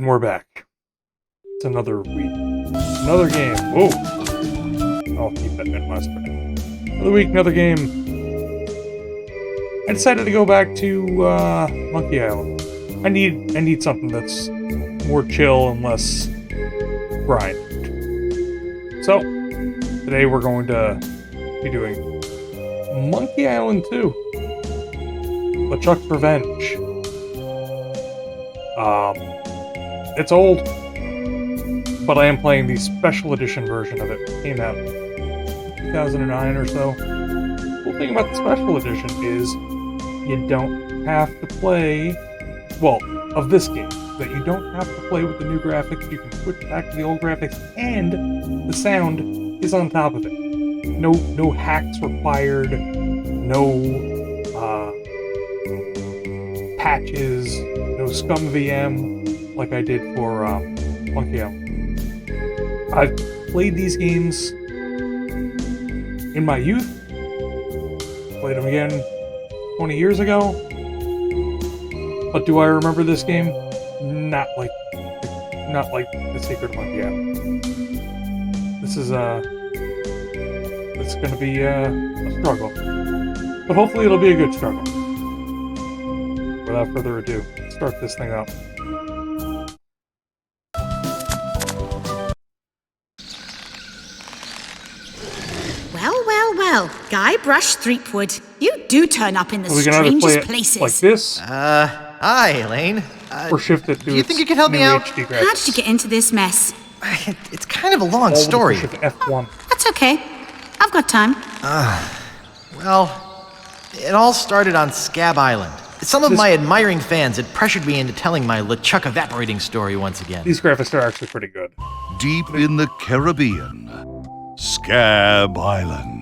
And we're back. It's another week. Another game. Whoa! I'll keep that minimized for now. Another week, another game. I decided to go back to Monkey Island. I need something that's more chill and less grind. So, today we're going to be doing Monkey Island 2. LeChuck's Revenge. It's old, but I am playing the special edition version of it. It came out in 2009 or so. The cool thing about the special edition is you don't have to play, well, of this game, that you don't have to play with the new graphics. You can switch back to the old graphics, and the sound is on top of it. No hacks required, no patches, no scum VM like I did for Monkey Island. I've played these games in my youth, played them again 20 years ago, but do I remember this game? Not like The Secret of Monkey Island. This is it's going to be a struggle, but hopefully it'll be a good struggle. Without further ado, let's start this thing up. Well, Guybrush Threepwood, you do turn up in the strangest places. Like this? Hi, Elaine. Or shift it to do you think you could help me out? How did you get into this mess? It's kind of a long story. Shift F1. That's okay. I've got time. Well, it all started on Scab Island. Some of my admiring fans had pressured me into telling my LeChuck evaporating story once again. These graphics are actually pretty good. Deep in the Caribbean, Scab Island.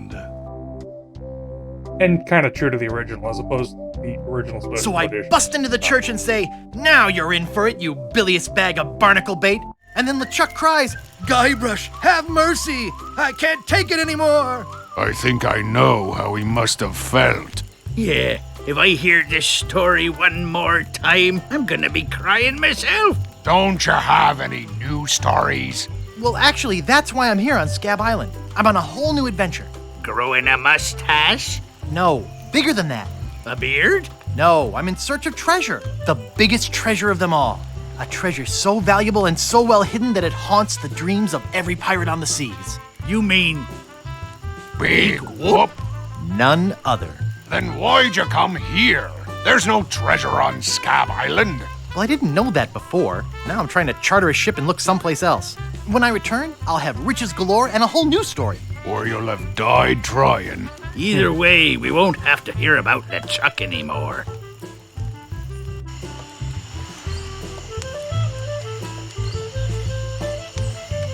And kind of true to the original, as opposed to the original special So I edition. bust into the church and say, "Now you're in for it, you bilious bag of barnacle bait." And then LeChuck cries, "Guybrush, have mercy! I can't take it anymore!" I think I know how he must have felt. Yeah, if I hear this story one more time, I'm gonna be crying myself. Don't you have any new stories? Well, actually, that's why I'm here on Scab Island. I'm on a whole new adventure. Growing a mustache? No, bigger than that. A beard? No, I'm in search of treasure. The biggest treasure of them all. A treasure so valuable and so well hidden that it haunts the dreams of every pirate on the seas. You mean Big whoop? None other. Then why'd you come here? There's no treasure on Scab Island. Well, I didn't know that before. Now I'm trying to charter a ship and look someplace else. When I return, I'll have riches galore and a whole new story. Or you'll have died trying. either way, we won't have to hear about LeChuck anymore.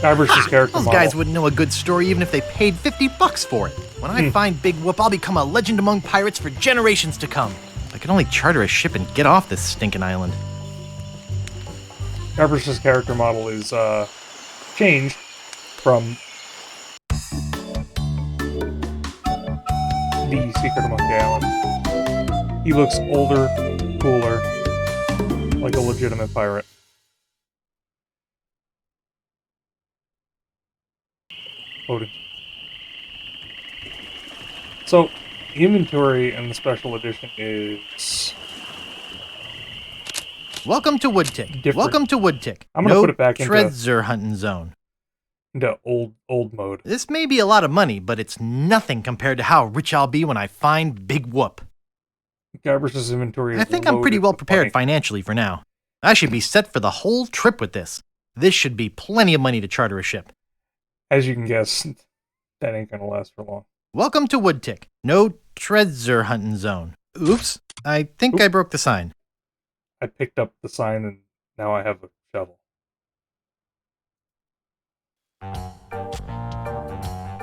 Guybrush's character Those model. guys wouldn't know a good story even if they paid $50 for it. When I find Big Whoop, I'll become a legend among pirates for generations to come. I could only charter a ship and get off this stinking island. Guybrush's character model is changed from The Secret of Monkey Island. He looks older, cooler, like a legitimate pirate. Loading. So, the inventory in the special edition is Welcome to Woodtick. Different. Welcome to Woodtick. I'm gonna no put it back into- treasure hunting zone. into old mode. This may be a lot of money, but it's nothing compared to how rich I'll be when I find Big Whoop. Guybrush's inventory is I think I'm pretty loaded well with prepared money. financially for now. I should be set for the whole trip with this. This should be plenty of money to charter a ship. As you can guess, that ain't gonna last for long. Welcome to Woodtick. No treasure hunting zone. Oops. I think I broke the sign. I picked up the sign and now I have a shovel.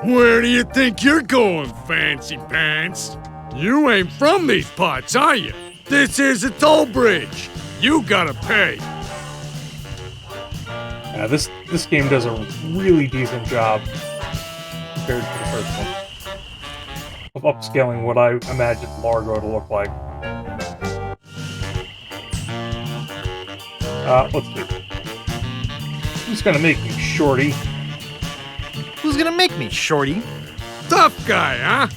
Where do you think you're going, Fancy Pants? You ain't from these parts, are you? This is a toll bridge. You gotta pay. Yeah, this game does a really decent job compared to the first one of upscaling what I imagined Largo to look like. Let's see. Who's gonna make me, Shorty? Who's gonna make me, Shorty? Tough guy, huh?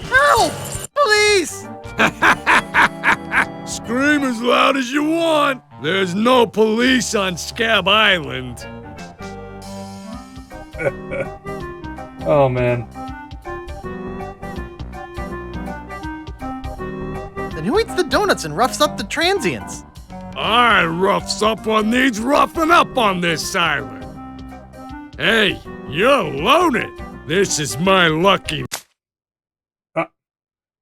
Help! Police! Scream as loud as you want. There's no police on Scab Island. Oh, man. Then who eats the donuts and roughs up the transients? I roughs up what needs roughing up on this island. Hey, you're loaded. This is my lucky I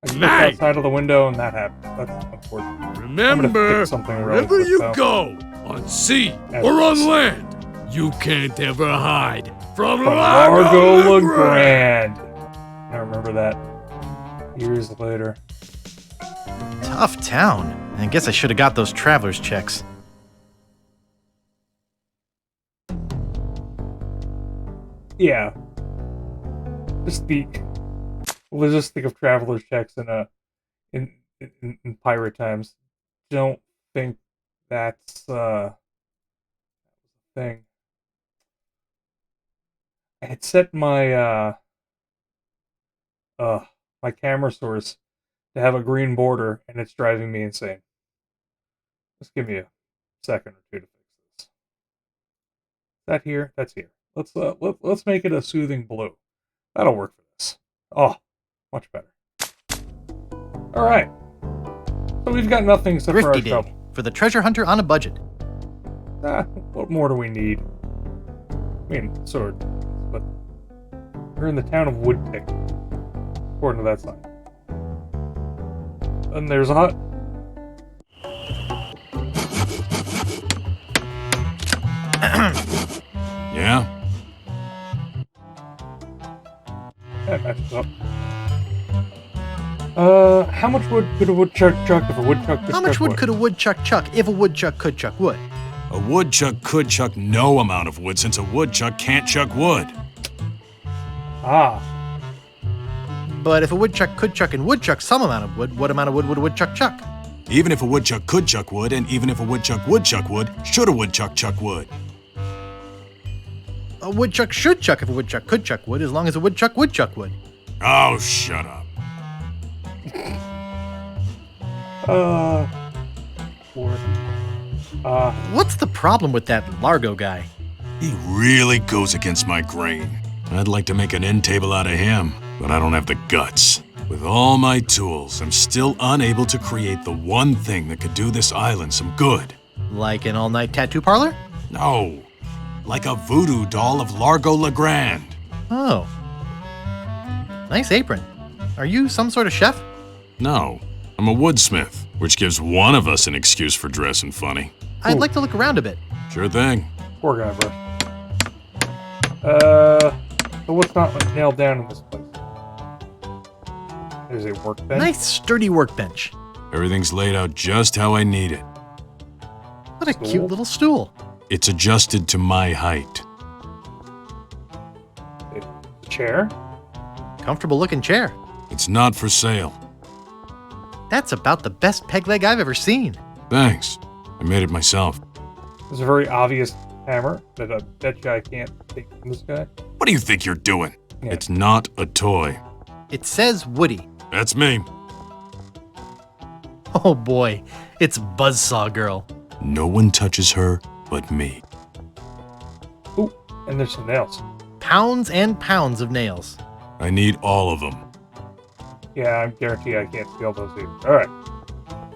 looked night. outside of the window and that happened. That's unfortunate. Remember, fix something really wherever quick, you though. go, on sea As or on is. land, you can't ever hide from From Largo Largo LeGrand. LeGrand. I remember that years later. Tough town. I guess I should have got those traveler's checks. Yeah. Just the logistic of traveler's checks in pirate times. Don't think that's a thing. I had set my my camera source to have a green border, and it's driving me insane. Just give me a second or two to fix this. Is that here? That's here. Let's make it a soothing blue. That'll work for this. Oh, much better. All right. So we've got nothing except for Thrifty our dig trouble. for the treasure hunter on a budget. What more do we need? I mean, sword, but we're in the town of Woodtick, according to that sign. And there's a hut. Yeah? That matches up. How much wood could a woodchuck chuck if a woodchuck could How much chuck wood could a woodchuck chuck if a woodchuck could chuck wood? A woodchuck could chuck no amount of wood since a woodchuck can't chuck wood. Ah, But if a woodchuck could chuck and would chuck some amount of wood, what amount of wood would a woodchuck chuck? Even if a woodchuck could chuck wood, and even if a woodchuck would chuck wood, should a woodchuck chuck wood? A woodchuck should chuck if a woodchuck could chuck wood, as long as a woodchuck would chuck wood. Oh, shut up. Lord. What's the problem with that Largo guy? He really goes against my grain. I'd like to make an end table out of him, but I don't have the guts. With all my tools, I'm still unable to create the one thing that could do this island some good. Like an all-night tattoo parlor? No, like a voodoo doll of Largo LeGrand. Oh. Nice apron. Are you some sort of chef? No, I'm a woodsmith, which gives one of us an excuse for dressing funny. I'd like to look around a bit. Sure thing. Poor guy, bro. So what's not nailed down in this place? There's a workbench. Nice sturdy workbench. Everything's laid out just how I need it. What a Stool? cute little stool. It's adjusted to my height. A chair. Comfortable looking chair. It's not for sale. That's about the best peg leg I've ever seen. Thanks. I made it myself. There's a very obvious hammer that I bet you I can't take from this guy. What do you think you're doing? Yeah. It's not a toy. It says Woody. That's me. Oh boy, it's Buzzsaw Girl. No one touches her but me. Ooh, and there's some nails. Pounds and pounds of nails. I need all of them. Yeah, I guarantee I can't steal those either. Alright.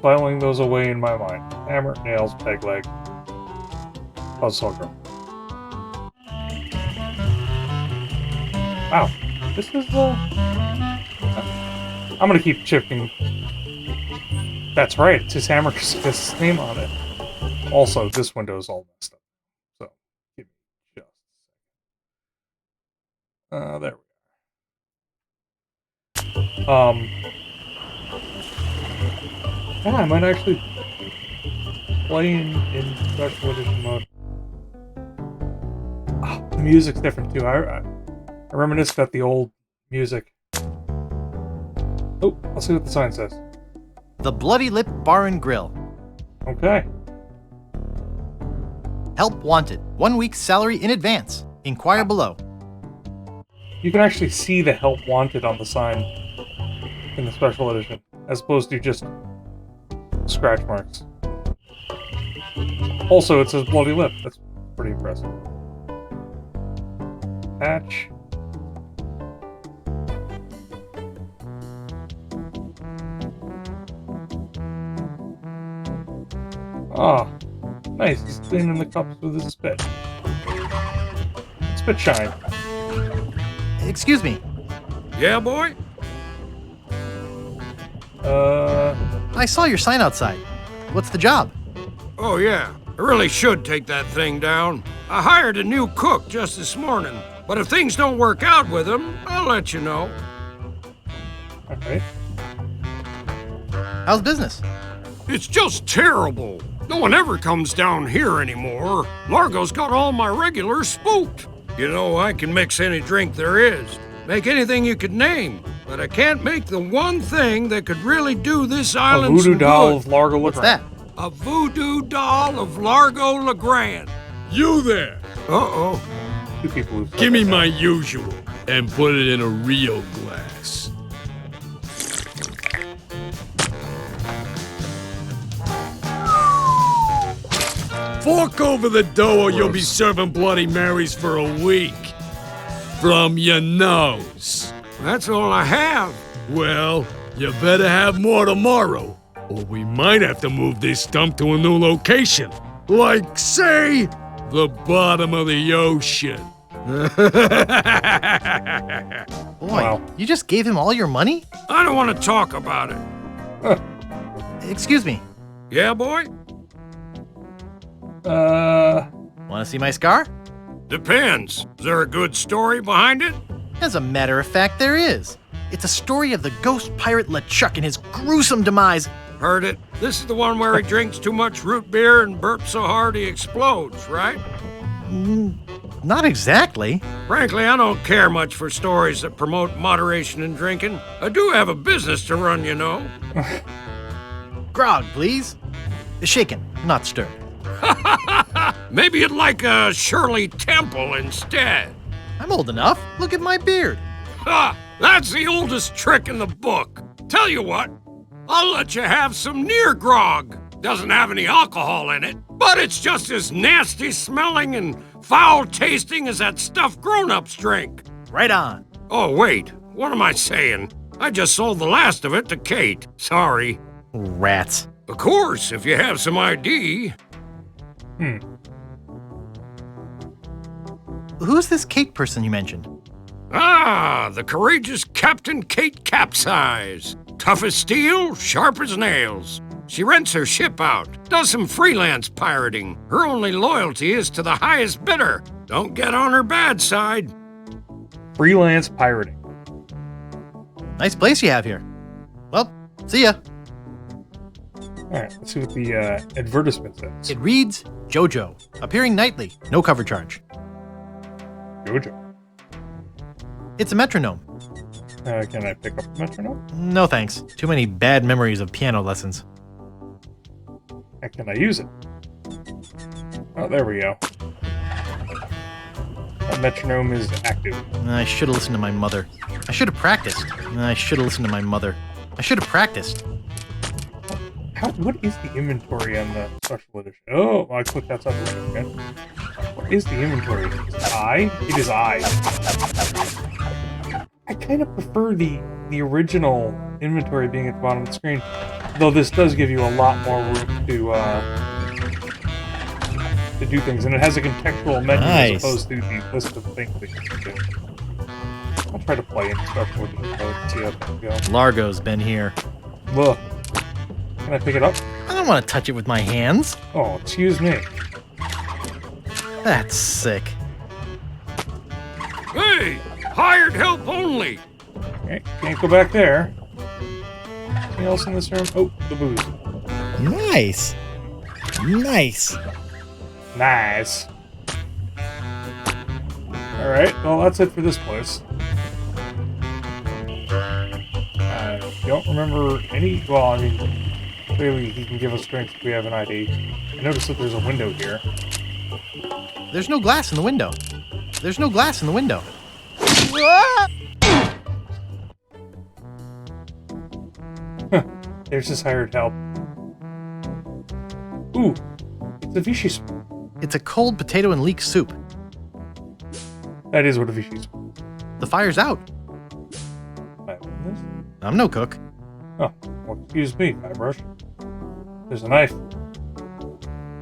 Filing those away in my mind. Hammer, nails, peg leg. Buzzsaw girl. Wow. This is, I'm gonna keep shifting. That's right, it's his hammer because it has his name on it. Also, this window is all messed up. So, give me just a second. There we go. Yeah, I might actually play in Special Edition mode. Ah, the music's different too. I reminisce about the old music. Oh, I'll see what the sign says. The Bloody Lip Bar and Grill. Okay. Help wanted. 1 week's salary in advance. Inquire below. You can actually see the help wanted on the sign in the special edition, as opposed to just scratch marks. Also, it says bloody lip. That's pretty impressive. Patch. Ah, nice. He's cleaning the cups with his spit. Spit shine. Excuse me. Yeah, boy? I saw your sign outside. What's the job? Oh, yeah. I really should take that thing down. I hired a new cook just this morning, but if things don't work out with him, I'll let you know. Okay. How's business? It's just terrible. No one ever comes down here anymore. Largo's got all my regulars spooked. You know, I can mix any drink there is, make anything you could name, but I can't make the one thing that could really do this A island voodoo some doll good. of Largo What's LeGrand. that? A voodoo doll of Largo LeGrand. You there! Uh-oh. Two people who Give me my usual and put it in a real glass. Fork over the dough or you'll be serving Bloody Marys for a week. From your nose. That's all I have. Well, you better have more tomorrow, or we might have to move this stump to a new location. Like, say, the bottom of the ocean. Boy, Wow. you just gave him all your money? I don't want to talk about it. Excuse me. Yeah, boy? Want to see my scar? Depends. Is there a good story behind it? As a matter of fact, there is. It's a story of the ghost pirate LeChuck and his gruesome demise. Heard it. This is the one where he drinks too much root beer and burps so hard he explodes, right? Not exactly. Frankly, I don't care much for stories that promote moderation in drinking. I do have a business to run, you know. Grog, please. Shaken, not stirred. Maybe you'd like a Shirley Temple instead. I'm old enough. Look at my beard. Ha! That's the oldest trick in the book. Tell you what, I'll let you have some near grog. Doesn't have any alcohol in it, but it's just as nasty smelling and foul tasting as that stuff grown-ups drink. Right on. Oh, wait, what am I saying? I just sold the last of it to Kate. Sorry. Rats. Of course, if you have some ID. Who's this Kate person you mentioned? Ah, the courageous Captain Kate Capsize. Tough as steel, sharp as nails. She rents her ship out, does some freelance pirating. Her only loyalty is to the highest bidder. Don't get on her bad side. freelance pirating. Nice place you have here. Well, see ya. Alright, let's see what the advertisement says. It reads, JoJo, appearing nightly, no cover charge. Jojo. It's a metronome. Can I pick up the metronome? No thanks. Too many bad memories of piano lessons. And can I use it? Oh, there we go. That metronome is active. I should have listened to my mother. I should have practiced. I should have listened to my mother. I should have practiced. What is the inventory on the special edition? Oh, I clicked outside the window again. What is the inventory? Is it I? It is I. I kind of prefer the original inventory being at the bottom of the screen, though this does give you a lot more room to do things, and it has a contextual menu Nice. as opposed to the list of things that you can do. I'll try to play in special edition mode and see how things go. Largo's been here. Look. Can I pick it up? I don't want to touch it with my hands. Oh, excuse me. That's sick. Hey, hired help only. Okay, can't go back there. Anything else in this room? Oh, the booze. Nice. Nice. Nice. Alright, well, that's it for this place. I don't remember any... Well, I mean, clearly he can give us drinks if we have an ID. I noticed that there's a window here. There's no glass in the window. There's no glass in the window. There's his hired help. Ooh, it's a Vichy spoon. It's a cold potato and leek soup. That is what a Vichy spoon. The fire's out. Can I open this? I'm no cook. Oh, well, excuse me, Guybrush. There's a knife.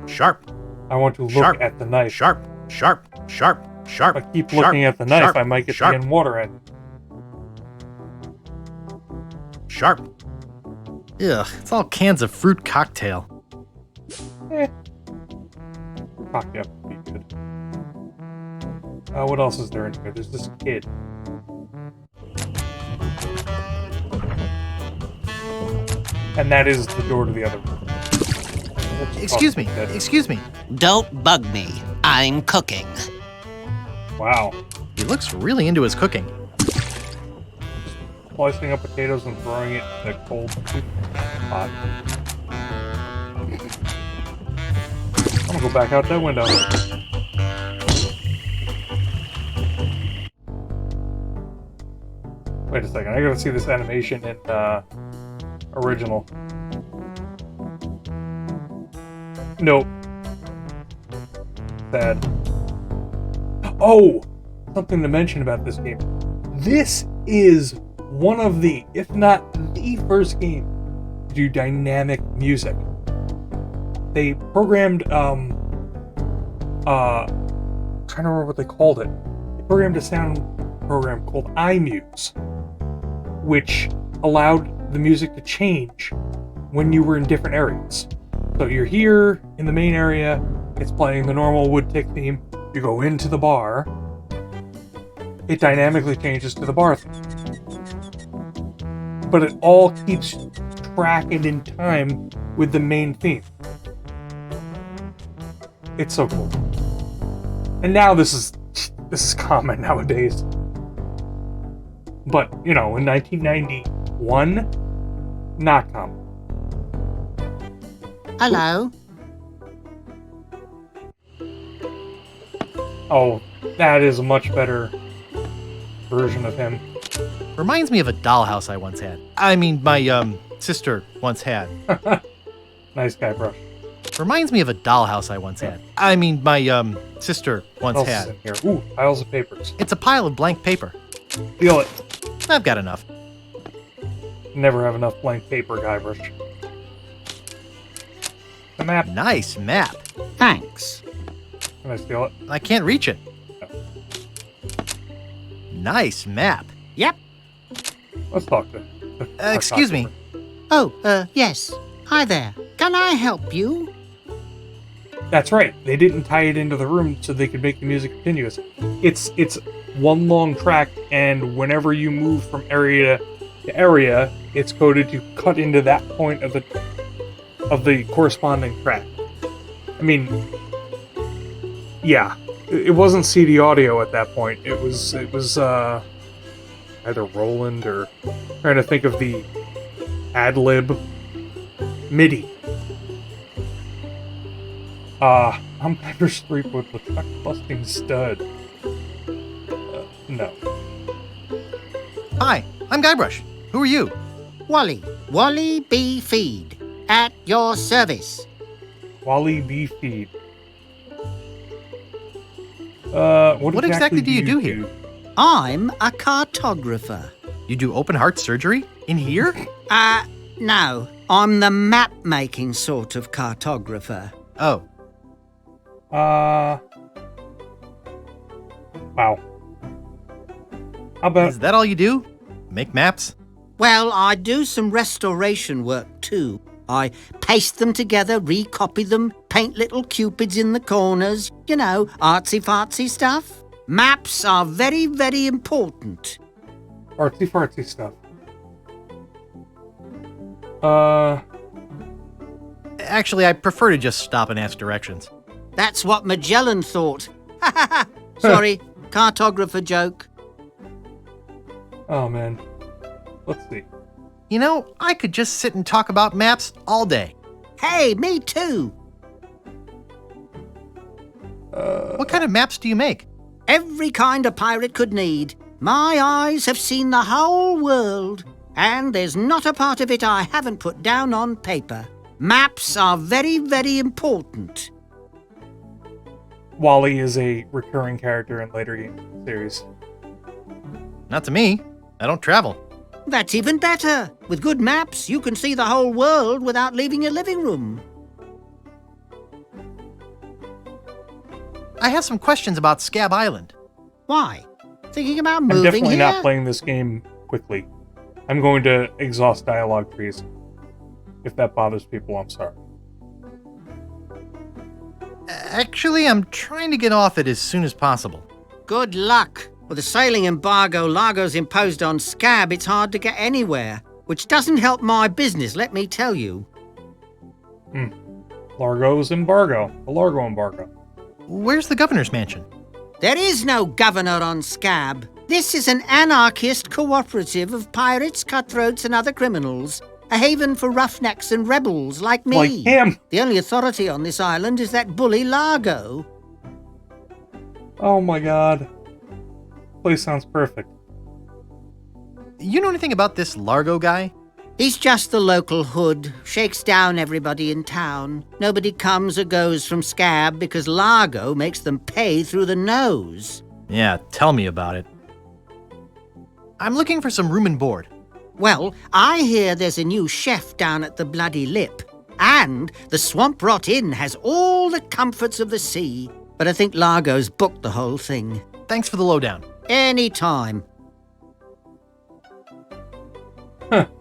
Sharp. I want to look Sharp. at the knife. Sharp. Sharp. Sharp. Sharp. If I keep sharp, looking at the knife, sharp, I might get sharp, the water in. Sharp. Ugh, it's all cans of fruit cocktail. Cocktail would be good. What else is there in here? There's this kid. And that is the door to the other room. Excuse me. Excuse me. Don't bug me. I'm cooking. Wow. He looks really into his cooking. Slicing up potatoes and throwing it in the cold soup pot. I'm gonna go back out that window. Wait a second, I gotta see this animation in original. Nope. Sad. Oh! Something to mention about this game. This is one of the, if not the first game to do dynamic music. They programmed, trying to remember what they called it. They programmed a sound program called iMuse, which allowed the music to change when you were in different areas. So you're here in the main area, it's playing the normal wood tick theme. You go into the bar, it dynamically changes to the bar theme. But it all keeps track and in time with the main theme. It's so cool. And now this is common nowadays. But, you know, in 1991, not common. Hello? Oh, that is a much better version of him. Reminds me of a dollhouse I once had. I mean, my, sister once had. Nice guy, brush. Reminds me of a dollhouse I once had. I mean, my, sister once What else is had. in here? Ooh, piles of papers. It's a pile of blank paper. Feel it. I've got enough. Never have enough blank paper, Guybrush. The map. Nice map. Thanks. Can I steal it? I can't reach it. No. Nice map. Yep. Let's talk to Excuse me. Oh, yes. Hi there. Can I help you? That's right. They didn't tie it into the room so they could make the music continuous. It's one long track, and whenever you move from area to area, it's coded to cut into that point of the corresponding track. I mean, yeah, it wasn't CD audio at that point. It was either Roland or trying to think of the ad-lib MIDI. I'm Guybrush Threepwood with Chuck Busting Stud. No. Hi, I'm Guybrush. Who are you? Wally B. Feed. At your service. Wally B. Feed. What exactly do you do here? I'm a cartographer. You do open heart surgery? In here? No. I'm the map-making sort of cartographer. Oh. Wow. How about... Is that all you do? Make maps? Well, I do some restoration work, too. I paste them together, recopy them, paint little cupids in the corners. You know, artsy-fartsy stuff. Maps are very, very important. Artsy-fartsy stuff. Actually, I prefer to just stop and ask directions. That's what Magellan thought. Sorry, cartographer joke. Oh, man. Let's see. You know, I could just sit and talk about maps all day. Hey, me too. What kind of maps do you make? Every kind a pirate could need. My eyes have seen the whole world, and there's not a part of it I haven't put down on paper. Maps are very, very important. Wally is a recurring character in later game series. Not to me. I don't travel. That's even better. With good maps, you can see the whole world without leaving your living room. I have some questions about Scab Island. Why? Thinking about I'm moving definitely here? not playing this game quickly. I'm going to exhaust dialogue trees. If that bothers people, I'm sorry. Actually, I'm trying to get off it as soon as possible. Good luck. With the sailing embargo Largo's imposed on Scab, it's hard to get anywhere. Which doesn't help my business, let me tell you. Largo's embargo. The Largo embargo. Where's the governor's mansion? There is no governor on Scab. This is an anarchist cooperative of pirates, cutthroats, and other criminals. A haven for roughnecks and rebels like me. Like him. The only authority on this island is that bully Largo. Oh my god. Place sounds perfect. You know anything about this Largo guy? He's just the local hood, shakes down everybody in town. Nobody comes or goes from Scab because Largo makes them pay through the nose. Yeah, tell me about it. I'm looking for some room and board. Well, I hear there's a new chef down at the Bloody Lip. And the Swamp Rot Inn has all the comforts of the sea. But I think Largo's booked the whole thing. Thanks for the lowdown. Any time.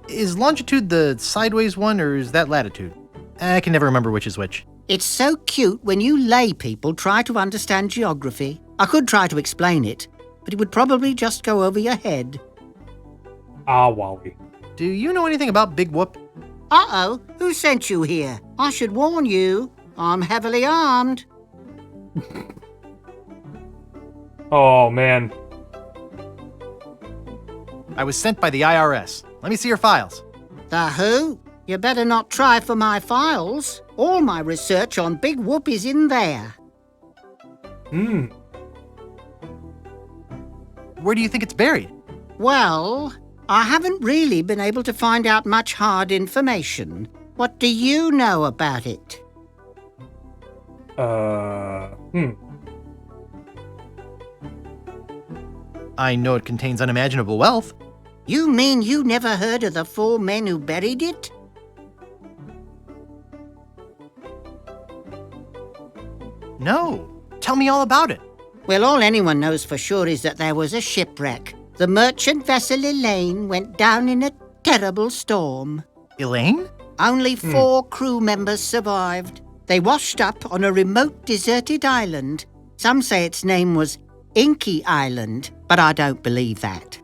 Is longitude the sideways one, or is that latitude? I can never remember which is which. It's so cute when you lay people try to understand geography. I could try to explain it, but it would probably just go over your head. Ah, Wally. Do you know anything about Big Whoop? Uh-oh, who sent you here? I should warn you, I'm heavily armed. Oh, man. I was sent by the IRS. Let me see your files. The who? You better not try for my files. All my research on Big Whoop is in there. Where do you think it's buried? Well, I haven't really been able to find out much hard information. What do you know about it? I know it contains unimaginable wealth. You mean you never heard of the 4 men who buried it? No. Tell me all about it. Well, all anyone knows for sure is that there was a shipwreck. The merchant vessel Elaine went down in a terrible storm. Elaine? Only 4 crew members survived. They washed up on a remote, deserted island. Some say its name was Inky Island, but I don't believe that.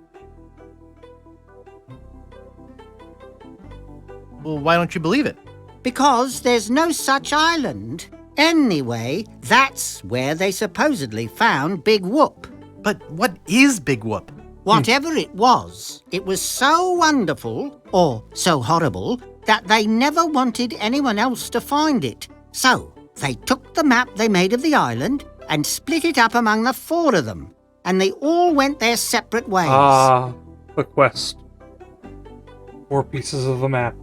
Well, why don't you believe it? Because there's no such island. Anyway, that's where they supposedly found Big Whoop. But what is Big Whoop? Whatever it was so wonderful, or so horrible, that they never wanted anyone else to find it. So, they took the map they made of the island and split it up among the 4 of them, and they all went their separate ways. Ah, the quest. 4 pieces of the map.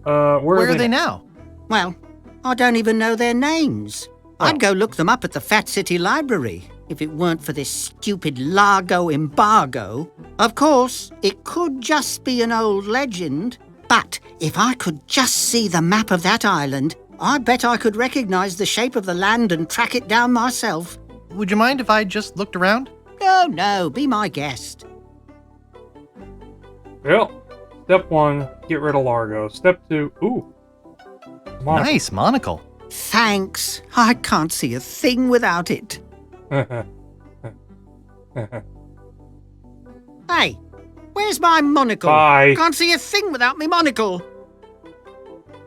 Where are they now? Well, I don't even know their names. I'd go look them up at the Fat City Library, if it weren't for this stupid Largo embargo. Of course, it could just be an old legend, but if I could just see the map of that island, I bet I could recognize the shape of the land and track it down myself. Would you mind if I just looked around? No, be my guest. Well, step 1, get rid of Largo. Step 2, ooh. Monocle. Nice monocle. Thanks. I can't see a thing without it. Hey, where's my monocle? Bye. Can't see a thing without me monocle.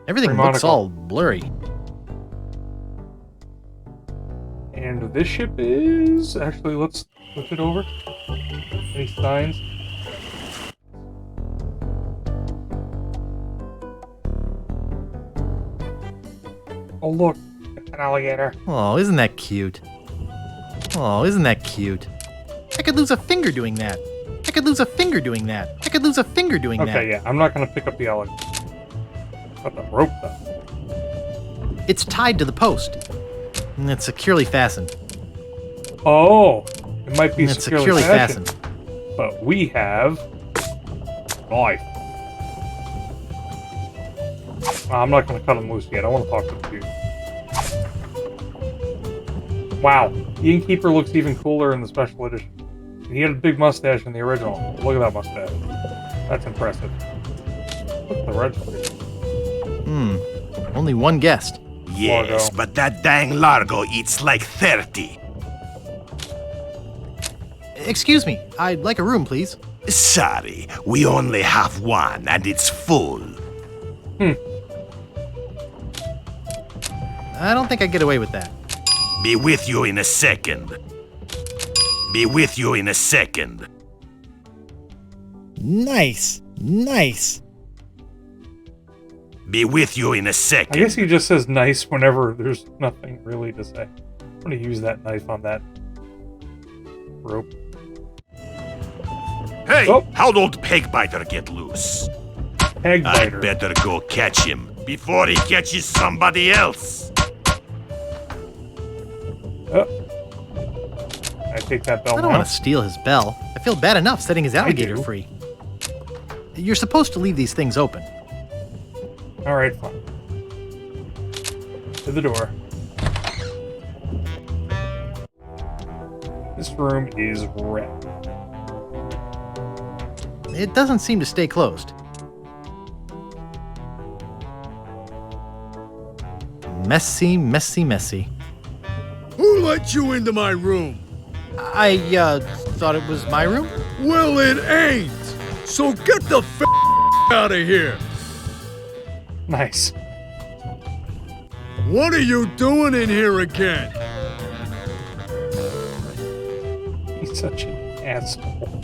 Everything Free looks monocle. all blurry. And this ship is... Actually, let's flip it over. Any signs? Oh, look. An alligator. Oh, isn't that cute? Oh, isn't that cute? I could lose a finger doing that. I could lose a finger doing that. I could lose a finger doing that. Okay, yeah, I'm not gonna pick up the alligator. But the rope, though. It's tied to the post. And it's securely fastened. Oh, it might be And it's securely fastened. fastened. But we have knife. I'm not going to cut him loose yet. I want to talk to the dude. Wow, the innkeeper looks even cooler in the special edition. And he had a big mustache in the original. Look at that mustache. That's impressive. Look at the registry. Only one guest. Yes, Largo. but that dang Largo eats like 30. Excuse me, I'd like a room, please. Sorry, we only have one, and it's full. I don't think I'd get away with that. Be with you in a second. Be with you in a second. Nice. Nice. Be with you in a I second. guess he just says nice whenever there's nothing really to say. I'm going to use that knife on that rope. Hey, Oh. how'd old Pegbiter get loose? Peg I'd biter. better go catch him before he catches somebody else. Oh. I take that bell I don't now. want to steal his bell. I feel bad enough setting his alligator do. free. You're supposed to leave these things open. Alright, fine. To the door. This room is red. It doesn't seem to stay closed. Messy, messy, messy. Who let you into my room? I, thought it was my room? Well, it ain't. So get the out of here. Nice. What are you doing in here again? He's such an asshole.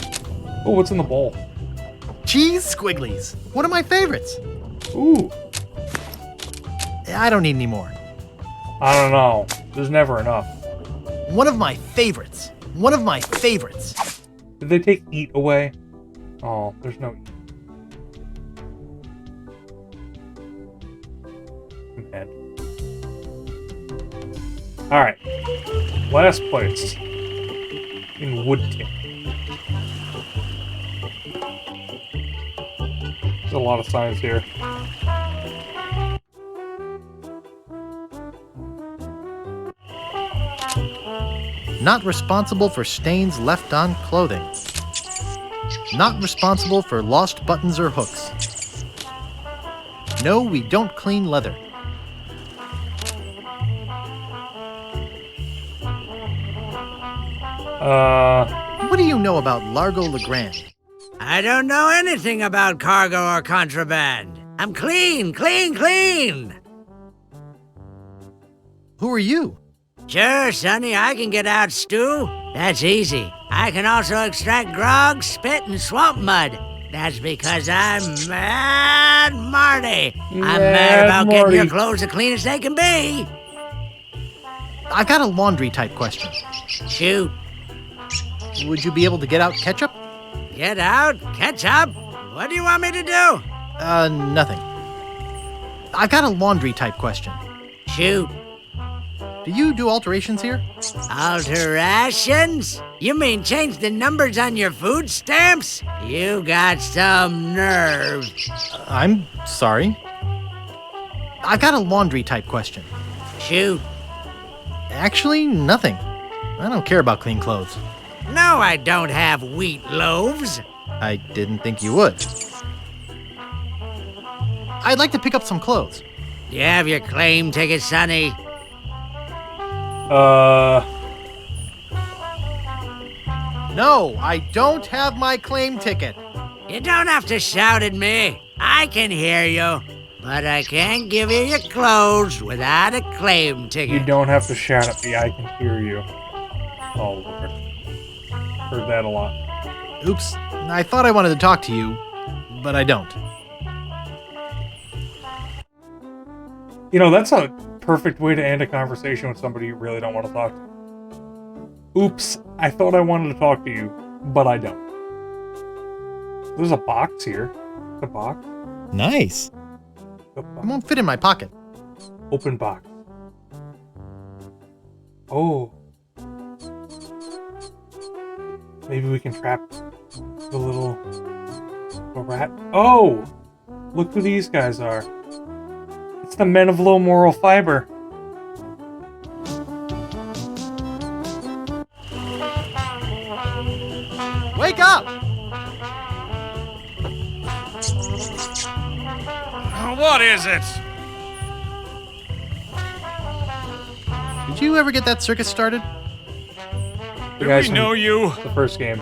Oh, what's in the bowl? Cheese squigglies. One of my favorites. Ooh. I don't need any more. I don't know. There's never enough. One of my favorites. One of my favorites. Did they take eat away? Oh, there's no eat. I'm mad. Alright. Last place. In Woodtick. There's a lot of signs here. Not responsible for stains left on clothing. Not responsible for lost buttons or hooks. No, we don't clean leather. What do you know about Largo Legrand? I don't know anything about cargo or contraband. I'm clean, clean, clean. Who are you? Sure, Sonny, I can get out stew. That's easy. I can also extract grog, spit, and swamp mud. That's because I'm Mad Marty. I'm mad about getting your clothes the cleanest they can be. I've got a laundry type question. Shoot. Would you be able to get out ketchup? Get out? Catch up? What do you want me to do? Nothing. I've got a laundry type question. Shoot. Do you do alterations here? Alterations? You mean change the numbers on your food stamps? You got some nerve. I'm sorry. I've got a laundry type question. Shoot. Actually, nothing. I don't care about clean clothes. No, I don't have wheat loaves. I didn't think you would. I'd like to pick up some clothes. You have your claim ticket, Sonny? No, I don't have my claim ticket. You don't have to shout at me. I can hear you. But I can't give you your clothes without a claim ticket. You don't have to shout at me, I can hear you. Oh, Lord. Heard that a lot. Oops, I thought I wanted to talk to you, but I don't. You know, that's a perfect way to end a conversation with somebody you really don't want to talk to. Oops, I thought I wanted to talk to you, but I don't. There's a box here. A box. Nice. A It box. won't fit in my pocket. Open box. Oh. Maybe we can trap the little rat. Oh! Look who these guys are. It's the men of low moral fiber. Wake up! What is it? Did you ever get that circus started? The Do guys we from know you? The first game.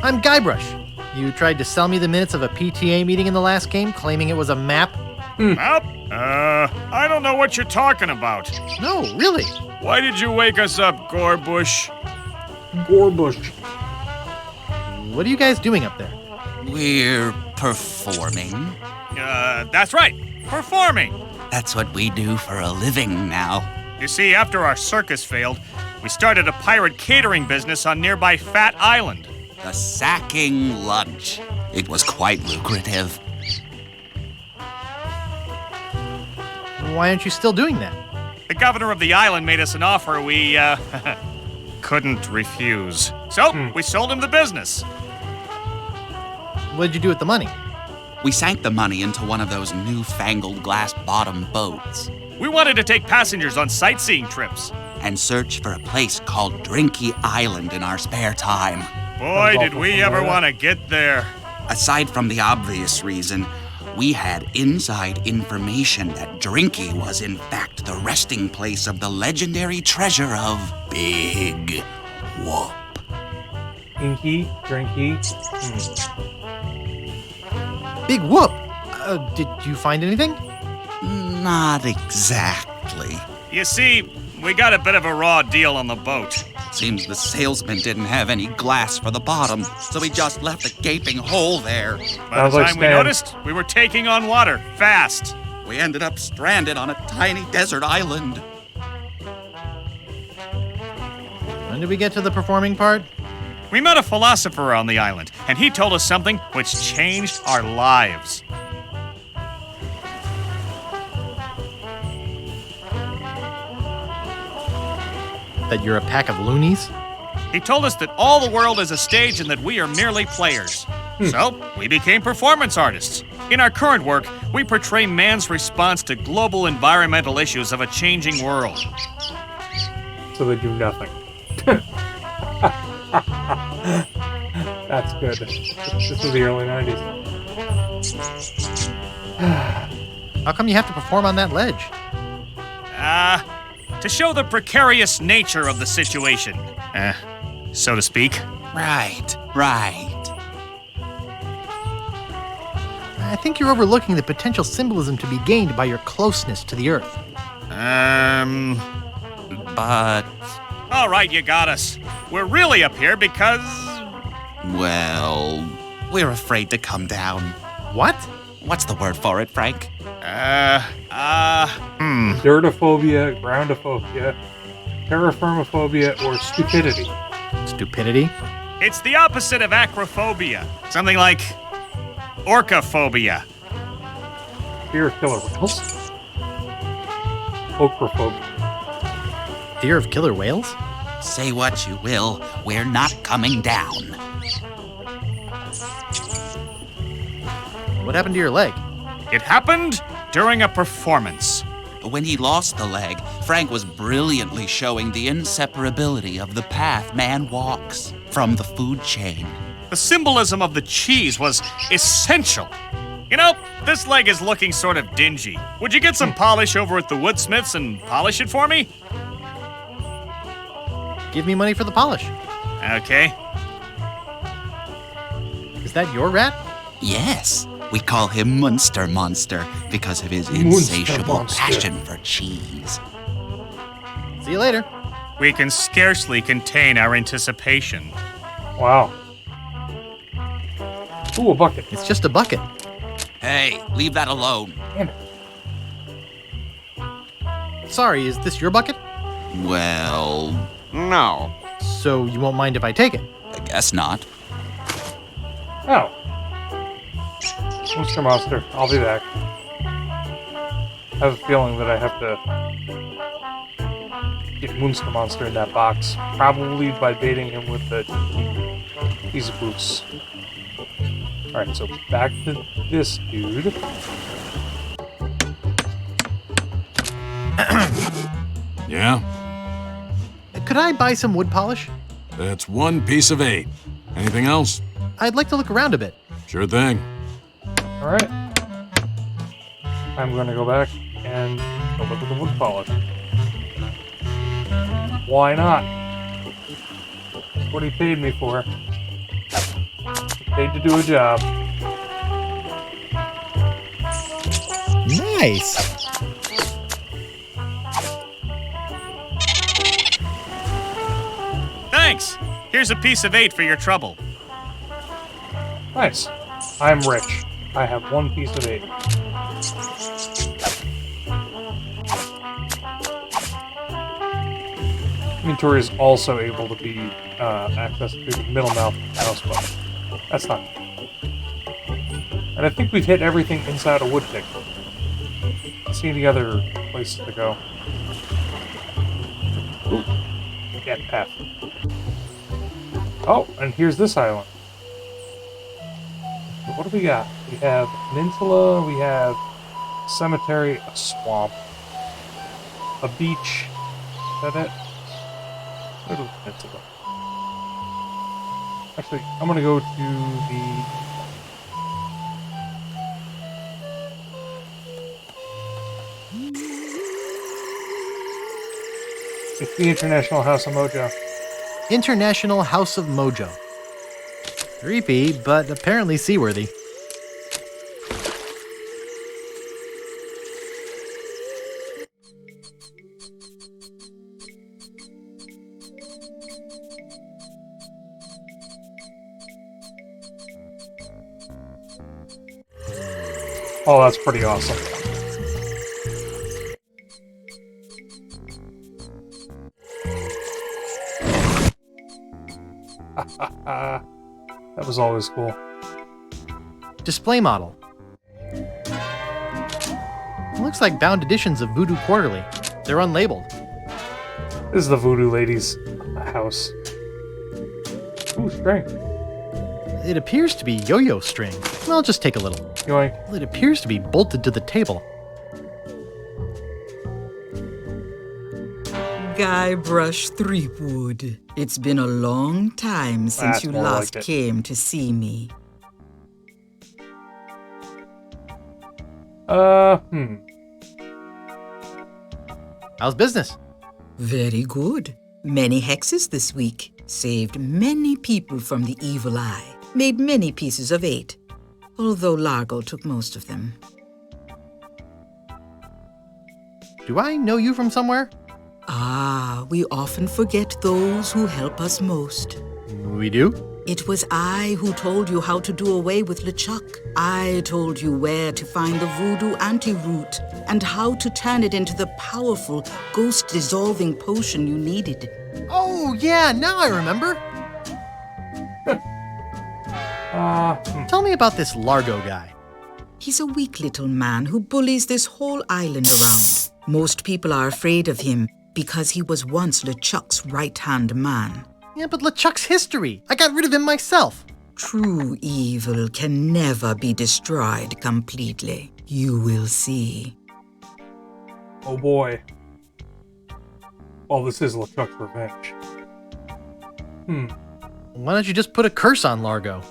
I'm Guybrush. You tried to sell me the minutes of a PTA meeting in the last game, claiming it was a map. Map? I don't know what you're talking about. No, really. Why did you wake us up, Gorbush? Gorbush. What are you guys doing up there? We're performing. That's right. Performing. That's what we do for a living now. You see, after our circus failed, we started a pirate catering business on nearby Fat Island. The sacking lunch. It was quite lucrative. Why aren't you still doing that? The governor of the island made us an offer we, couldn't refuse. So, we sold him the business. What did you do with the money? We sank the money into one of those newfangled glass-bottom boats We wanted to take passengers on sightseeing trips. and search for a place called Drinky Island in our spare time. Boy, Sounds did awful we ever familiar. want to get there. Aside from the obvious reason, we had inside information that Drinky was in fact the resting place of the legendary treasure of Big Whoop. Inky, drinky. Big whoop! Did you find anything? Not exactly. You see, we got a bit of a raw deal on the boat. Seems the salesman didn't have any glass for the bottom, so he just left a gaping hole there. By the Sounds like time we Stan. noticed, we were taking on water, fast. We ended up stranded on a tiny desert island. When did we get to the performing part? We met a philosopher on the island, and he told us something which changed our lives. That you're a pack of loonies? He told us that all the world is a stage and that we are merely players. So, we became performance artists. In our current work, we portray man's response to global environmental issues of a changing world. So they do nothing. That's good. This was the early 90s. How come you have to perform on that ledge? To show the precarious nature of the situation, so to speak. Right. I think you're overlooking the potential symbolism to be gained by your closeness to the Earth. But, All right, you got us. We're really up here because... well, we're afraid to come down. What? What's the word for it, Frank? Dirtophobia, groundophobia, terraformophobia, or stupidity. Stupidity? It's the opposite of acrophobia. Something like orcaphobia. Fear of killer whales. Ochrophobia. Fear of killer whales? Say what you will, we're not coming down. What happened to your leg? It happened during a performance. When he lost the leg, Frank was brilliantly showing the inseparability of the path man walks from the food chain. The symbolism of the cheese was essential. You know, this leg is looking sort of dingy. Would you get some polish over at the Woodsmiths and polish it for me? Give me money for the polish. Okay. Is that your rat? Yes, we call him Munster Monster because of his Munster insatiable Monster. passion for cheese. See you later. We can scarcely contain our anticipation. Wow. Ooh, a bucket. It's just a bucket. Hey, leave that alone. Damn it. Sorry, is this your bucket? Well, No. So you won't mind if I take it? I guess not. Oh. Monster Monster, I'll be back. I have a feeling that I have to get Moonster Monster in that box. Probably by baiting him with the piece of boots. Alright, so back to this dude. Yeah? Could I buy some wood polish? That's 1 piece of 8. Anything else? I'd like to look around a bit. Sure thing. Alright. I'm gonna go back and go look at the wood polish. Why not? That's what he paid me for. He paid to do a job. Nice. Thanks. Here's a piece of 8 for your trouble. Nice. I'm rich. I have 1 piece of 8. Inventory is also able to be accessed through the middle mouse button. That's not. And I think we've hit everything inside a wood pick. See any other places to go? Ooh. Get path. Oh, and here's this island. So what do we got? We have a peninsula, we have a cemetery, a swamp, a beach. Is that it? Where's the peninsula? Actually, I'm gonna go to It's the International House of Mojo. International House of Mojo. Creepy, but apparently seaworthy. Oh, that's pretty awesome. That was always cool. Display model. Looks like bound editions of Voodoo Quarterly. They're unlabeled. This is the Voodoo Lady's house. Ooh, string. It appears to be yo-yo string. I'll just take a little. Yoink. It appears to be bolted to the table. Guybrush Threepwood. It's been a long time since That's you more last like it. came to see me. How's business? Very good. Many hexes this week. Saved many people from the evil eye. Made many pieces of 8. Although Largo took most of them. Do I know you from somewhere? Ah, we often forget those who help us most. We do? It was I who told you how to do away with LeChuck. I told you where to find the voodoo antiroot and how to turn it into the powerful, ghost-dissolving potion you needed. Oh, yeah, now I remember. Tell me about this Largo guy. He's a weak little man who bullies this whole island around. Most people are afraid of him because he was once LeChuck's right-hand man. Yeah, but LeChuck's history. I got rid of him myself. True evil can never be destroyed completely. You will see. Oh boy. Well, this is LeChuck's revenge. Why don't you just put a curse on Largo?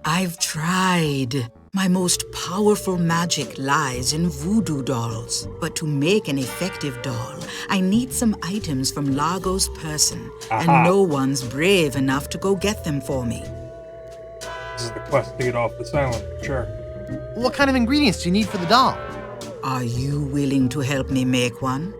I've tried. My most powerful magic lies in voodoo dolls. But to make an effective doll, I need some items from Largo's person. And no one's brave enough to go get them for me. This is the quest to get off this island, sure. What kind of ingredients do you need for the doll? Are you willing to help me make one?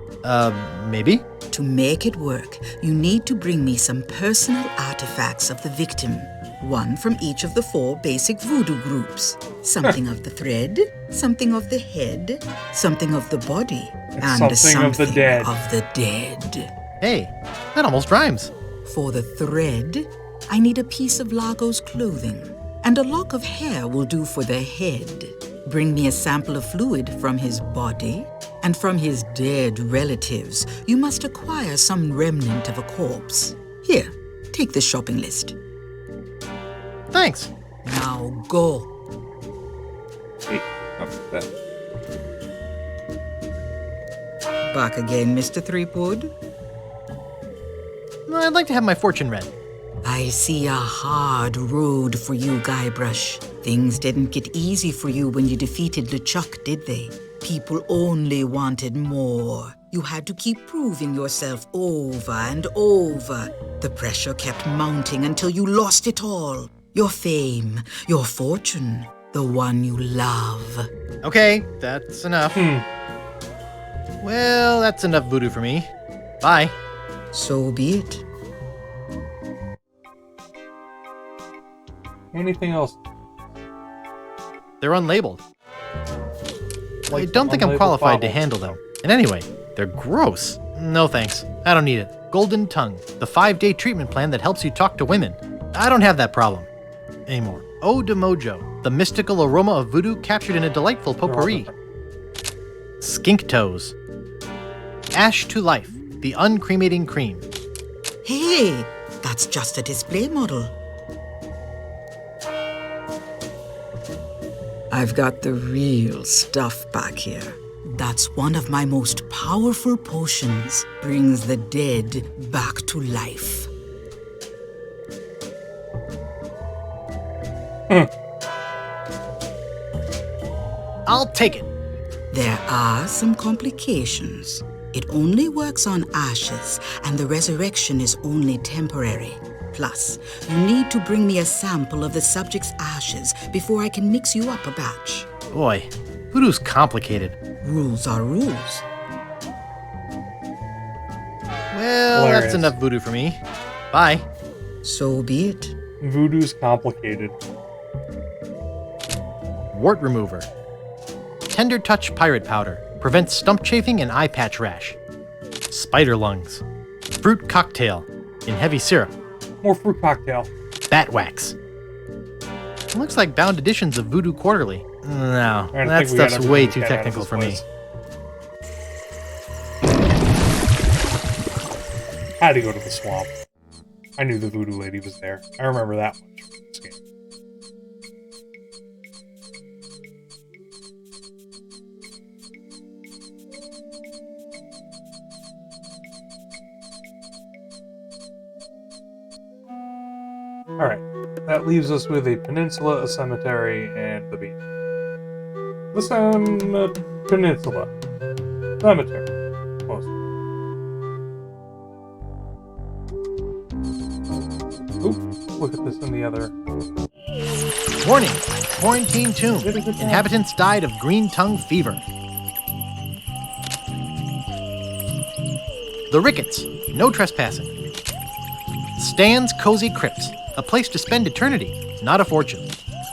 Maybe? To make it work, you need to bring me some personal artifacts of the victim. One from each of the 4 basic voodoo groups. Something of the thread, something of the head, something of the body, and something of the dead. Of the dead. Hey, that almost rhymes. For the thread, I need a piece of Largo's clothing, and a lock of hair will do for the head. Bring me a sample of fluid from his body, and from his dead relatives, you must acquire some remnant of a corpse. Here, take the shopping list. Thanks. Now go. Hey, Back again, Mr. Threepwood? I'd like to have my fortune read. I see a hard road for you, Guybrush. Things didn't get easy for you when you defeated LeChuck, did they? People only wanted more. You had to keep proving yourself over and over. The pressure kept mounting until you lost it all. Your fame, your fortune, the one you love. Okay, that's enough. Well, that's enough voodoo for me. Bye. So be it. Anything else? They're unlabeled. I don't think I'm qualified to handle them. And anyway, they're gross. No thanks. I don't need it. Golden Tongue, the 5-day treatment plan that helps you talk to women. I don't have that problem anymore. Eau de Mojo, the mystical aroma of voodoo captured in a delightful potpourri. Skink Toes. Ash to Life, the uncremating cream. Hey, that's just a display model. I've got the real stuff back here. That's one of my most powerful potions. Brings the dead back to life. I'll take it. There are some complications. It only works on ashes, and the resurrection is only temporary. Plus, you need to bring me a sample of the subject's ashes before I can mix you up a batch. Boy, voodoo's complicated. Rules are rules. Well, Hilarious. that's enough voodoo for me. Bye. So be it. Voodoo's complicated. Wart Remover. Tender Touch Pirate Powder. Prevents stump chafing and eye patch rash. Spider Lungs. Fruit Cocktail. In heavy syrup. More fruit cocktail. Bat Wax. Looks like bound editions of Voodoo Quarterly. No, that stuff's way too technical for me. Had to go to the swamp. I knew the voodoo lady was there. I remember that much from this game. Alright, that leaves us with a peninsula, a cemetery, and the beach. The peninsula. Cemetery. Close. Oop, look at this in the other. Warning! Quarantine tomb. Inhabitants died of green tongue fever. The Ricketts. No trespassing. Stan's Cozy Crypts. A place to spend eternity, not a fortune.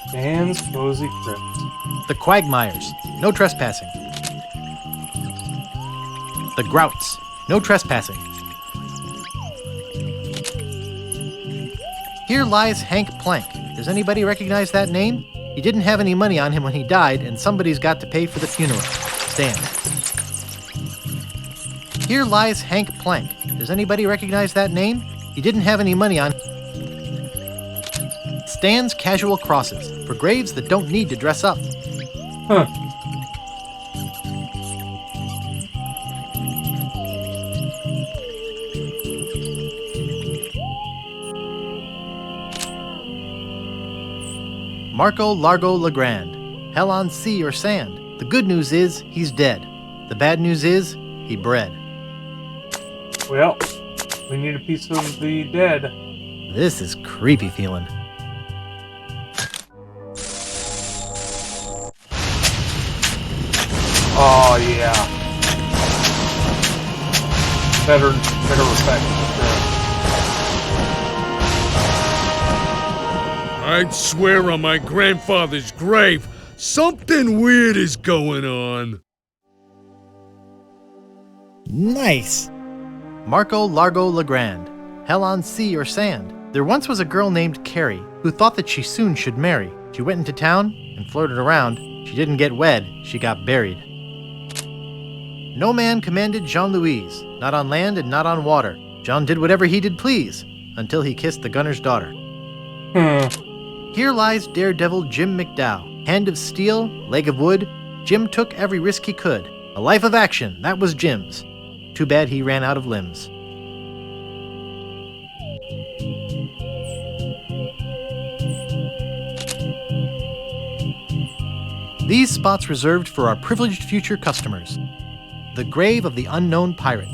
Stan's Cozy Crypt. The Quagmires. No trespassing. The Grouts. No trespassing. Here lies Hank Plank. Does anybody recognize that name? He didn't have any money on him when he died, and somebody's got to pay for the funeral. Stan. Here lies Hank Plank. Does anybody recognize that name? He didn't have any money on. Stan's Casual Crosses, for graves that don't need to dress up. Huh. Marco Largo Legrand. Hell on sea or sand. The good news is, he's dead. The bad news is, he bred. Well, we need a piece of the dead. This is creepy feeling. Oh yeah. Better respect for sure. I'd swear on my grandfather's grave, something weird is going on. Nice! Marco Largo Legrand. Hell on sea or sand. There once was a girl named Carrie who thought that she soon should marry. She went into town and flirted around. She didn't get wed, she got buried. No man commanded Jean-Louise, not on land and not on water. John did whatever he did please, until he kissed the gunner's daughter. Here lies daredevil Jim McDowell. Hand of steel, leg of wood, Jim took every risk he could. A life of action, that was Jim's. Too bad he ran out of limbs. These spots reserved for our privileged future customers. The grave of the unknown pirate.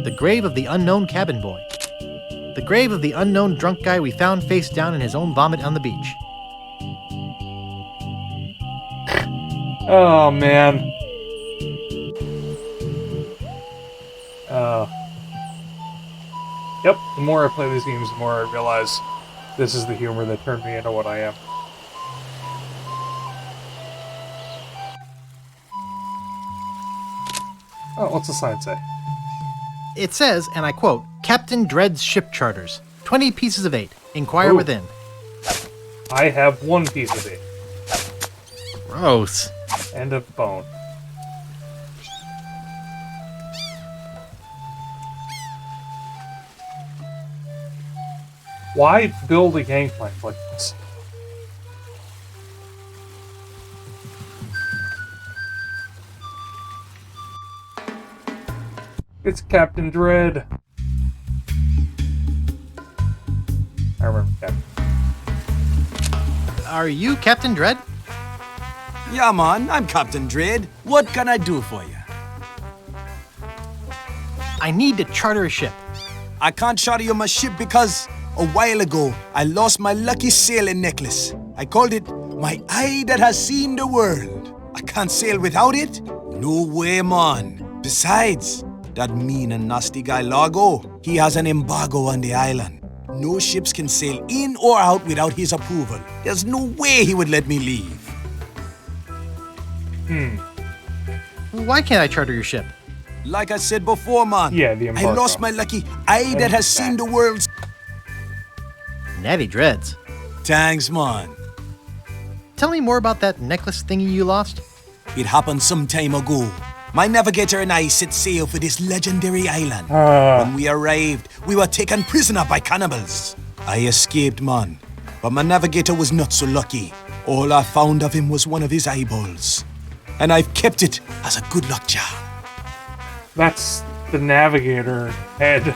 The grave of the unknown cabin boy. The grave of the unknown drunk guy we found face down in his own vomit on the beach. Oh, man. Yep, the more I play these games, the more I realize this is the humor that turned me into what I am. Oh, what's the sign say? It says, and I quote, Captain Dread's ship charters. 20 pieces of 8. Inquire within. I have 1 piece of 8. Gross. And a bone. Why build a gangplank like this? It's Captain Dread. I remember Captain. Are you Captain Dread? Yeah, man, I'm Captain Dread. What can I do for you? I need to charter a ship. I can't charter you my ship because a while ago I lost my lucky sailing necklace. I called it my eye that has seen the world. I can't sail without it? No way, man. Besides, that mean and nasty guy Largo, he has an embargo on the island. No ships can sail in or out without his approval. There's no way he would let me leave. Why can't I charter your ship? Like I said before, man. Yeah, the embargo. I lost my lucky eye that has seen the world. Natty Dreads. Thanks, man. Tell me more about that necklace thingy you lost. It happened some time ago. My navigator and I set sail for this legendary island. When we arrived, we were taken prisoner by cannibals. I escaped, man. But my navigator was not so lucky. All I found of him was one of his eyeballs. And I've kept it as a good luck charm. That's the navigator head.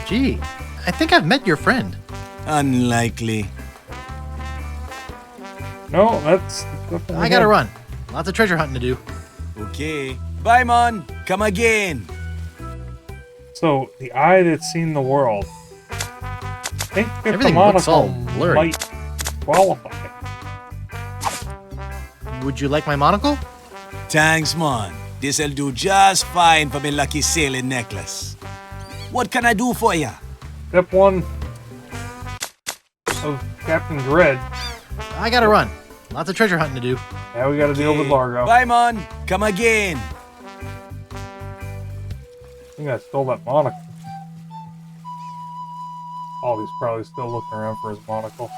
Gee, I think I've met your friend. Unlikely. No, that's I gotta run. Lots of treasure hunting to do. Okay. Bye, man. Come again. So, the eye that's seen the world. I think if Everything the looks all monocle blurry. might qualify. Would you like my monocle? Thanks, man. This'll do just fine for my lucky sailing necklace. What can I do for ya? Step 1 of Captain Dread. I gotta run. Lots of treasure hunting to do. Now we gotta deal with Largo. Bye, man. Come again. I think I stole that monocle. Oh, he's probably still looking around for his monocle.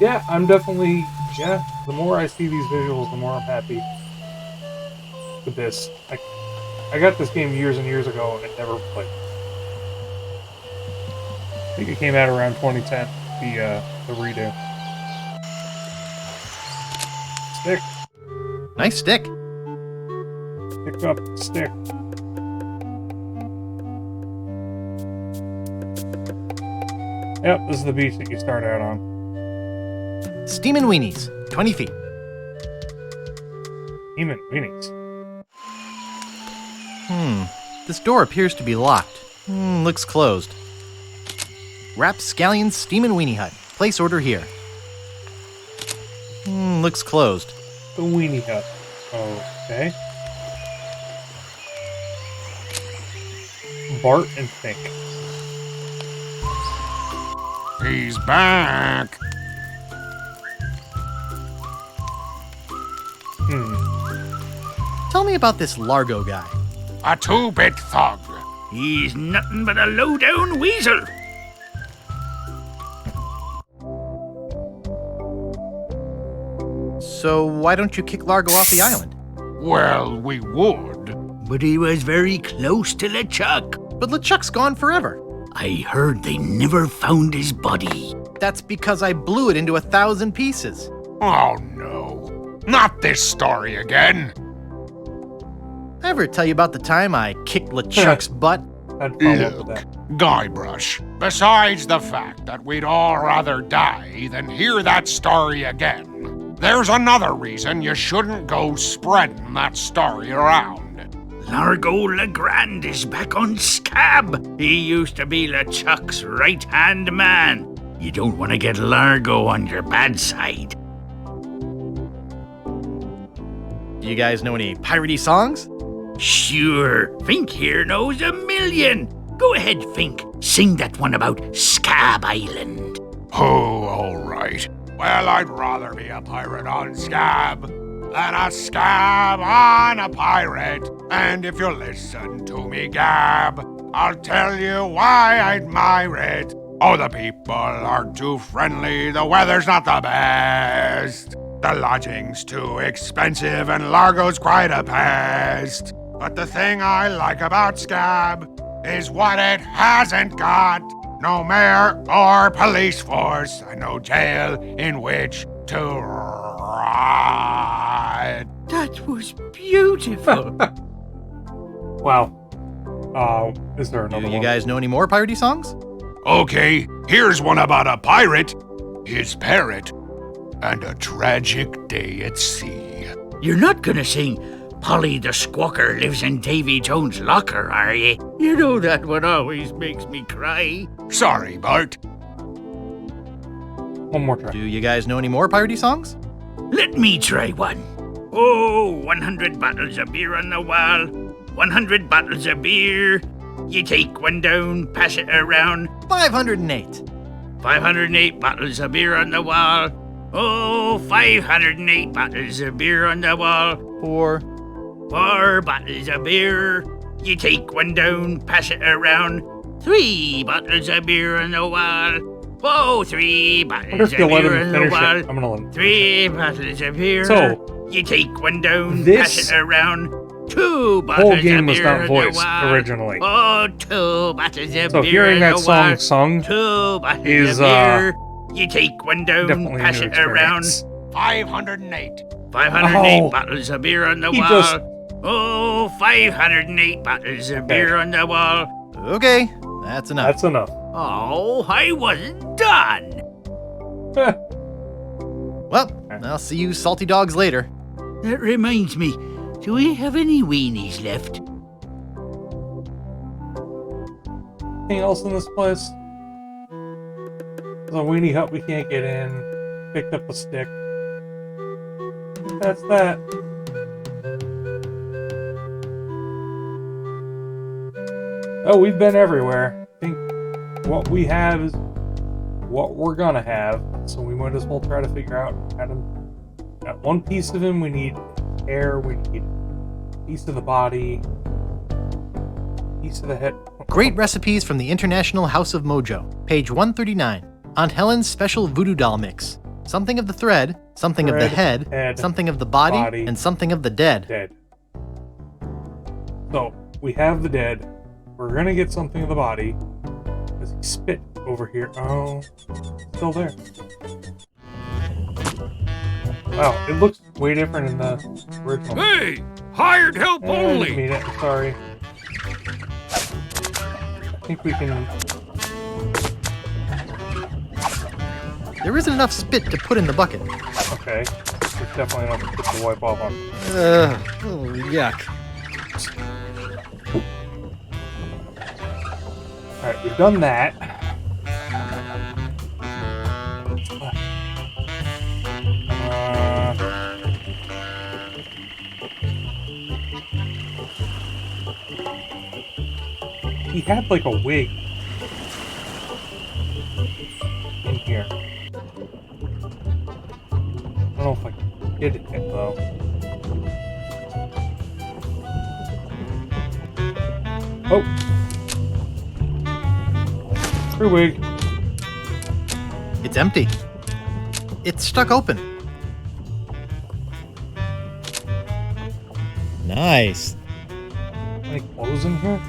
Yeah, I'm definitely... Yeah, the more I see these visuals, the more I'm happy with this. I got this game years and years ago and never played. I think it came out around 2010, the redo. Stick. Nice stick. Pick up the stick. Yep, this is the beach that you start out on. Steamin' Weenies, 20 feet. Steamin' Weenies. This door appears to be locked. Looks closed. Rapscallion's Steamin' Weenie Hut. Place order here. Looks closed. The Weenie Hut. Okay. Bart and Fink. He's back. Tell me about this Largo guy. A two-bit thug. He's nothing but a low-down weasel. So why don't you kick Largo off the island? Well, we would. But he was very close to LeChuck. But LeChuck's gone forever. I heard they never found his body. That's because I blew it into 1,000 pieces. Oh, no. Not this story again. Ever tell you about the time I kicked LeChuck's butt? I'd follow up with that. Guybrush, besides the fact that we'd all rather die than hear that story again, there's another reason you shouldn't go spreading that story around. Largo Legrand is back on Scab. He used to be LeChuck's right-hand man. You don't want to get Largo on your bad side. Do you guys know any piratey songs? Sure, Fink here knows a million. Go ahead, Fink. Sing that one about Scab Island. Oh, all right. Well, I'd rather be a pirate on Scab than a scab on a pirate. And if you'll listen to me gab, I'll tell you why I admire it. Oh, the people aren't too friendly, the weather's not the best. The lodging's too expensive and Largo's quite a pest. But the thing I like about Scab is what it hasn't got. No mayor or police force, and no jail in which to ride. That was beautiful. Wow. Is there another Do one? you guys know any more piratey songs? Okay, here's one about a pirate, his parrot, and a tragic day at sea. You're not gonna sing Polly the Squawker lives in Davy Jones' locker, are you? You know that one always makes me cry. Sorry, Bart. One more try. Do you guys know any more piratey songs? Let me try one. Oh, 100 bottles of beer on the wall. 100 bottles of beer. You take one down, pass it around. 508. 508 bottles of beer on the wall. Oh, 508 bottles of beer on the wall. 4 bottles of beer. You take one down, pass it around. 3 bottles of beer on the wall. Oh, 3 bottles of beer on the wall. I'm gonna let him 3 bottles of beer. So, you take one down, this pass it around. 2 bottles whole of game was beer not on voiced the wall. originally. Oh, 2 bottles of So beer hearing on that the song wall. sung 2 bottles is of beer. You take one down, definitely a pass new it around. experience. 508. 508 Oh. bottles of beer on the He wall. just- Oh, 508 bottles of beer on the wall. Okay, that's enough. That's enough. Oh, I wasn't done. Well, I'll see you salty dogs later. That reminds me, do we have any weenies left? Anything else in this place? There's a weenie hut we can't get in. Picked up a stick. That's that. Oh, we've been everywhere. I think what we have is what we're gonna have, so we might as well try to figure out how to... Got one piece of him, we need hair, we need a piece of the body, piece of the head. Great recipes from the International House of Mojo, page 139. Aunt Helen's special voodoo doll mix. Something of the thread, something of the head, something of the body, and something of the dead. Dead. So, we have the dead. We're gonna get something of the body. Because he spit over here. Oh, still there. Wow, it looks way different in the original. Hey! Hired help I didn't only! mean it, I'm sorry. I think we can... There isn't enough spit to put in the bucket. Okay. There's definitely enough spit to wipe off on. Oh, yuck. Alright, we've done that. He had like a wig in here. I don't know if I can get it though. Oh! Free wig. It's empty. It's stuck open. Nice. Any clothes in here?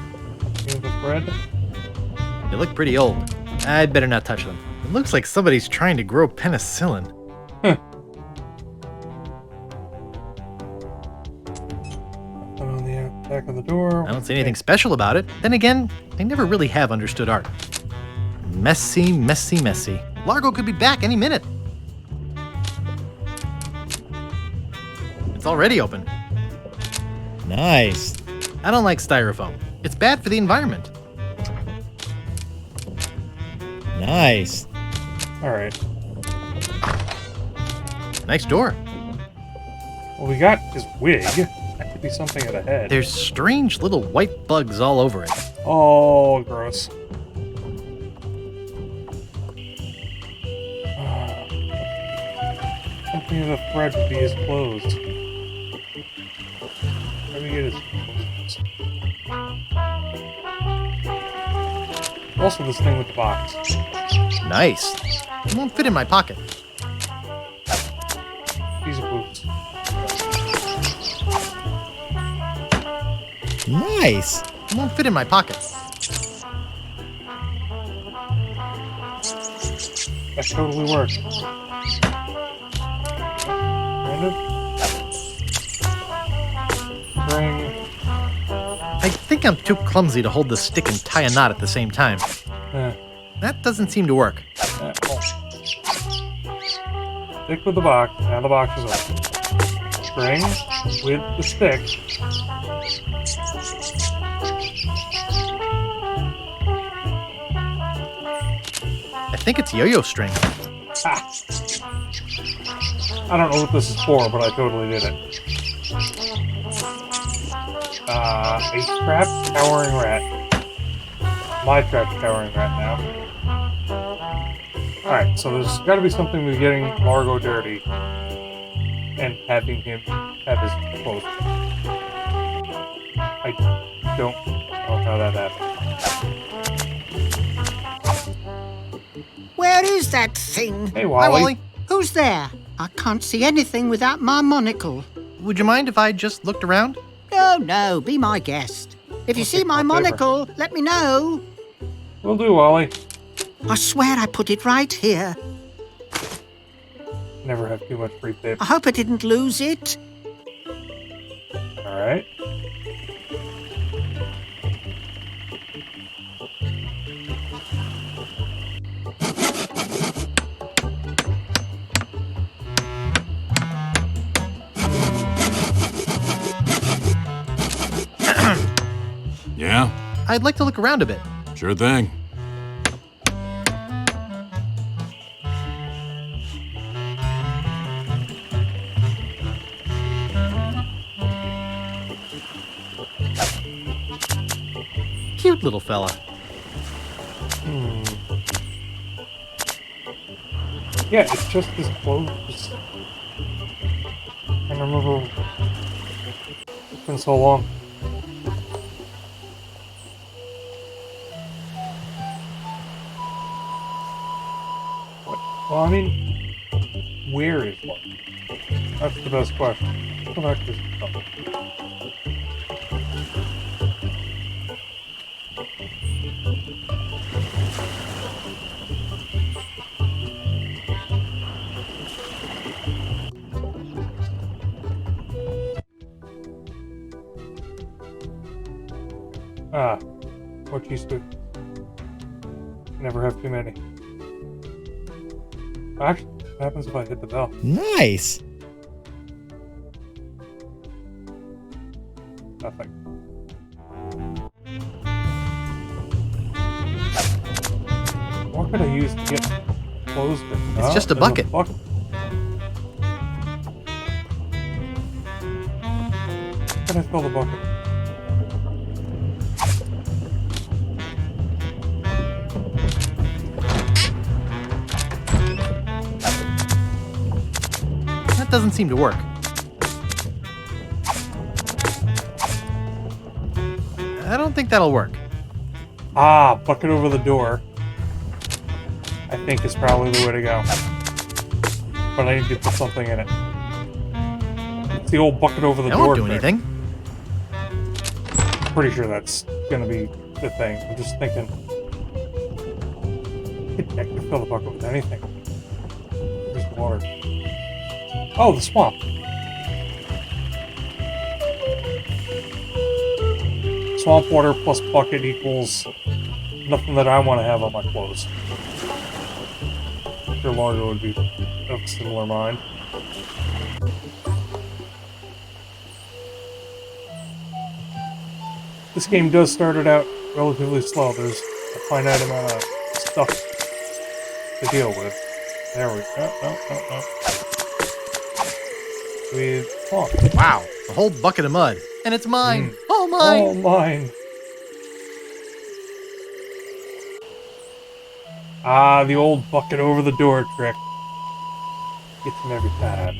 Any of the thread? They look pretty old. I'd better not touch them. It looks like somebody's trying to grow penicillin. Huh. Put on the back of the door. I don't see anything special about it. Then again, I never really have understood art. Messy, messy, messy. Largo could be back any minute. It's already open. Nice. I don't like styrofoam. It's bad for the environment. Nice. Alright. Nice door. Well, we got his wig. That could be something at a head. There's strange little white bugs all over it. Oh, gross. Something of the thread would be his clothes. Let me get his clothes. Also, this thing with the box. Nice. It won't fit in my pocket. These are boots. Nice. It won't fit in my pocket. That totally worked. Kind of. Bring. I think I'm too clumsy to hold the stick and tie a knot at the same time. That doesn't seem to work. Stick with the box. Now the box is open. String with the stick. I think it's yo-yo string. Ha! I don't know what this is for, but I totally did it. A trapped towering rat. My trapped towering rat now. Alright, so there's gotta be something with getting Largo dirty and having him have his clothes. I don't know how that happened. Where is that thing? Hey, Wally. Hi, Wally. Who's there? I can't see anything without my monocle. Would you mind if I just looked around? No, be my guest. If you see my monocle, let me know. Will do, Wally. I swear I put it right here. Never have too much free paper. I hope I didn't lose it. Alright. Yeah? I'd like to look around a bit. Sure thing. Cute little fella. Yeah, it's just his clothes. I can't remember. It's been so long. What? Well, I mean, where is one? That's the best question. Go back to this stuff. Ah, what used to. Never have too many. Actually, what happens if I hit the bell? Nice. Nothing. What could I use to get clothes? It's just a bucket. How can I fill the bucket? doesn't seem to work. I don't think that'll work. Ah, bucket over the door. I think is probably the way to go. But I need to put something in it. It's the old bucket over the That door. won't do trick. anything. Pretty sure that's gonna be the thing. I'm just thinking. I could fill the bucket with anything. There's water. Oh, the swamp. Swamp water plus bucket equals nothing that I want to have on my clothes. I'm sure Largo would be of a similar mind. This game does start it out relatively slow. There's a finite amount of stuff to deal with. There we go. No. With swamp. Wow, a whole bucket of mud. And it's mine. All mine. All mine. Ah, the old bucket over the door trick. Gets him every time.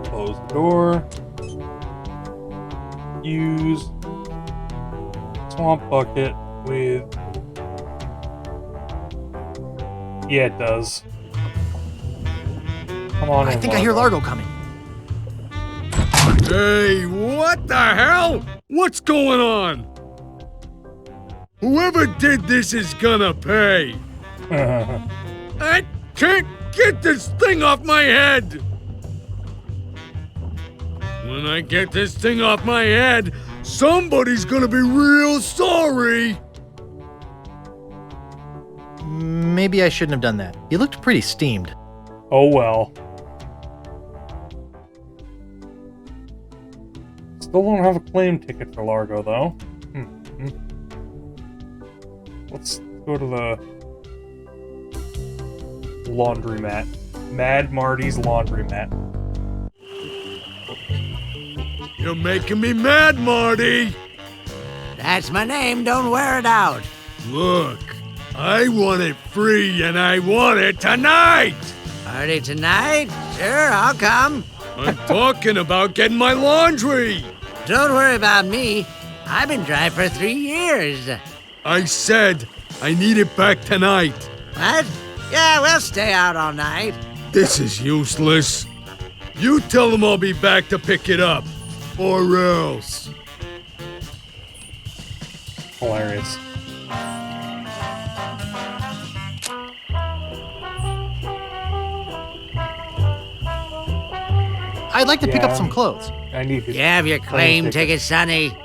Close the door. Use swamp bucket with... Yeah, it does. Come on in, I think I hear Largo coming. Hey, what the hell? What's going on? Whoever did this is gonna pay. I can't get this thing off my head. When I get this thing off my head, somebody's gonna be real sorry. Maybe I shouldn't have done that. He looked pretty steamed. Oh well. Still don't have a claim ticket for Largo, though. Let's go to the laundromat. Mad Marty's laundromat. You're making me mad, Marty. That's my name, don't wear it out. Look, I want it free and I want it tonight. Party tonight? Sure, I'll come. I'm talking about getting my laundry. Don't worry about me. I've been dry for 3 years. I said I need it back tonight. What? Yeah, we'll stay out all night. This is useless. You tell them I'll be back to pick it up. Or else. Hilarious. I'd like to pick up some clothes. I need to. You have your claim ticket, Sonny.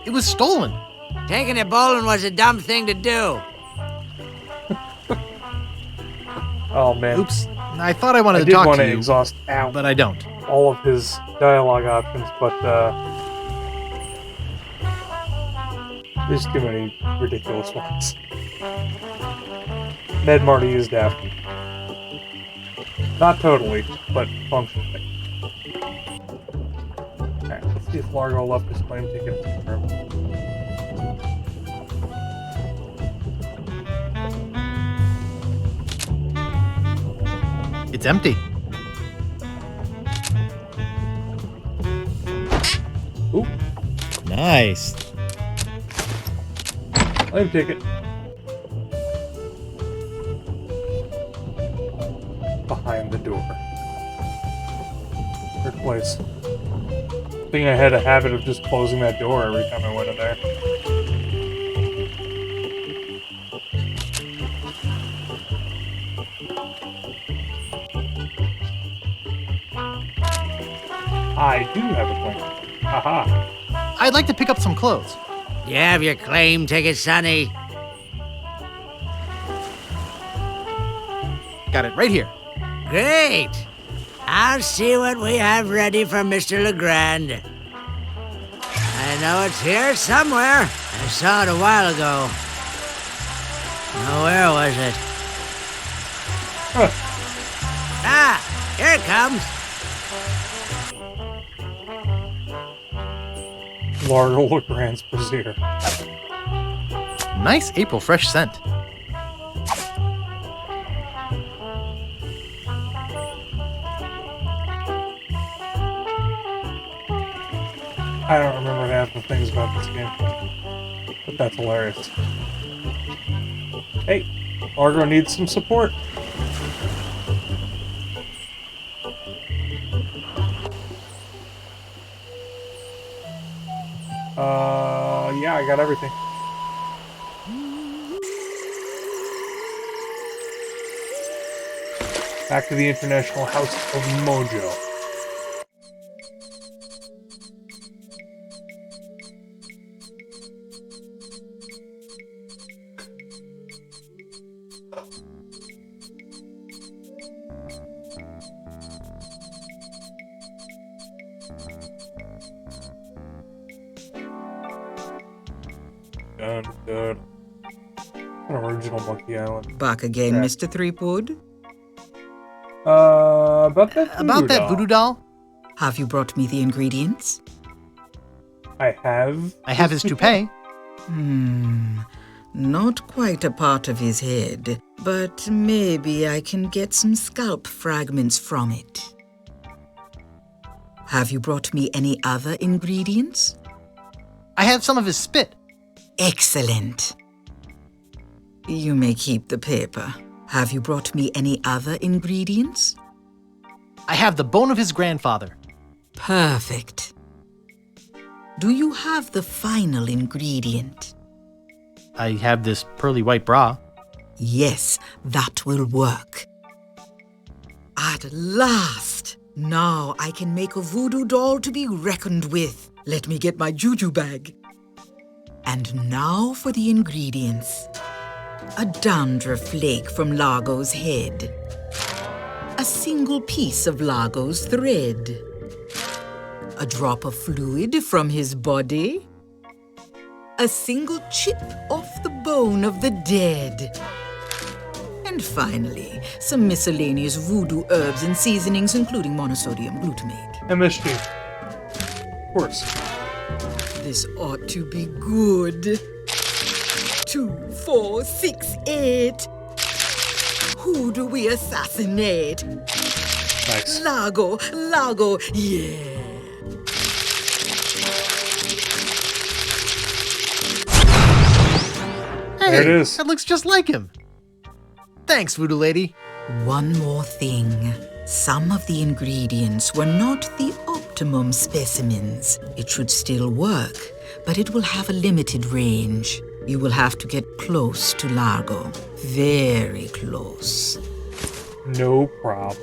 It was stolen. Taking it bowling was a dumb thing to do. Oh man. Oops. I thought I wanted to talk to you, exhaust out but I don't. all of his dialogue options, but there's too many ridiculous ones. Ned Marty is daft. Not totally, but functionally. Alright, let's see if Largo left his claim ticket in the room. It's empty. Ooh, Nice. claim ticket. Behind the door. Third place. I think I had a habit of just closing that door every time I went in there. I do have a claim. Haha. I'd like to pick up some clothes. You have your claim ticket, Sonny. Got it right here. Great. I'll see what we have ready for Mr. Legrand. I I know it's here somewhere. I saw it a while ago. Now, where was it? Huh. Ah, here it comes. Largo LeGrand's Brazier. Nice April fresh scent. I don't remember half the things about this game, but that's hilarious. Hey, Largo needs some support. Yeah, I got everything. Back to the International House of Mojo. Dun. An original Monkey Island. Back again, Mr. Threepwood? About that voodoo doll? Have you brought me the ingredients? I have. I have his toupee. Not quite a part of his head, but maybe I can get some scalp fragments from it. Have you brought me any other ingredients? I have some of his spit. Excellent. You may keep the paper. Have you brought me any other ingredients? I have the bone of his grandfather. Perfect. Do you have the final ingredient? I have this pearly white bra. Yes, that will work. At last! Now I can make a voodoo doll to be reckoned with. Let me get my juju bag. And now for the ingredients. A dandruff flake from Largo's head. A single piece of Largo's thread. A drop of fluid from his body. A single chip off the bone of the dead. And finally, some miscellaneous voodoo herbs and seasonings, including monosodium glutamate. MSG. Of course. This ought to be good. 2, 4, 6, 8. Who do we assassinate? Nice. Largo, yeah. Hey, there it is. That looks just like him. Thanks, Voodoo Lady. One more thing. Some of the ingredients were not the optimum specimens. It should still work, but it will have a limited range. You will have to get close to Largo. Very close. No problem.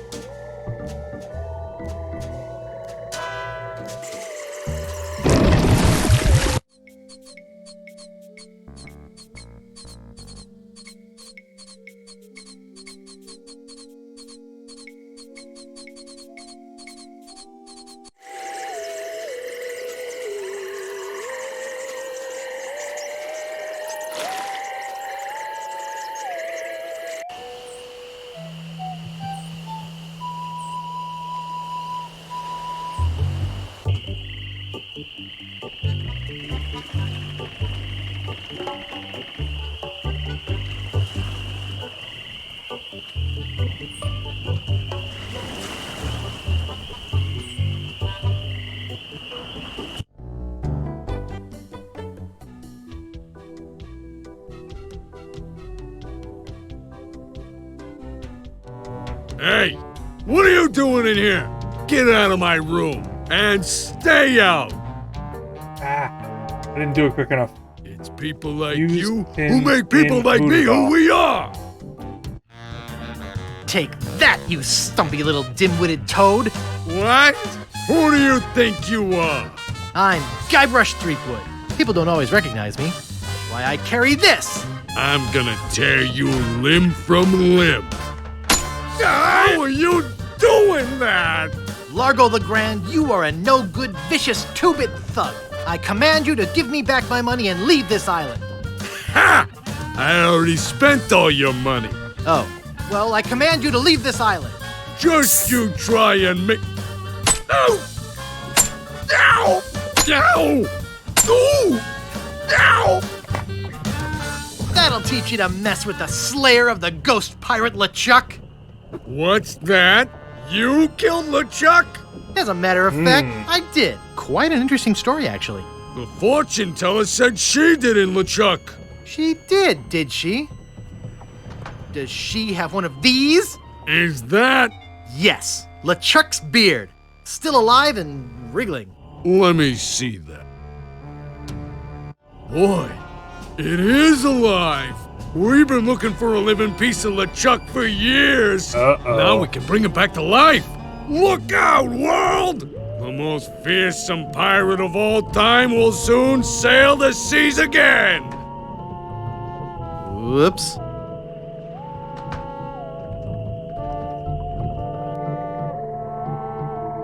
Hey, what are you doing in here? Get out of my room and stay out. I didn't do it quick enough. It's people like Use you pin who make people in like me voodoo who doll. we are. Take that, you stumpy little dim-witted toad. What? Who do you think you are? I'm Guybrush Threepwood. People don't always recognize me. That's why I carry this. I'm gonna tear you limb from limb. How are you doing that? Largo the Grand, you are a no-good, vicious two-bit thug. I command you to give me back my money and leave this island. Ha! I already spent all your money. Oh, well, I command you to leave this island. Just you try and make... Ow! Ow! Ow! Ooh! Ow! That'll teach you to mess with the slayer of the ghost pirate LeChuck. What's that? You killed LeChuck? As a matter of fact, I did. Quite an interesting story, actually. The fortune teller said she didn't, LeChuck. She did she? Does she have one of these? Is that... Yes, LeChuck's beard. Still alive and wriggling. Let me see that. Boy, it is alive. We've been looking for a living piece of LeChuck for years. Now we can bring it back to life. Look out, world! The most fearsome pirate of all time will soon sail the seas again. Whoops.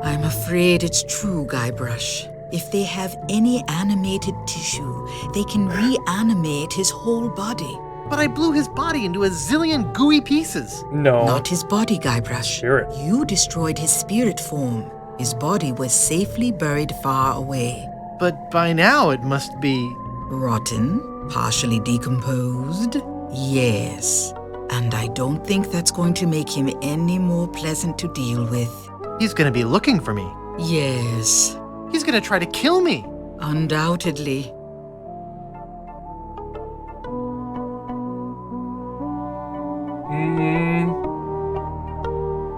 I'm afraid it's true, Guybrush. If they have any animated tissue, they can reanimate his whole body. But I blew his body into a zillion gooey pieces. No. Not his body, Guybrush. Spirit. You destroyed his spirit form. His body was safely buried far away. But by now it must be... Rotten? Partially decomposed? Yes. And I don't think that's going to make him any more pleasant to deal with. He's gonna be looking for me. Yes. He's gonna try to kill me. Undoubtedly.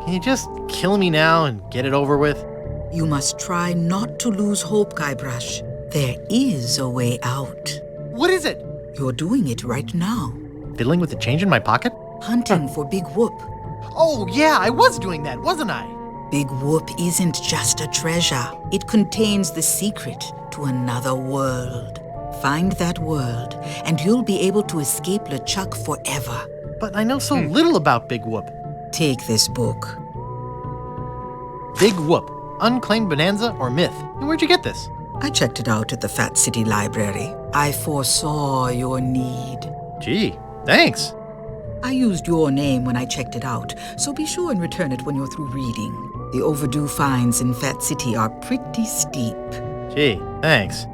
Can you just kill me now and get it over with? You must try not to lose hope, Guybrush. There is a way out. What is it? You're doing it right now. Fiddling with the change in my pocket? Hunting for Big Whoop. Oh, yeah, I was doing that, wasn't I? Big Whoop isn't just a treasure. It contains the secret to another world. Find that world, and you'll be able to escape LeChuck forever. But I know so little about Big Whoop. Take this book. Big Whoop, Unclaimed Bonanza or Myth. And where'd you get this? I checked it out at the Fat City Library. I foresaw your need. Gee, thanks. I used your name when I checked it out, so be sure and return it when you're through reading. The overdue fines in Fat City are pretty steep. Gee, thanks.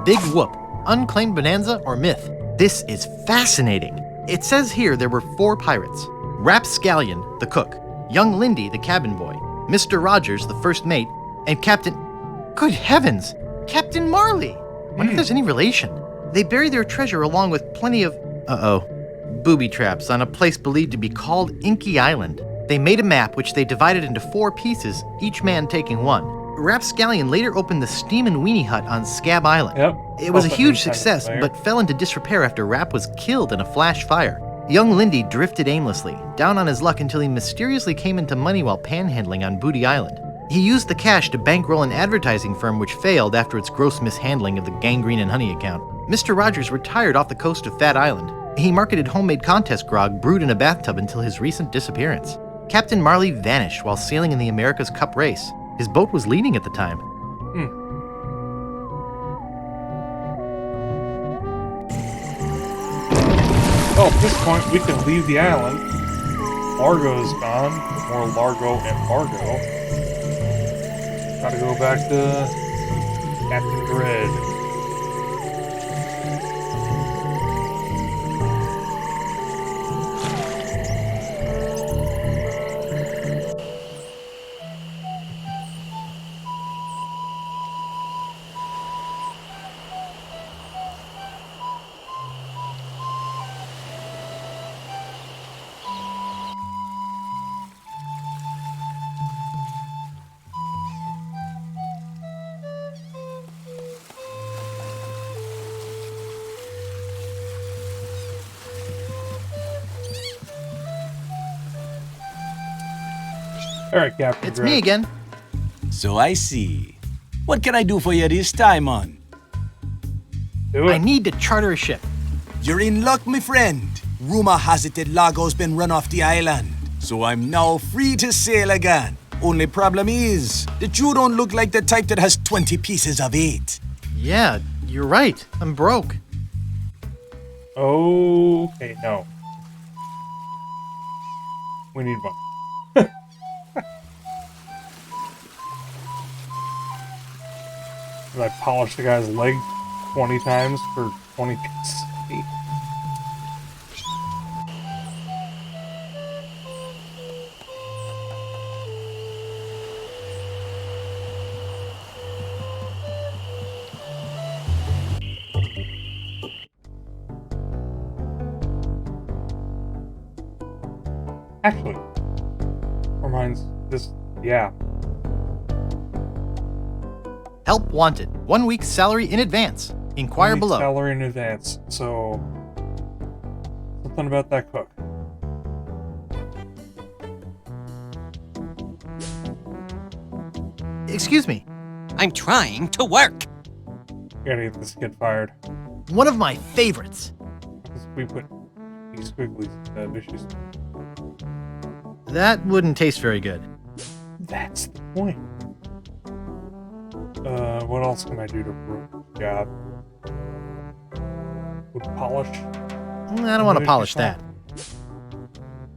Big Whoop, Unclaimed Bonanza or Myth. This is fascinating. It says here there were 4 pirates. Rapscallion, the cook, young Lindy, the cabin boy, Mr. Rogers, the first mate, and Captain... Good heavens! Captain Marley! Wonder if there's any relation. They buried their treasure along with plenty of... booby traps on a place believed to be called Inky Island. They made a map which they divided into 4 pieces, each man taking one. Rapscallion later opened the Steam and Weenie Hut on Scab Island. Yep. It was a huge success, but fell into disrepair after Rap was killed in a flash fire. Young Lindy drifted aimlessly, down on his luck until he mysteriously came into money while panhandling on Booty Island. He used the cash to bankroll an advertising firm which failed after its gross mishandling of the Gangrene and Honey account. Mr. Rogers retired off the coast of Fat Island. He marketed homemade contest grog brewed in a bathtub until his recent disappearance. Captain Marley vanished while sailing in the America's Cup race. His boat was leading at the time. Well, at this point, we can leave the island. Largo's gone. More Largo and Margo. Gotta go back to Captain Dread. All right, Captain. It's me again. So I see. What can I do for you this time, on? I need to charter a ship. You're in luck, my friend. Rumor has it that Largo's been run off the island. so I'm now free to sail again. Only problem is that you don't look like the type that has 20 pieces of 8. Yeah, you're right. I'm broke. Okay, no. We need one. Did I polish the guy's leg 20 times for 20 pieces of 8? Actually, reminds this, yeah. Help wanted. 1 week's salary in advance. Inquire 1 week's below. Salary in advance. So, something about that cook. Excuse me. I'm trying to work. Gotta get this kid fired. One of my favorites. Because we put these squigglies in the dishes. That wouldn't taste very good. That's the point. What else can I do to ruin the job? Would polish? I don't want to polish that.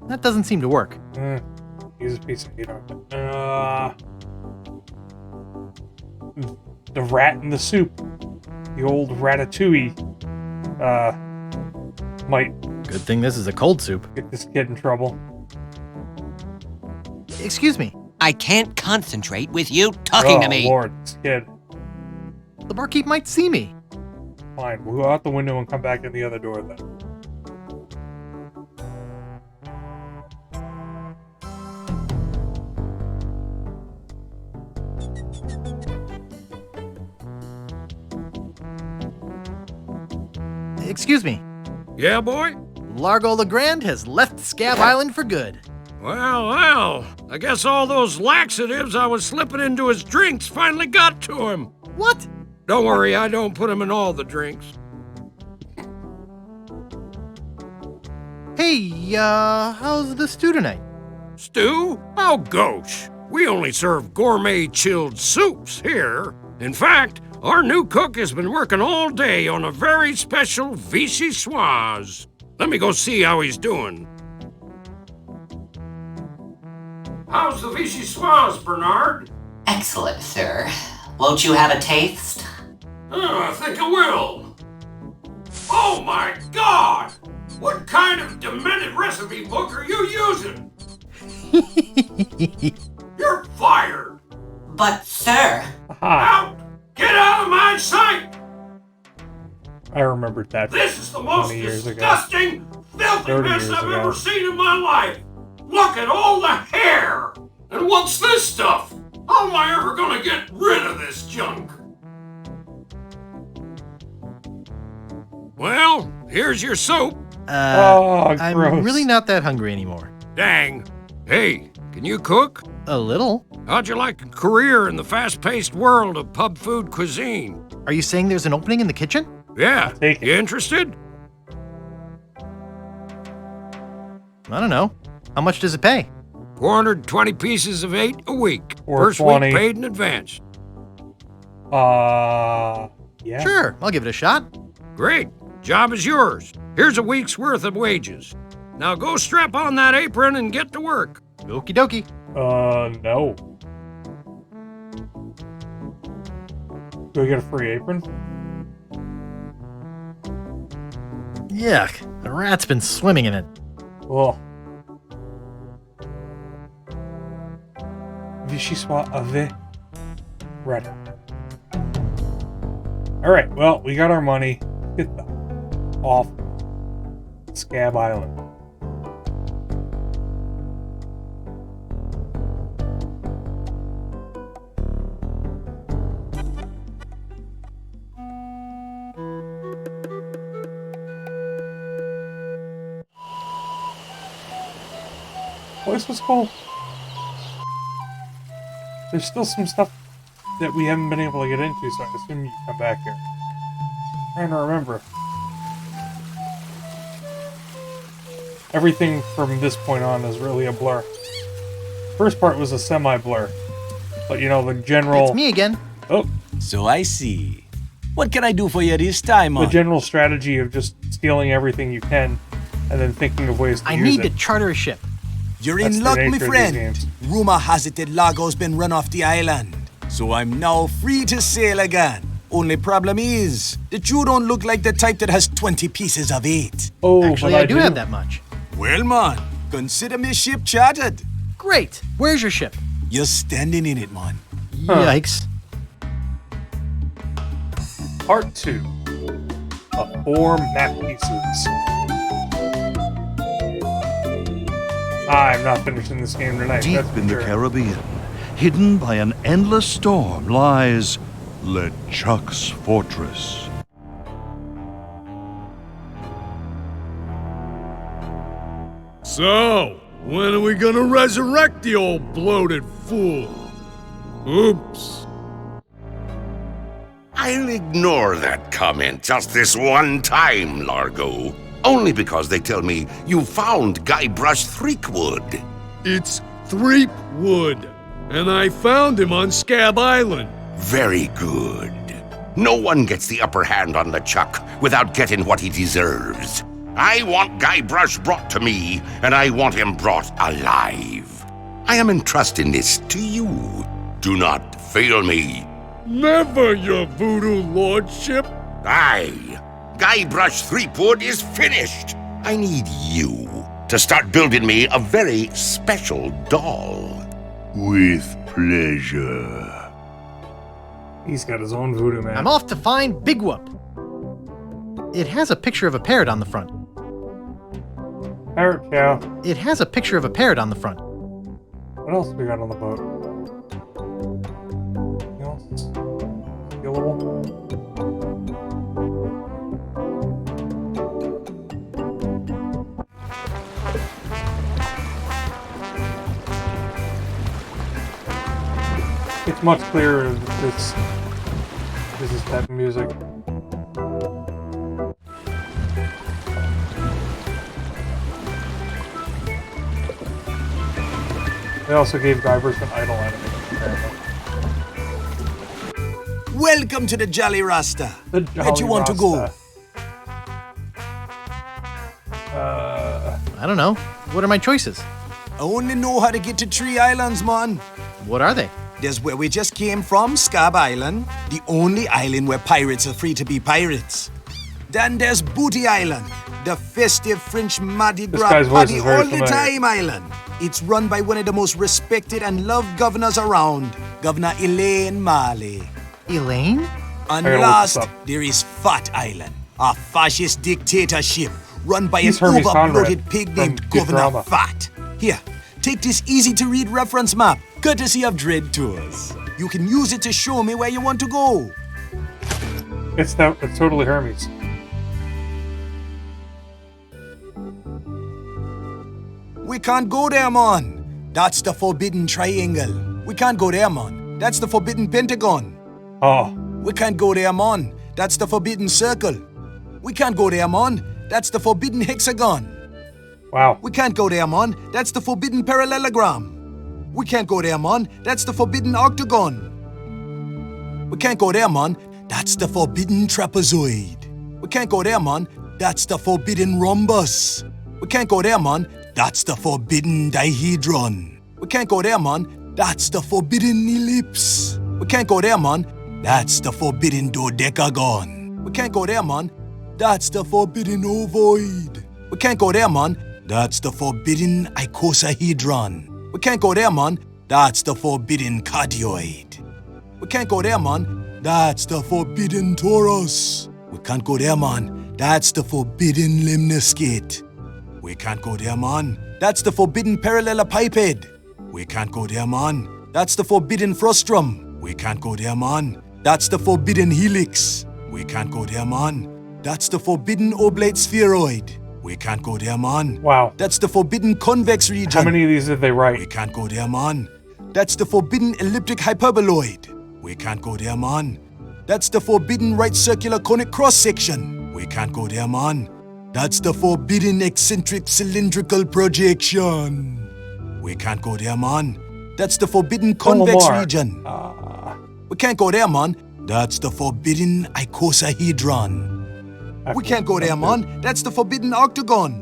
That doesn't seem to work. Use a piece of, the rat in the soup. The old ratatouille. Might Good thing this is a cold soup. get this kid in trouble. Excuse me. I can't concentrate with you talking to me. Oh, Lord, this kid. The barkeep might see me. Fine, we'll go out the window and come back in the other door then. Excuse me. Yeah, boy? Largo Legrand has left Scab Island for good. Well, I guess all those laxatives I was slipping into his drinks finally got to him. What? Don't worry, I don't put him in all the drinks. Hey, how's the stew tonight? Stew? Oh, gosh. We only serve gourmet chilled soups here. In fact, our new cook has been working all day on a very special vichyssoise. Let me go see how he's doing. How's the vichyssoise, Bernard? Excellent, sir. Won't you have a taste? I think I will. Oh my God! What kind of demented recipe book are you using? You're fired! But, sir... Out! Get out of my sight! I remembered that. This is the most 20 years ago. disgusting, filthy 30 mess years I've ago. ever seen in my life! Look at all the hair! And what's this stuff? How am I ever gonna get rid of this junk? Well, here's your soup. I'm gross. really not that hungry anymore. Dang. Hey, can you cook? A little. How'd you like a career in the fast-paced world of pub food cuisine? Are you saying there's an opening in the kitchen? Yeah, take it. you interested? I don't know. How much does it pay? 420 pieces of 8 a week. Or First 20. week paid in advance. Yeah. Sure, I'll give it a shot. Great. Job is yours. Here's a week's worth of wages. Now go strap on that apron and get to work. Okie dokie. No. Do I get a free apron? Yuck, a rat's been swimming in it. Oh. Vichyssoise avec red. Alright, well, we got our money. Get the off Scab Island. Place was cool. There's still some stuff that we haven't been able to get into, so I assume you come back here. I'm trying to remember. everything from this point on is really a blur. First part was a semi-blur. But you know, the general... It's me again. Oh. So I see. What can I do for you this time, The general strategy of just stealing everything you can, and then thinking of ways to I use need it. to charter a ship. You're That's in the luck, nature my of these friend. games. Rumor has it that Largo's been run off the island. So I'm now free to sail again. Only problem is that you don't look like the type that has 20 pieces of 8. Oh, Actually, but I do have that much. Well, man, consider me ship chartered. Great. Where's your ship? You're standing in it, man. Yikes. Part 2 of 4 map pieces. I'm not finishing this game tonight. Deep that's for in the sure. Caribbean, hidden by an endless storm, lies LeChuck's fortress. So, when are we gonna resurrect the old bloated fool? Oops. I'll ignore that comment just this one time, Largo. Only because they tell me you found Guybrush Threepwood. It's Threepwood, and I found him on Scab Island. Very good. No one gets the upper hand on LeChuck without getting what he deserves. I want Guybrush brought to me, and I want him brought alive. I am entrusting this to you. Do not fail me. Never, your voodoo lordship. Aye. Guybrush Threepwood is finished. I need you to start building me a very special doll. With pleasure. He's got his own voodoo man. I'm off to find Big Whoop. It has a picture of a parrot on the front. Parrot cow. It has a picture of a parrot on the front. What else we got on the boat? Anything else? Skillable? It's much clearer that this is type of music. They also gave Guybrush an idol animation, apparently. Welcome to the Jolly Rasta. The Where do you want to go? I don't know. What are my choices? I only know how to get to Tree Islands, man. What are they? There's where we just came from, Scab Island, the only island where pirates are free to be pirates. Then there's Booty Island, the festive French Mardi This Gras guy's voice party is very all the familiar. time island. It's run by one of the most respected and loved governors around, Governor Elaine Marley. Elaine? And I gotta look last, this up. there is Fat Island, a fascist dictatorship run by He's an Hermes overbloated Conrad pig from named Governor Futurama. Fat. Here, take this easy-to-read reference map, courtesy of Dread Tours. You can use it to show me where you want to go. It's totally Hermes. We can't go there, man. That's the Forbidden Triangle. We can't go there, man. That's the Forbidden Pentagon. Oh. We can't go there, man. That's the Forbidden Circle. We can't go there, man. That's the Forbidden Hexagon. Wow. We can't go there, man. That's the Forbidden Parallelogram. We can't go there, man. That's the Forbidden Octagon. We can't go there, man. That's the Forbidden Trapezoid. We can't go there, man. That's the Forbidden Rhombus. We can't go there, man. That's the Forbidden Dihedron. We can't go there, man. That's the Forbidden Ellipse. We can't go there, man. That's the Forbidden Dodecagon. We can't go there, man. That's the Forbidden Ovoid. We can't go there, man. That's the Forbidden Icosahedron. We can't go there, man. That's the Forbidden Cardioid. We can't go there, man. That's the Forbidden Torus. We can't go there, man. That's the Forbidden Limnoscate. We can't go there, man. That's the Forbidden Parallelepiped. We can't go there, man. That's the Forbidden Frustrum. We can't go there, man. That's the Forbidden Helix. We can't go there, man. That's the Forbidden Oblate Spheroid. We can't go there, man. Wow. That's the Forbidden Convex Region. How many of these did they write? We can't go there, man. That's the Forbidden Elliptic Hyperboloid. We can't go there, man. That's the Forbidden Right Circular Conic Cross Section. We can't go there, man. That's the forbidden eccentric cylindrical projection. We can't go there, man. That's the forbidden convex region. We can't go there, man. That's the forbidden icosahedron. We can't go there, man. That's the forbidden octagon.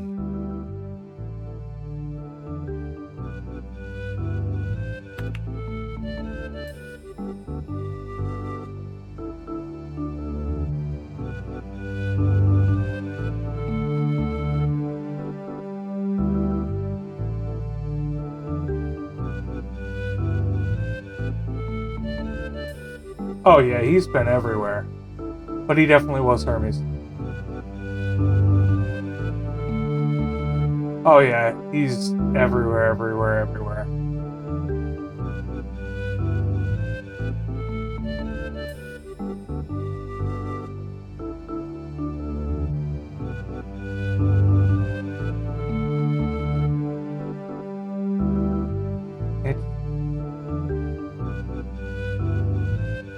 Oh yeah, he's been everywhere. But he definitely was Hermes. Oh yeah, he's everywhere, everywhere, everywhere.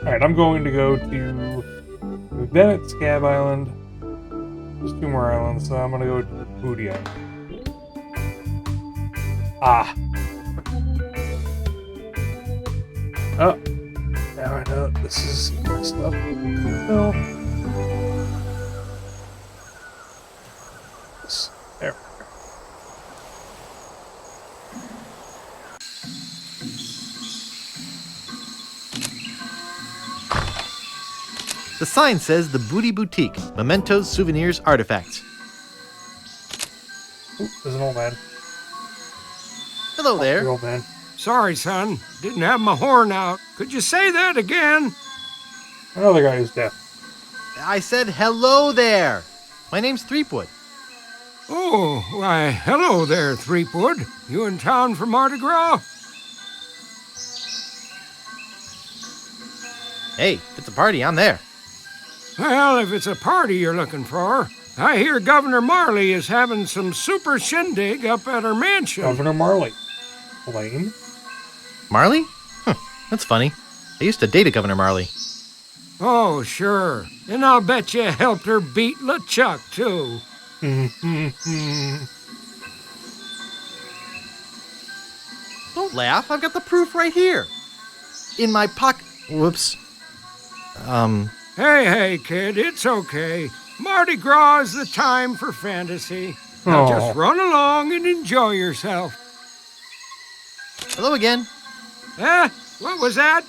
Alright, I'm going to go to we've been at Scab Island. There's 2 more islands, so I'm gonna go to Booty Island. Ah. Oh. Now I know this is messed up. No. There. The sign says the Booty Boutique, mementos, souvenirs, artifacts. Ooh, there's an old man. Hello there. Old man. Sorry, son. Didn't have my horn out. Could you say that again? Another guy who's deaf. I said hello there. My name's Threepwood. Oh, why, hello there, Threepwood. You in town for Mardi Gras? Hey, if it's a party, I'm there. Well, if it's a party you're looking for, I hear Governor Marley is having some super shindig up at her mansion. Governor Marley. Blaine? Marley? Huh, that's funny. I used to date a Governor Marley. Oh, sure. And I'll bet you helped her beat LeChuck, too. Don't laugh. I've got the proof right here. In my pocket. Whoops. Hey, kid, it's okay. Mardi Gras is the time for fantasy. Now just run along and enjoy yourself. Hello again. What was that?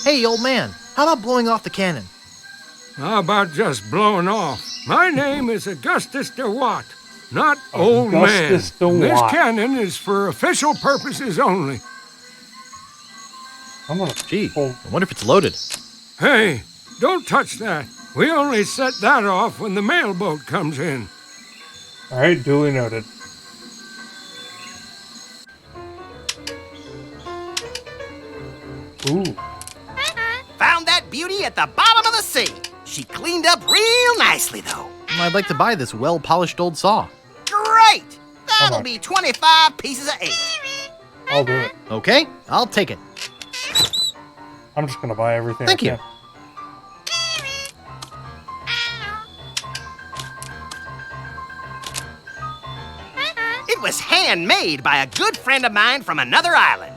Hey, old man, how about blowing off the cannon? How about just blowing off? My name is Augustus DeWatt, not old man. Augustus DeWatt. This cannon is for official purposes only. Gee, I wonder if it's loaded. Hey, don't touch that. We only set that off when the mailboat comes in. All right, duly noted. Ooh. Found that beauty at the bottom of the sea. She cleaned up real nicely, though. I'd like to buy this well-polished old saw. Great! That'll be 25 pieces of 8. I'll do it. Okay, I'll take it. I'm just gonna buy everything. Thank you. It was handmade by a good friend of mine from another island.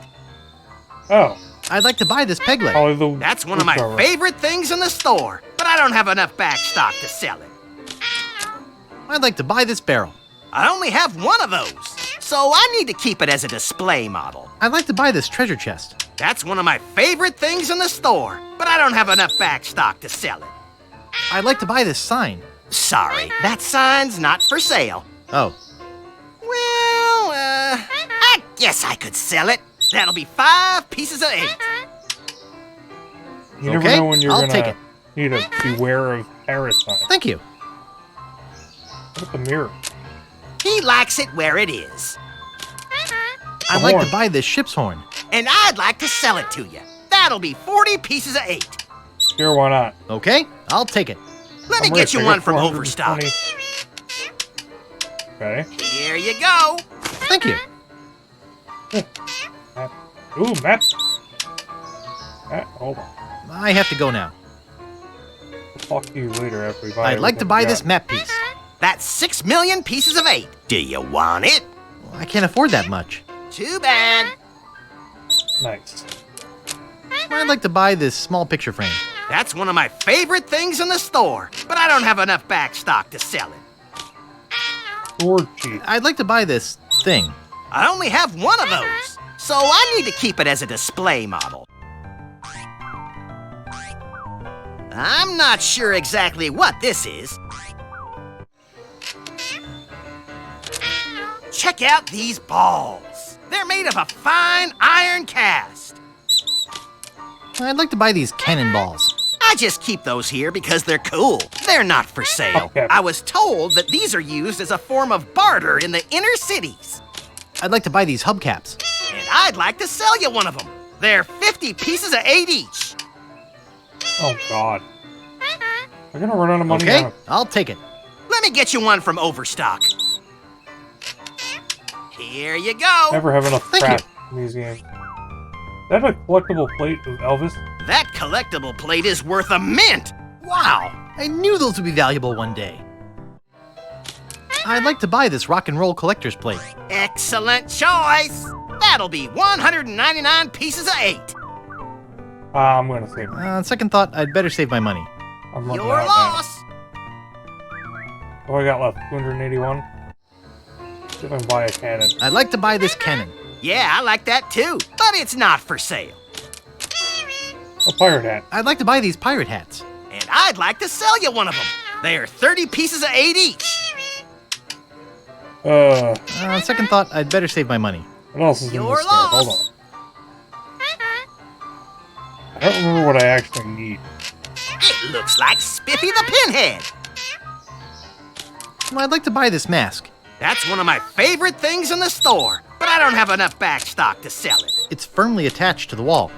Oh. I'd like to buy this peg leg. That's one of my favorite things in the store, but I don't have enough back stock to sell it. I'd like to buy this barrel. I only have one of those, so I need to keep it as a display model. I'd like to buy this treasure chest. That's one of my favorite things in the store, but I don't have enough back stock to sell it. I'd like to buy this sign. Sorry, that sign's not for sale. Oh. Well, I guess I could sell it. That'll be 5 pieces of 8. You never know when you're gonna need to beware of parasites. Thank you. Look at the mirror. He likes it where it is. I'd like to buy this ship's horn. And I'd like to sell it to you. That'll be 40 pieces of 8. Sure, why not? Okay, I'll take it. Let me get you one from Overstock. Okay. Here you go. Thank you. Ooh, Matt. Matt, hold on. I have to go now. talk to you later after we buy I'd like to buy this map piece. That's 6 million pieces of 8. Do you want it? I can't afford that much. Too bad. Nice. I'd like to buy this small picture frame. That's one of my favorite things in the store, but I don't have enough back stock to sell it. Or cheap. I'd like to buy this thing. I only have one of those, so I need to keep it as a display model. I'm not sure exactly what this is. Check out these balls. They're made of a fine iron cast. I'd like to buy these cannonballs. I just keep those here because they're cool. They're not for sale. Okay. I was told that these are used as a form of barter in the inner cities. I'd like to buy these hubcaps. And I'd like to sell you one of them. They're 50 pieces of 8 each. Oh, God. We're gonna run out of money Okay, now. I'll take it. Let me get you one from Overstock. Here you go. Never have enough Thank crap in these games. Is that a collectible plate of Elvis? That collectible plate is worth a mint. Wow, I knew those would be valuable one day. I'd like to buy this rock and roll collector's plate. Excellent choice. That'll be 199 pieces of 8. I'm gonna save it. On second thought, I'd better save my money. I'm running Your out loss. now. What do I got left? 281? See if I can buy a cannon. I'd like to buy this cannon. Yeah, I like that too, but it's not for sale. A pirate hat. I'd like to buy these pirate hats. And I'd like to sell you one of them. They are 30 pieces of 8 each. On second thought, I'd better save my money. What else is in Your this store? Hold loss. on. I don't remember what I actually need. It looks like Spiffy the Pinhead. Well, I'd like to buy this mask. That's one of my favorite things in the store, but I don't have enough back stock to sell it. It's firmly attached to the wall.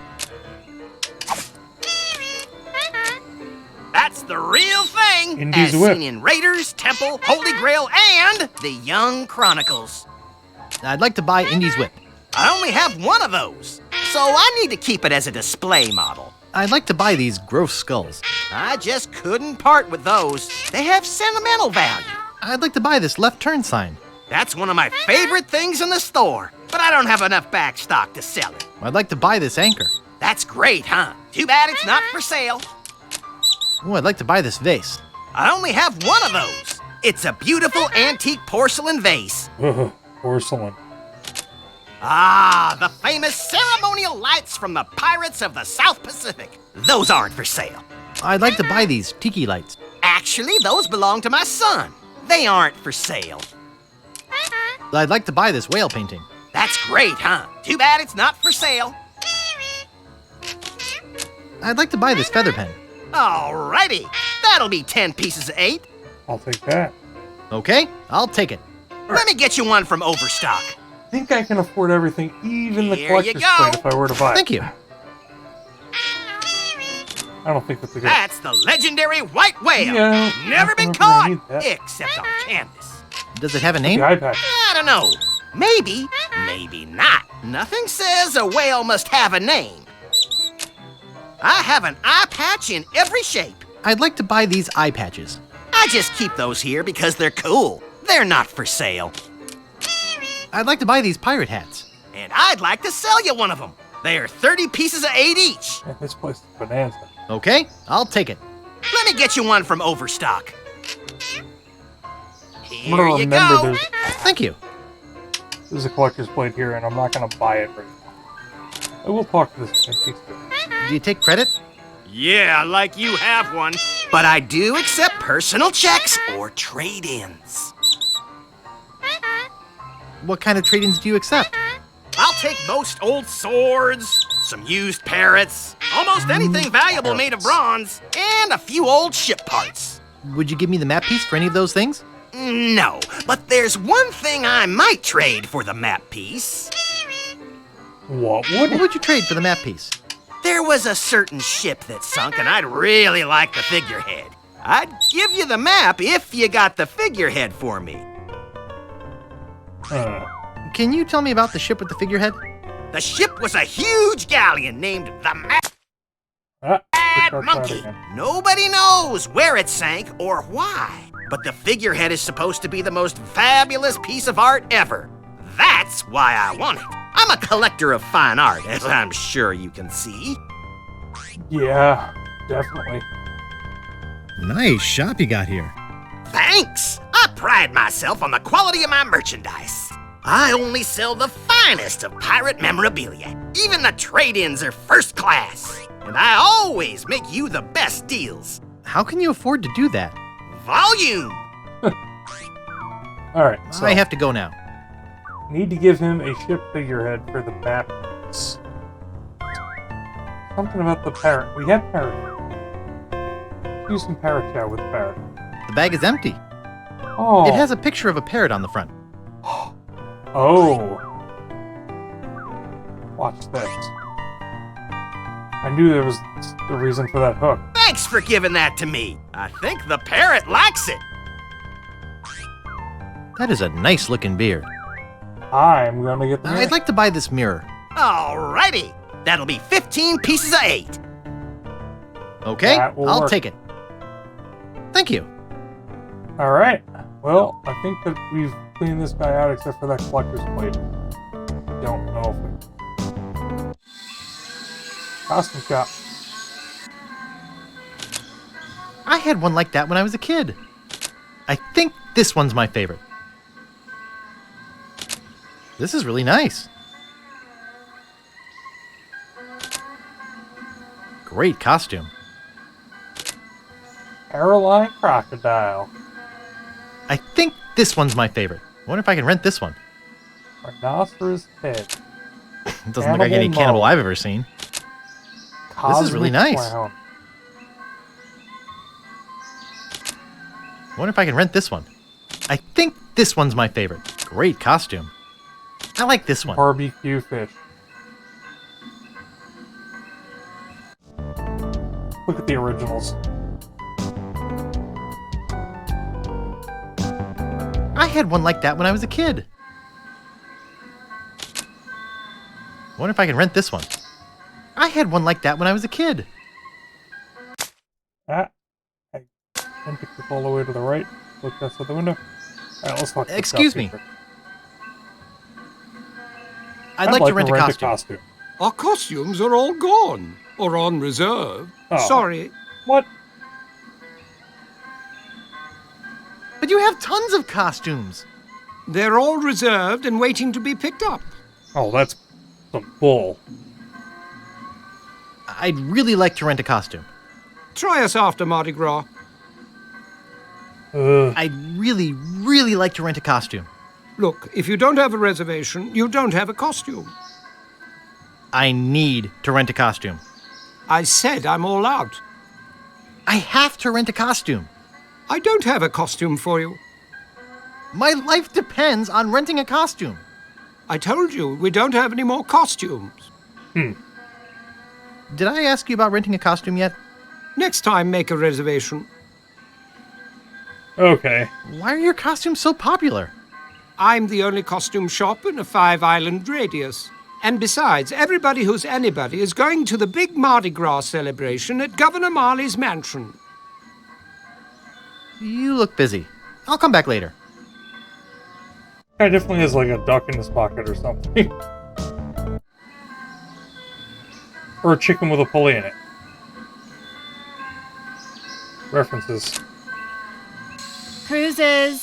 That's the real thing, Indy's as whip. seen in Raiders, Temple, Holy Grail, and the Young Chronicles. I'd like to buy Indy's whip. I only have one of those, so I need to keep it as a display model. I'd like to buy these gross skulls. I just couldn't part with those. They have sentimental value. I'd like to buy this left turn sign. That's one of my favorite things in the store, but I don't have enough back stock to sell it. I'd like to buy this anchor. That's great, huh? Too bad it's not for sale. Oh, I'd like to buy this vase. I only have one of those. It's a beautiful antique porcelain vase. Porcelain. Ah, the famous ceremonial lights from the Pirates of the South Pacific. Those aren't for sale. I'd like to buy these tiki lights. Actually, those belong to my son. They aren't for sale. I'd like to buy this whale painting. That's great, huh? Too bad it's not for sale. I'd like to buy this feather pen. Alrighty. That'll be 10 pieces of 8. I'll take that. Okay, I'll take it. Let me get you one from Overstock. I think I can afford everything, even the Here you collector's go. plate, if I were to buy it. Thank you. I don't think that's a good. That's the legendary white whale. Yeah, Never I been don't remember I need caught, that. except on canvas. Does it have a name? The iPad. I don't know. Maybe, maybe not. Nothing says a whale must have a name. I have an eye patch in every shape. I'd like to buy these eye patches. I just keep those here because they're cool. They're not for sale. I'd like to buy these pirate hats. And I'd like to sell you one of them. They are 30 pieces of 8 each. Yeah, this place is bonanza. Okay, I'll take it. Let me get you one from Overstock. I'm Here gonna you remember go. Thank you. there's a collector's plate here, and I'm not gonna buy it right now. I will talk to this antique store. Do you take credit? Yeah, like you have one. But I do accept personal checks or trade-ins. What kind of trade-ins do you accept? I'll take most old swords, some used parrots, almost anything valuable made of bronze, and a few old ship parts. Would you give me the map piece for any of those things? No, but there's one thing I might trade for the map piece. What What would you trade for the map piece? There was a certain ship that sunk, and I'd really like the figurehead. I'd give you the map if you got the figurehead for me. Can you tell me about the ship with the figurehead? The ship was a huge galleon named the Ah, that start fighting monkey. again. Nobody knows where it sank or why. But the figurehead is supposed to be the most fabulous piece of art ever. That's why I want it. I'm a collector of fine art, as I'm sure you can see. Yeah, definitely. Nice shop you got here. Thanks! I pride myself on the quality of my merchandise. I only sell the finest of pirate memorabilia. Even the trade-ins are first class. And I always make you the best deals. How can you afford to do that? Volume! Alright, so I have to go now. need to give him a ship figurehead for the Baptist. Something about the parrot. We have parrot. Use some parrot chow with parrot. The bag is empty. Oh. It has a picture of a parrot on the front. Oh. Watch this. I knew there was a reason for that hook. Thanks for giving that to me. I think the parrot likes it. That is a nice looking beard. I'm gonna get the mirror. I'd like to buy this mirror. Alrighty. That'll be 15 pieces of 8. Okay, That will I'll work. take it. Thank you. Alright. Well, I think that we've cleaned this guy out except for that collector's plate. Don't know if we... Costume shop. I had one like that when I was a kid. I think this one's my favorite. This is really nice. Great costume. Caroline Crocodile. I think this one's my favorite. I wonder if I can rent this one. Rhinoceros head. It doesn't look like any cannibal I've ever seen. This is really Cosmic nice. Clown. I wonder if I can rent this one. I think this one's my favorite. Great costume. I like this one. Barbecue fish. Look at the originals. I had one like that when I was a kid. I wonder if I can rent this one. I had one like that when I was a kid. I tend to click all the way to the right. Look, that's out the window. Alright, let's talk to the Excuse me. shopkeeper. I'd like to rent a costume. Our costumes are all gone, or on reserve. Oh. Sorry. What? But you have tons of costumes. They're all reserved and waiting to be picked up. Oh, that's some bull. I'd really like to rent a costume. Try us after Mardi Gras. I'd really, really like to rent a costume. Look, if you don't have a reservation, you don't have a costume. I need to rent a costume. I said I'm all out. I have to rent a costume. I don't have a costume for you. My life depends on renting a costume. I told you, we don't have any more costumes. Did I ask you about renting a costume yet? Next time, make a reservation. Okay. Why are your costumes so popular? I'm the only costume shop in a 5-island radius. And besides, everybody who's anybody is going to the big Mardi Gras celebration at Governor Marley's mansion. You look busy. I'll come back later. Guy definitely has like a duck in his pocket or something. Or a chicken with a pulley in it. References. Cruises.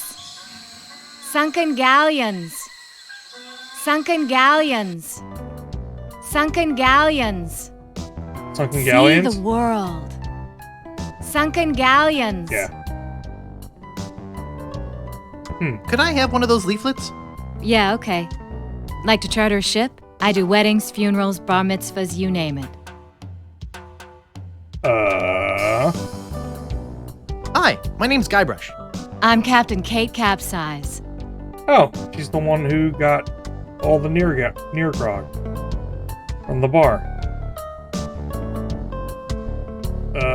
Sunken galleons. Sunken galleons. Sunken galleons. Sunken galleons? See the world. Sunken galleons. Yeah. Could I have one of those leaflets? Yeah, okay. Like to charter a ship? I do weddings, funerals, bar mitzvahs, you name it. Hi, my name's Guybrush. I'm Captain Kate Capsize. Oh, she's the one who got all the near grog from the bar.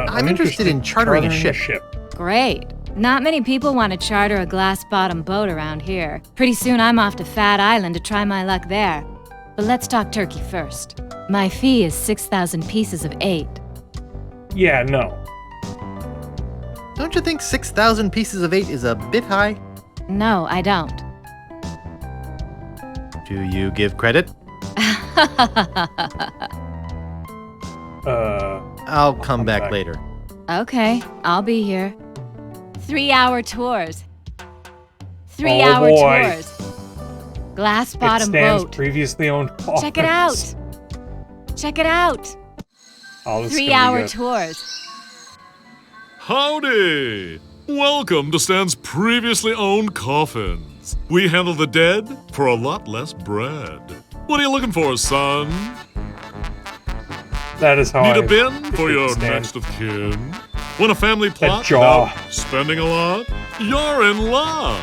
I'm interested in chartering a ship. Great. Not many people want to charter a glass-bottom boat around here. Pretty soon I'm off to Fat Island to try my luck there. But let's talk turkey first. My fee is 6,000 pieces of 8. Yeah, no. Don't you think 6,000 pieces of 8 is a bit high? No, I don't. Do you give credit? I'll come back later. Okay, I'll be here. 3-hour tours. 3-hour boy. tours. Glass It bottom stands boat. previously owned coffins. Check it out. Check it out. Oh, this is gonna be 3-hour good. tours. Howdy! Welcome to Stan's previously owned coffins. We handle the dead for a lot less bread. What are you looking for, son? That is how Need I a bin for your Stan. next of kin? Want a family plot jaw. without spending a lot? You're in luck!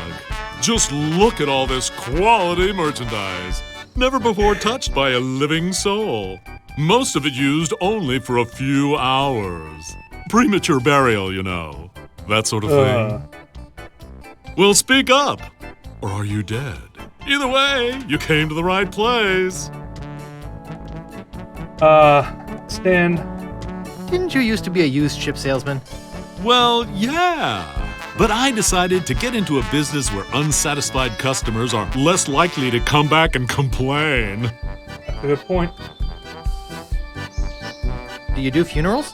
Just look at all this quality merchandise. Never before touched by a living soul. Most of it used only for a few hours. Premature burial, you know. That sort of thing. Well, speak up. Or are you dead? Either way, you came to the right place. Stan. Didn't you used to be a used ship salesman? Well, yeah. But I decided to get into a business where unsatisfied customers are less likely to come back and complain. That's a good point. Do you do funerals?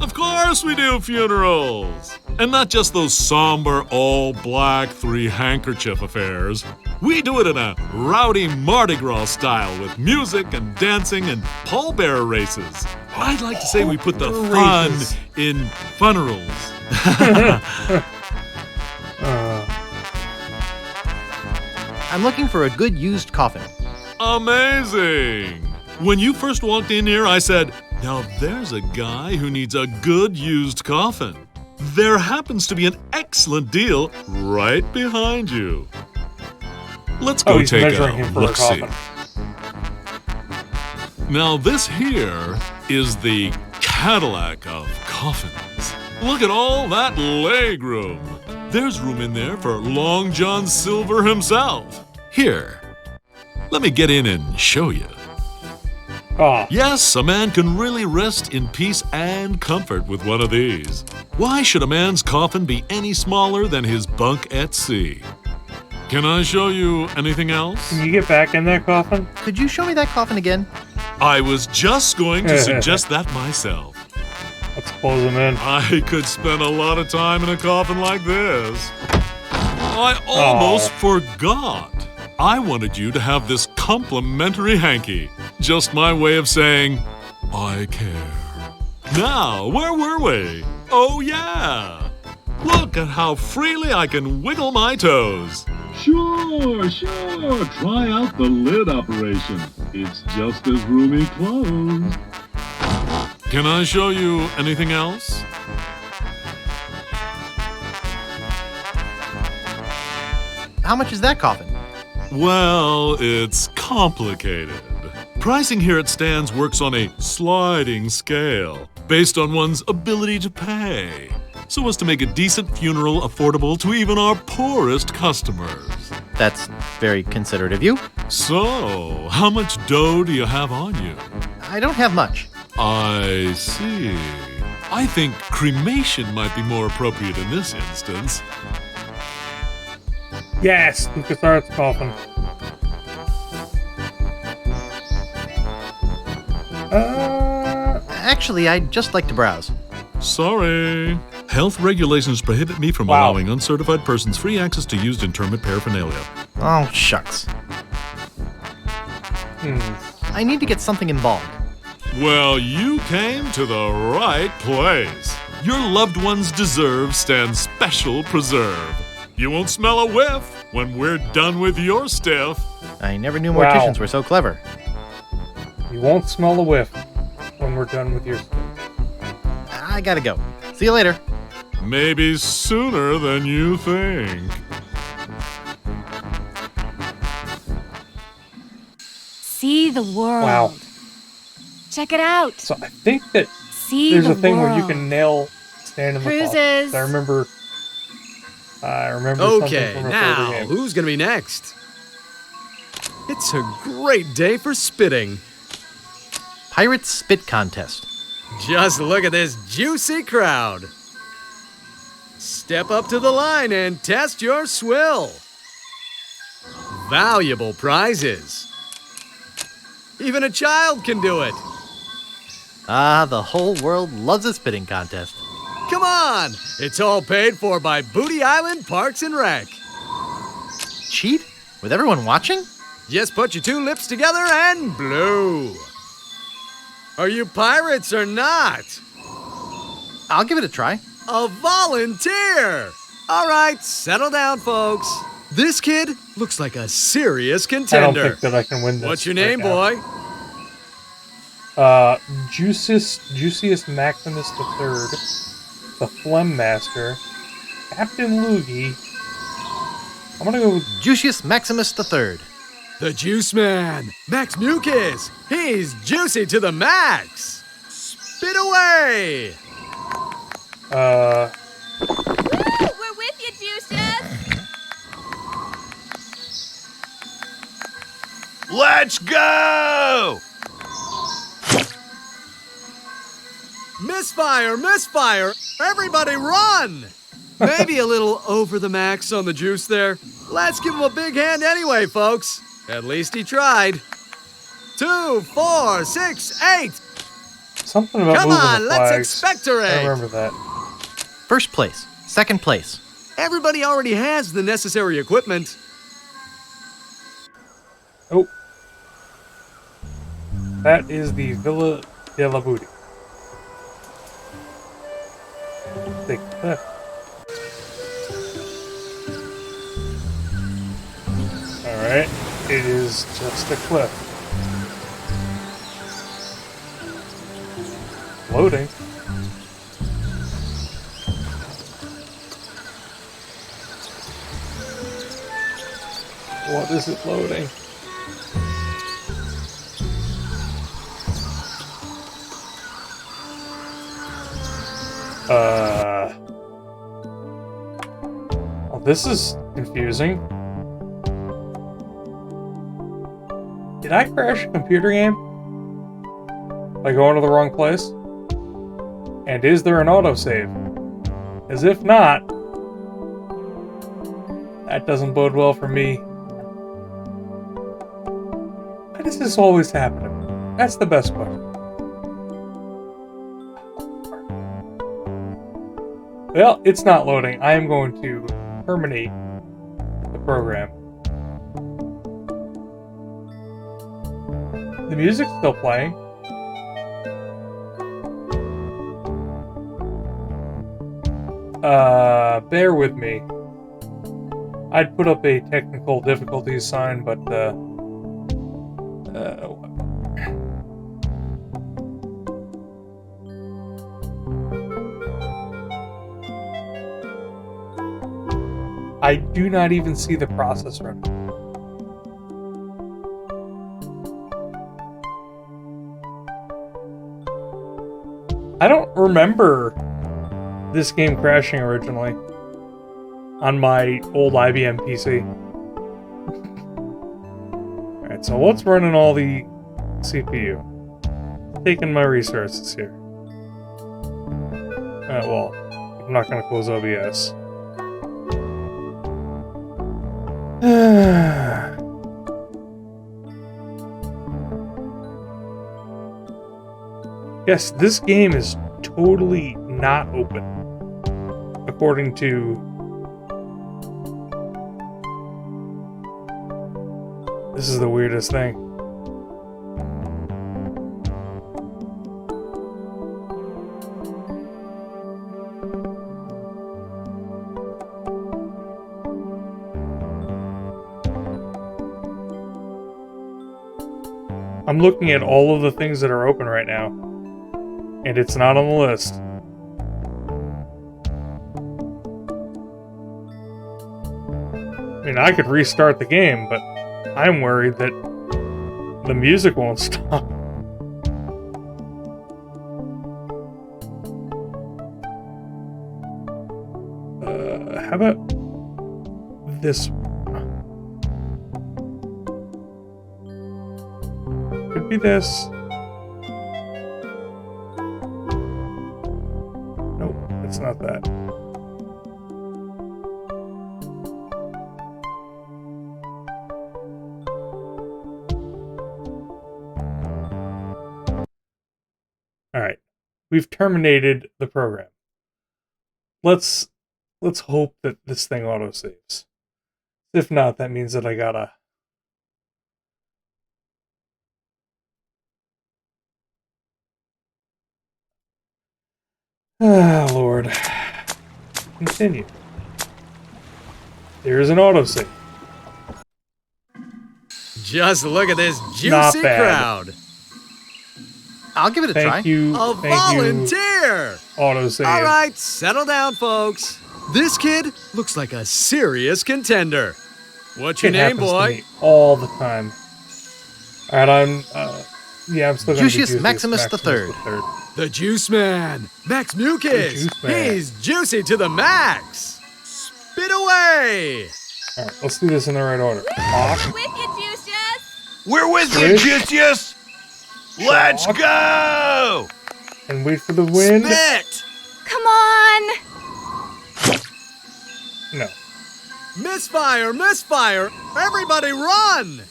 Of course we do funerals! And not just those somber, all-black, three-handkerchief affairs. We do it in a rowdy Mardi Gras style with music and dancing and pallbearer races. I'd like to say we put the fun in funerals. I'm looking for a good used coffin. Amazing! When you first walked in here, I said, now there's a guy who needs a good used coffin. There happens to be an excellent deal right behind you. Let's go take a look-see. Now this here is the Cadillac of coffins. Look at all that leg room. There's room in there for Long John Silver himself. Here, let me get in and show you. Yes, a man can really rest in peace and comfort with one of these. Why should a man's coffin be any smaller than his bunk at sea? Can I show you anything else? Can you get back in that coffin? Could you show me that coffin again? I was just going to suggest that myself. Let's close him in. I could spend a lot of time in a coffin like this. I almost forgot. I wanted you to have this complimentary hanky. Just my way of saying, I care. Now, where were we? Oh, yeah. Look at how freely I can wiggle my toes. Sure. Try out the lid operation. It's just as roomy closed. Can I show you anything else? How much is that coffin? Well, it's complicated. Pricing here at Stan's works on a sliding scale, based on one's ability to pay, so as to make a decent funeral affordable to even our poorest customers. That's very considerate of you. So, how much dough do you have on you? I don't have much. I see. I think cremation might be more appropriate in this instance. Yes, LucasArts coffin. Actually, I'd just like to browse. Sorry. Health regulations prohibit me from allowing uncertified persons free access to used interment paraphernalia. Oh, shucks. I need to get something embalmed. Well, you came to the right place. Your loved ones deserve Stan's special preserve. You won't smell a whiff when we're done with your stuff. I never knew morticians were so clever. You won't smell a whiff when we're done with your stuff. I gotta go. See you later. Maybe sooner than you think. See the world. Wow. Check it out. So I think that See there's the a thing world. where you can nail Stan in the coffin. Cruises. I remember something Okay, from a now, further game. who's gonna be next? It's a great day for spitting. Pirate Spit Contest. Just look at this juicy crowd. Step up to the line and test your swill. Valuable prizes. Even a child can do it. Ah, the whole world loves a spitting contest. Come on! It's all paid for by Booty Island Parks and Rec. Cheat? With everyone watching? Just put your two lips together and blow. Are you pirates or not? I'll give it a try. A volunteer! All right, settle down, folks. This kid looks like a serious contender. I don't think that I can win this. What's your name, boy? Juiciest Maximus III, the Phlegm Master, Captain Loogie. I'm gonna go with Juiciest Maximus III. The Juice Man, Max Mucus. He's juicy to the max. Spit away. Woo! We're with you, Juices! Let's go! Misfire, misfire. Everybody run. Maybe a little over the max on the juice there. Let's give him a big hand anyway, folks. At least he tried. 2, 4, 6, 8. something about Come moving on, the let's flags. expectorate. I remember that. First place. Second place. Everybody already has the necessary equipment. Oh. That is the Villa de la Booty. Big cliff. Alright, it is just a cliff. Loading. What is it loading? Oh, this is confusing. Did I crash a computer game? By going to the wrong place? And is there an autosave? As if not, that doesn't bode well for me. Why does this always happen to me? That's the best question. Well, it's not loading. I am going to terminate the program. The music's still playing. Bear with me. I'd put up a technical difficulties sign, but, I do not even see the process running. I don't remember this game crashing originally on my old IBM PC. Alright, so what's running all the CPU? Taking my resources here. Well, I'm not going to close OBS. Yes, this game is totally not open, according to... This is the weirdest thing. I'm looking at all of the things that are open right now, and it's not on the list. I mean, I could restart the game, but I'm worried that the music won't stop. How about this? Could be this. that. Alright. We've terminated the program. Let's hope that this thing autosaves. If not, that means that I gotta... Ah, Lord. Continue. There is an autosave. Just look at this Not juicy bad. crowd. I'll give it a try. Thank you. A volunteer! Autosave. All right, settle down, folks. This kid looks like a serious contender. What's your It name, happens to boy? me all the time. Alright, I'm still gonna be Juicius Maximus III. The Juice Man, Max Mucus. Juice Man. He's juicy to the max. Spit away. Alright, let's do this in the right order. Hawk, With you, Juicius! We're with you, Juicius! Let's go! and wait for the wind. Spit. Come on! No. Misfire, misfire. Everybody run.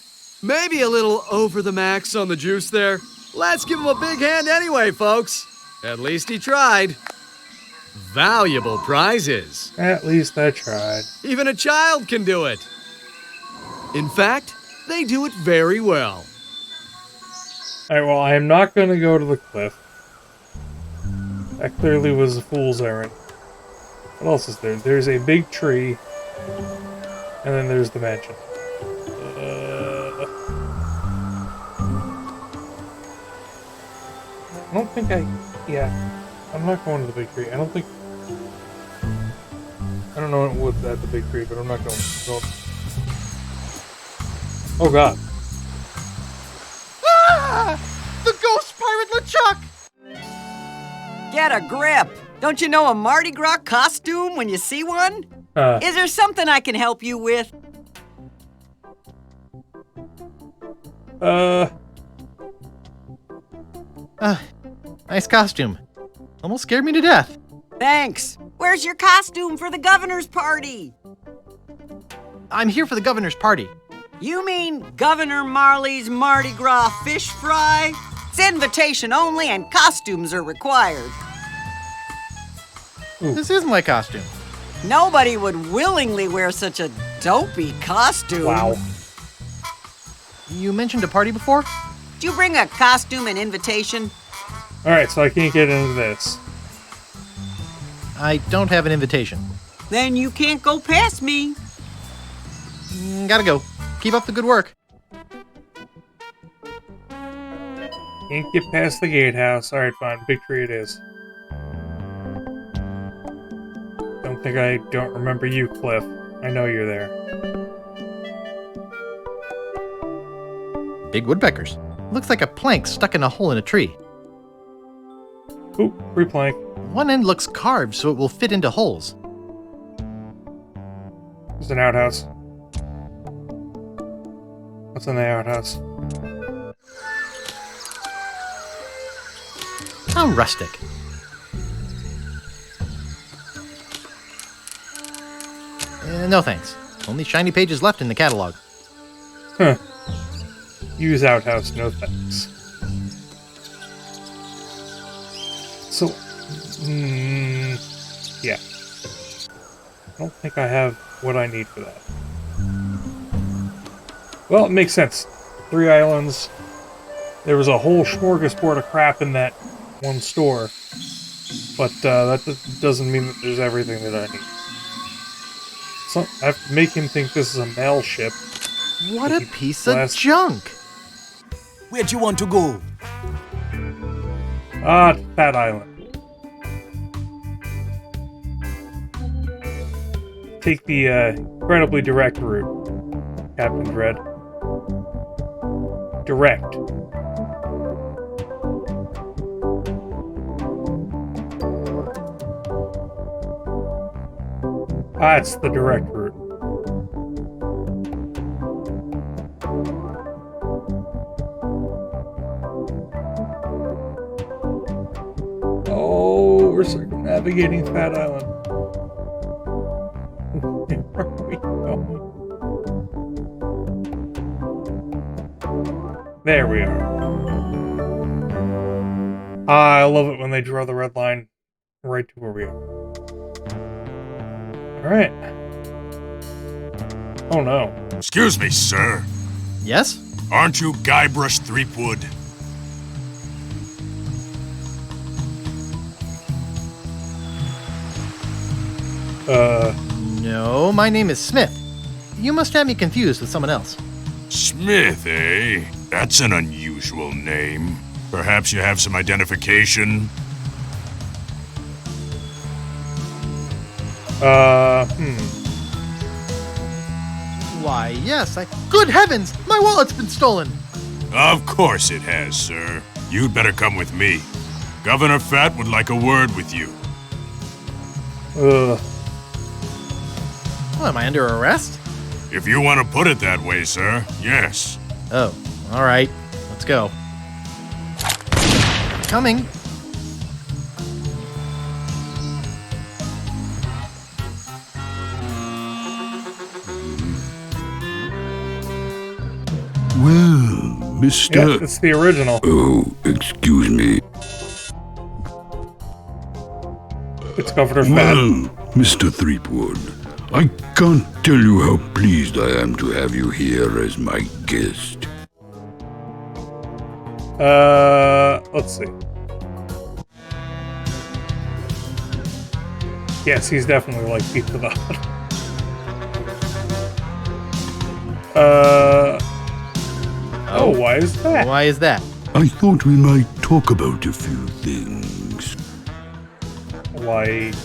Maybe a little over the max on the juice there. Let's give him a big hand anyway, folks. At least he tried. Valuable prizes. At least I tried. Even a child can do it. In fact, they do it very well. Alright, well, I am not going to go to the cliff. That clearly was a fool's errand. What else is there? There's a big tree. And then there's the mansion. I don't think I'm not going to the big tree. I don't know what's at the big tree, but I'm not going. Oh god. Ah! The ghost pirate LeChuck! Get a grip! Don't you know a Mardi Gras costume when you see one? Is there something I can help you with? Nice costume. Almost scared me to death. Thanks. Where's your costume for the governor's party? I'm here for the governor's party. You mean Governor Marley's Mardi Gras fish fry? It's invitation only and costumes are required. This is my costume. Nobody would willingly wear such a dopey costume. Wow. You mentioned a party before? Did you bring a costume and invitation? Alright, so I can't get into this. I don't have an invitation. Then you can't go past me. Gotta go. Keep up the good work. Can't get past the gatehouse. Alright, fine. Big tree it is. Don't think I don't remember you, Cliff. I know you're there. Big woodpeckers. Looks like a plank stuck in a hole in a tree. Ooh, free plank. One end looks carved so it will fit into holes. There's an outhouse. What's in the outhouse? How rustic. No thanks. Only shiny pages left in the catalog. Huh. Use outhouse, no thanks. So, yeah. I don't think I have what I need for that. Well, it makes sense. 3 islands. There was a whole smorgasbord of crap in that one store. But that doesn't mean that there's everything that I need. So, I have to make him think this is a mail ship. What a piece of junk! Where do you want to go? Fat Island. Take the incredibly direct route, Captain Dread. Direct. It's the direct route. Oh, we're circling Navigating Fat Island. Where are we going? There we are. I love it when they draw the red line right to where we are. Alright. Oh no. Excuse me, sir. Yes? Aren't you Guybrush Threepwood? No, my name is Smith. You must have me confused with someone else. Smith, eh? That's an unusual name. Perhaps you have some identification? Why, yes, Good heavens! My wallet's been stolen! Of course it has, sir. You'd better come with me. Governor Fat would like a word with you. Well, am I under arrest? If you want to put it that way, sir, yes. Oh, all right. Let's go. Coming. Well, Mr. Yeah, it's the original. Oh, excuse me. It's Governor Fat. Well, Mr. Threepwood, I can't tell you how pleased I am to have you here as my guest. Let's see. Yes, he's definitely like Pizza the Hut. Oh, why is that? Why is that? I thought we might talk about a few things. Like...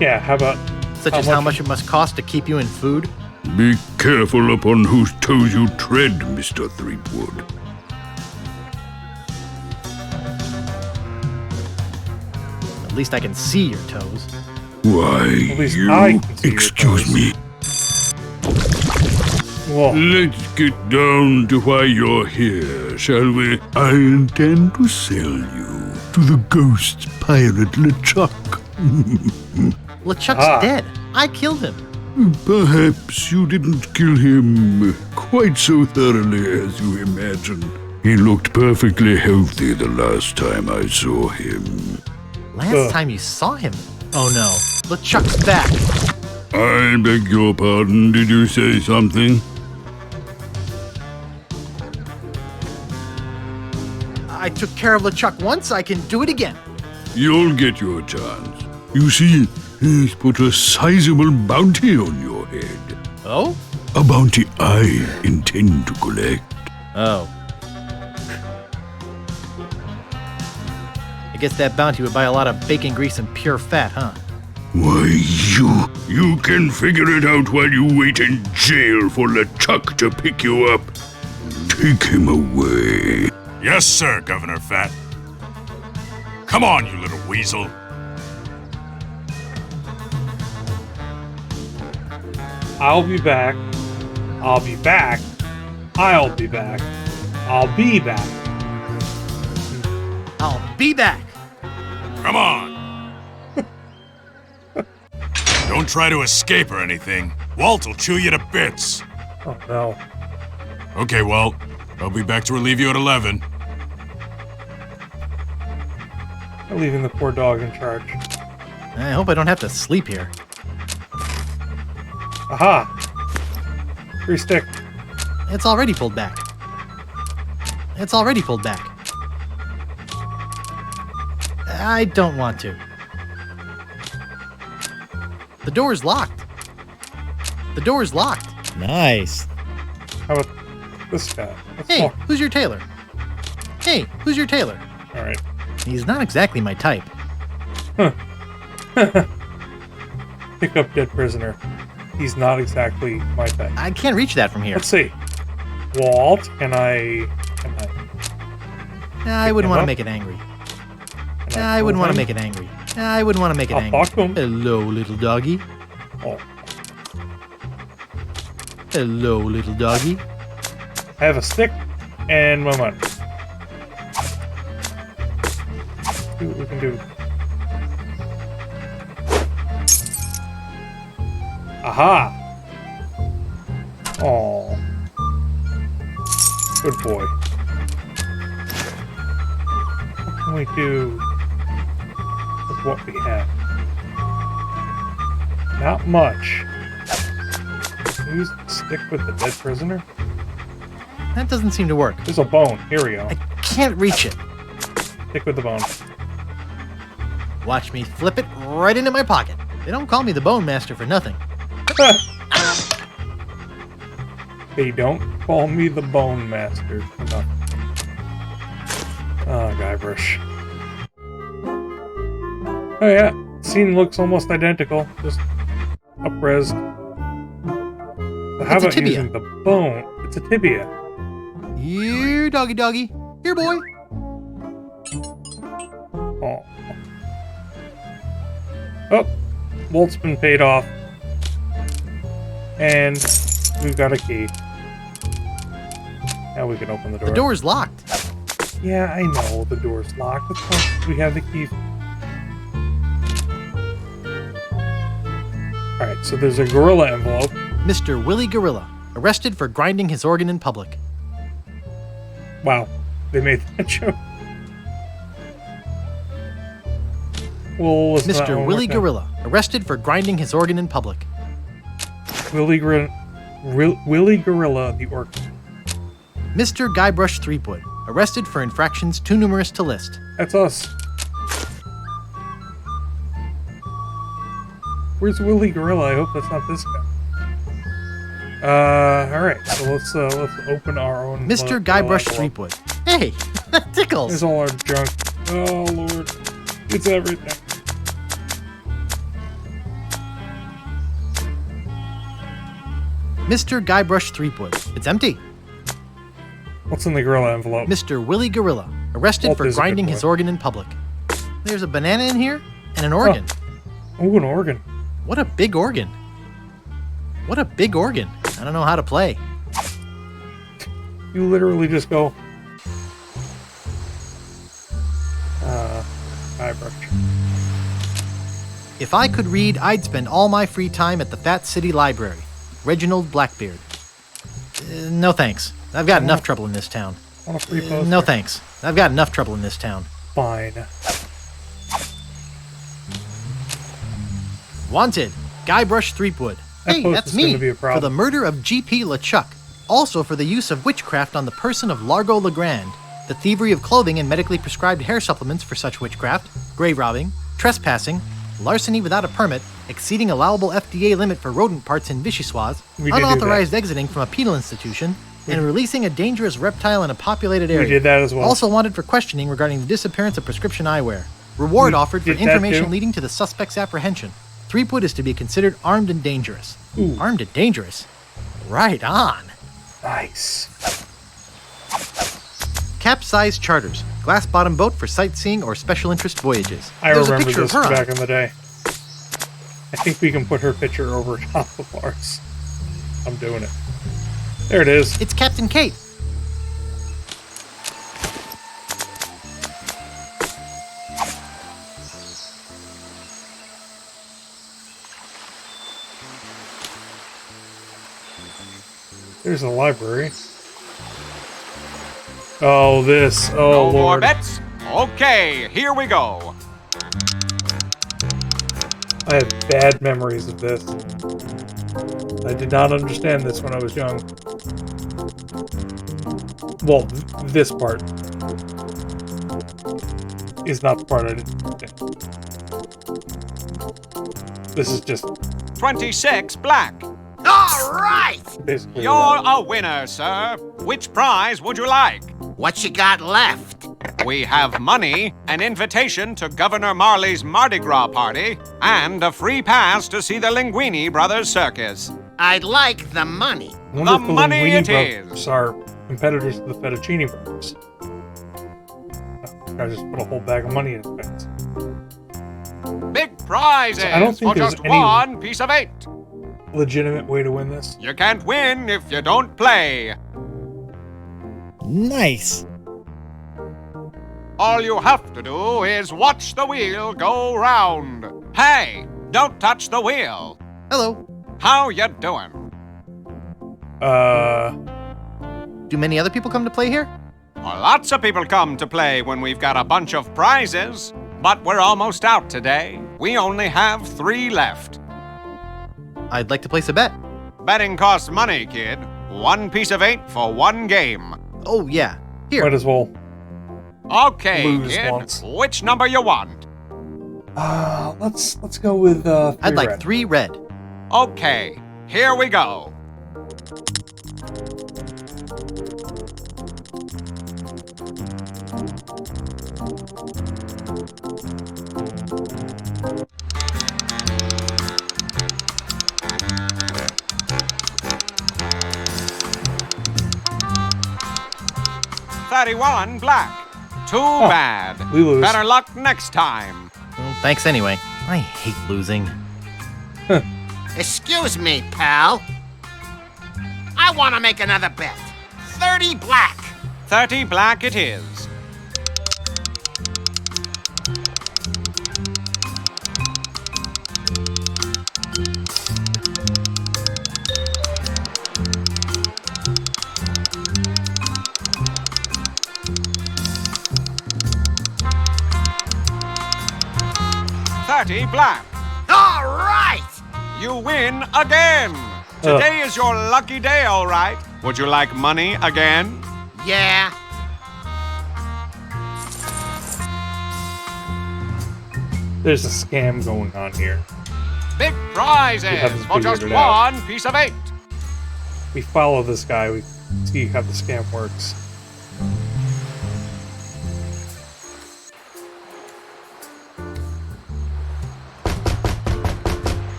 Yeah, how about... Such as how much it must cost to keep you in food? Be careful upon whose toes you tread, Mr. Threepwood. At least I can see your toes. Why, you... Excuse me. Whoa. Let's get down to why you're here, shall we? I intend to sell you to the ghost pirate LeChuck. LeChuck's dead. I killed him. Perhaps you didn't kill him quite so thoroughly as you imagine. He looked perfectly healthy the last time I saw him. Last time you saw him? Oh no, LeChuck's back. I beg your pardon, did you say something? I took care of LeChuck once, I can do it again. You'll get your chance. You see, he's put a sizable bounty on your head. Oh? A bounty I intend to collect. Oh. I guess that bounty would buy a lot of bacon grease and pure fat, huh? Why, you can figure it out while you wait in jail for LeChuck to pick you up. Take him away. Yes, sir, Governor Fat. Come on, you little weasel. I'll be back. I'll be back. I'll be back. I'll be back. I'll be back. Come on. Don't try to escape or anything. Walt will chew you to bits. Oh, no. Okay, Walt. I'll be back to relieve you at 11. I'm leaving the poor dog in charge. I hope I don't have to sleep here. Aha! Free stick. It's already pulled back. It's already pulled back. I don't want to. The door's locked. The door's locked. Nice. How about this guy? Hey, who's your tailor? Hey, who's your tailor? Alright. He's not exactly my type. Huh. Pick up dead prisoner. He's not exactly my type. I can't reach that from here. Let's see. Walt, can I... I wouldn't want to make it angry. I wouldn't want to make it angry. I wouldn't want to make it angry. Hello, little doggy. Oh. Hello, little doggy. I have a stick and my money. see what we can do. Aha! Oh, good boy. What can we do with what we have? Not much. Use the stick with the dead prisoner? That doesn't seem to work. There's a bone. Here we go. I can't reach it. Stick with the bone. Watch me flip it right into my pocket. They don't call me the Bone Master for nothing. They don't call me the Bone Master for nothing. Oh, Guybrush. Oh yeah, scene looks almost identical, just up-res. So how about using the bone? It's a tibia. Here, doggy doggy. Here, boy. Oh. Oh, Walt's been paid off. And we've got a key. Now we can open the door. The door's locked. Yeah, I know the door's locked. That's why we have the key. Alright, so there's a gorilla envelope. Mr. Willie Gorilla, arrested for grinding his organ in public. Wow, they made that joke. Well, Mr. Willie Gorilla, arrested for grinding his organ in public. Willie Gorilla, the organ. Mr. Guybrush Threepwood, arrested for infractions too numerous to list. That's us. Where's Willie Gorilla? I hope that's not this guy. Alright, so let's open our own. Mr. Guybrush Threepwood. Hey, that tickles. There's all our junk. Oh lord, it's everything. Mr. Guybrush Threepwood. It's empty. What's in the gorilla envelope? Mr. Willie Gorilla, arrested for grinding his organ in public. There's a banana in here and an organ. Oh, an organ. What a big organ. What a big organ. I don't know how to play. You literally just go. Guybrush. If I could read, I'd spend all my free time at the Fat City Library. Reginald Blackbeard. No thanks. I've got enough trouble in this town. Want a free poster? No thanks. I've got enough trouble in this town. Fine. Wanted, Guybrush Threepwood. Hey, that's me, for the murder of G.P. LeChuck. Also for the use of witchcraft on the person of Largo Legrand, the thievery of clothing and medically prescribed hair supplements for such witchcraft, grave robbing, trespassing, larceny without a permit, exceeding allowable FDA limit for rodent parts in Vichyssoise, unauthorized exiting from a penal institution, and releasing a dangerous reptile in a populated area. We did that as well. Also wanted for questioning regarding the disappearance of prescription eyewear. Reward offered for information leading to the suspect's apprehension. Threepwood is to be considered armed and dangerous. Ooh. Armed and dangerous? Right on. Nice. Capsized charters. Glass-bottom boat for sightseeing or special interest voyages. I There's remember a picture this of her back in the day. I think we can put her picture over top of ours. I'm doing it. There it is. It's Captain Kate. There's a library. Oh, this. Oh, no Lord. more bets? Okay, here we go. I have bad memories of this. I did not understand this when I was young. Well, this part is not the part I didn't understand. This is just 26 black. All right! basically. You're a winner, sir. Which prize would you like? What you got left? We have money, an invitation to Governor Marley's Mardi Gras party, and a free pass to see the Linguini Brothers Circus. I'd like the money. The money it is. Are competitors to the Fettuccine Brothers. I just put a whole bag of money in his pants. Big prizes So I don't think for there's just any- one piece of 8. Legitimate way to win this. You can't win if you don't play. Nice. All you have to do is watch the wheel go round. Hey, don't touch the wheel. Hello. How you doing? Do many other people come to play here? Well, lots of people come to play when we've got a bunch of prizes. But we're almost out today. We only have 3 left. I'd like to place a bet. Betting costs money, kid. 1 piece of 8 for 1 game. Oh, yeah. Here. Might as well. Okay, Lose kid. once. Which number you want? Let's go with 3 I'd like red. 3 red. Okay, here we go. $31 black. Too bad. We lose. Better luck next time. Well, thanks anyway. I hate losing. Excuse me, pal. I want to make another bet. 30 black. 30 black it is. $30 black. All right. You win again. Today is your lucky day, all right. Would you like money again? Yeah. There's a scam going on here. Big prizes haven't for just figured it out. 1 piece of 8. We follow this guy. We see how the scam works.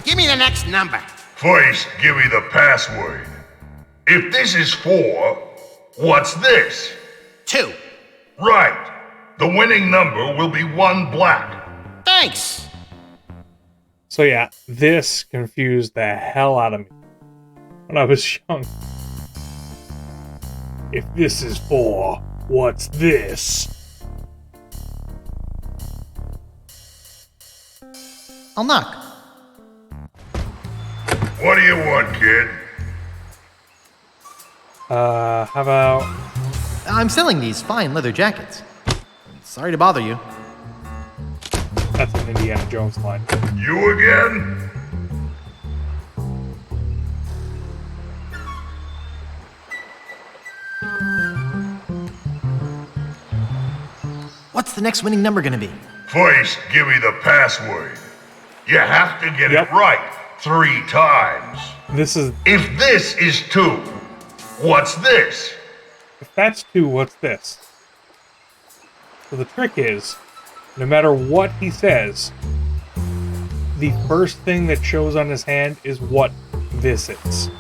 Give me the next number. First, give me the password. If this is 4, what's this? 2. Right. The winning number will be 1 black. Thanks. So yeah, this confused the hell out of me when I was young. If this is 4, what's this? I'll knock. What do you want, kid? How about... I'm selling these fine leather jackets. Sorry to bother you. That's an Indiana Jones line. You again? What's the next winning number gonna be? First, give me the password. You have to get it right 3 times. This is... If this is 2, what's this? If that's 2, what's this? So the trick is, no matter what he says, the first thing that shows on his hand is what this is.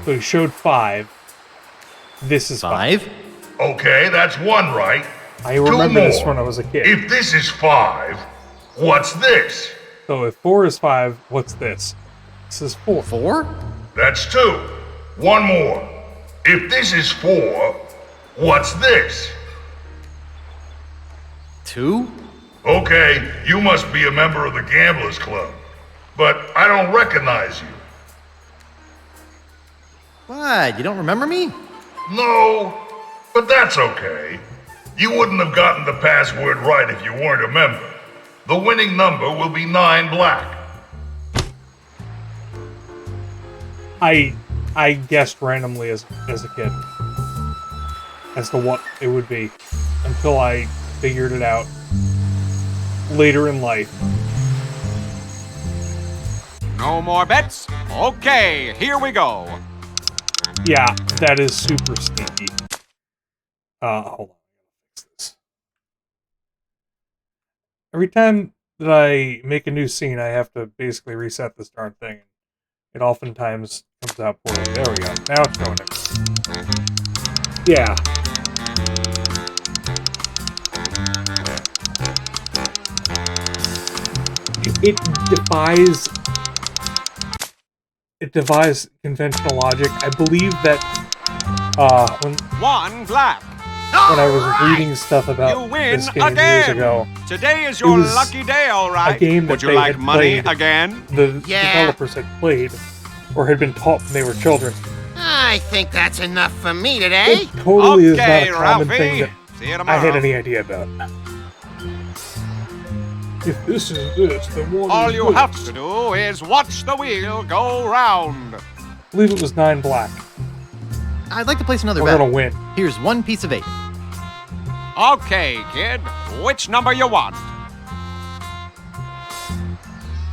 So he showed 5. This is 5. Okay, that's 1 right. I remember 2 this more. when I was a kid. If this is 5, what's this? So if 4 is 5, what's this? This is 4. 4? That's 2. 1 more. If this is 4, what's this? 2? Okay, you must be a member of the Gamblers Club. But I don't recognize you. What? You don't remember me? No, but that's okay. You wouldn't have gotten the password right if you weren't a member. The winning number will be 9 black. I guessed randomly as a kid as to what it would be until I figured it out later in life. No more bets? Okay, here we go. Yeah, that is super sneaky. Hold on. Fix this. Every time that I make a new scene, I have to basically reset this darn thing. It oftentimes comes out poorly. There we go. Now it's showing it. Yeah. It defies conventional logic. I believe that when 1 black. when I was reading stuff about this game years ago. Today is your was lucky day, all right. A game that Would you they like had money played, again? The developers had played, or had been taught when they were children. I think that's enough for me today. It totally is not Okay, a common Ralphie. thing that See you I tomorrow. had any idea about. If this is this, then what All is you this? have to do is watch the wheel go round. I believe it was 9 black. I'd like to place another We're bet. gonna win. Here's 1 piece of 8. Okay, kid. Which number you want?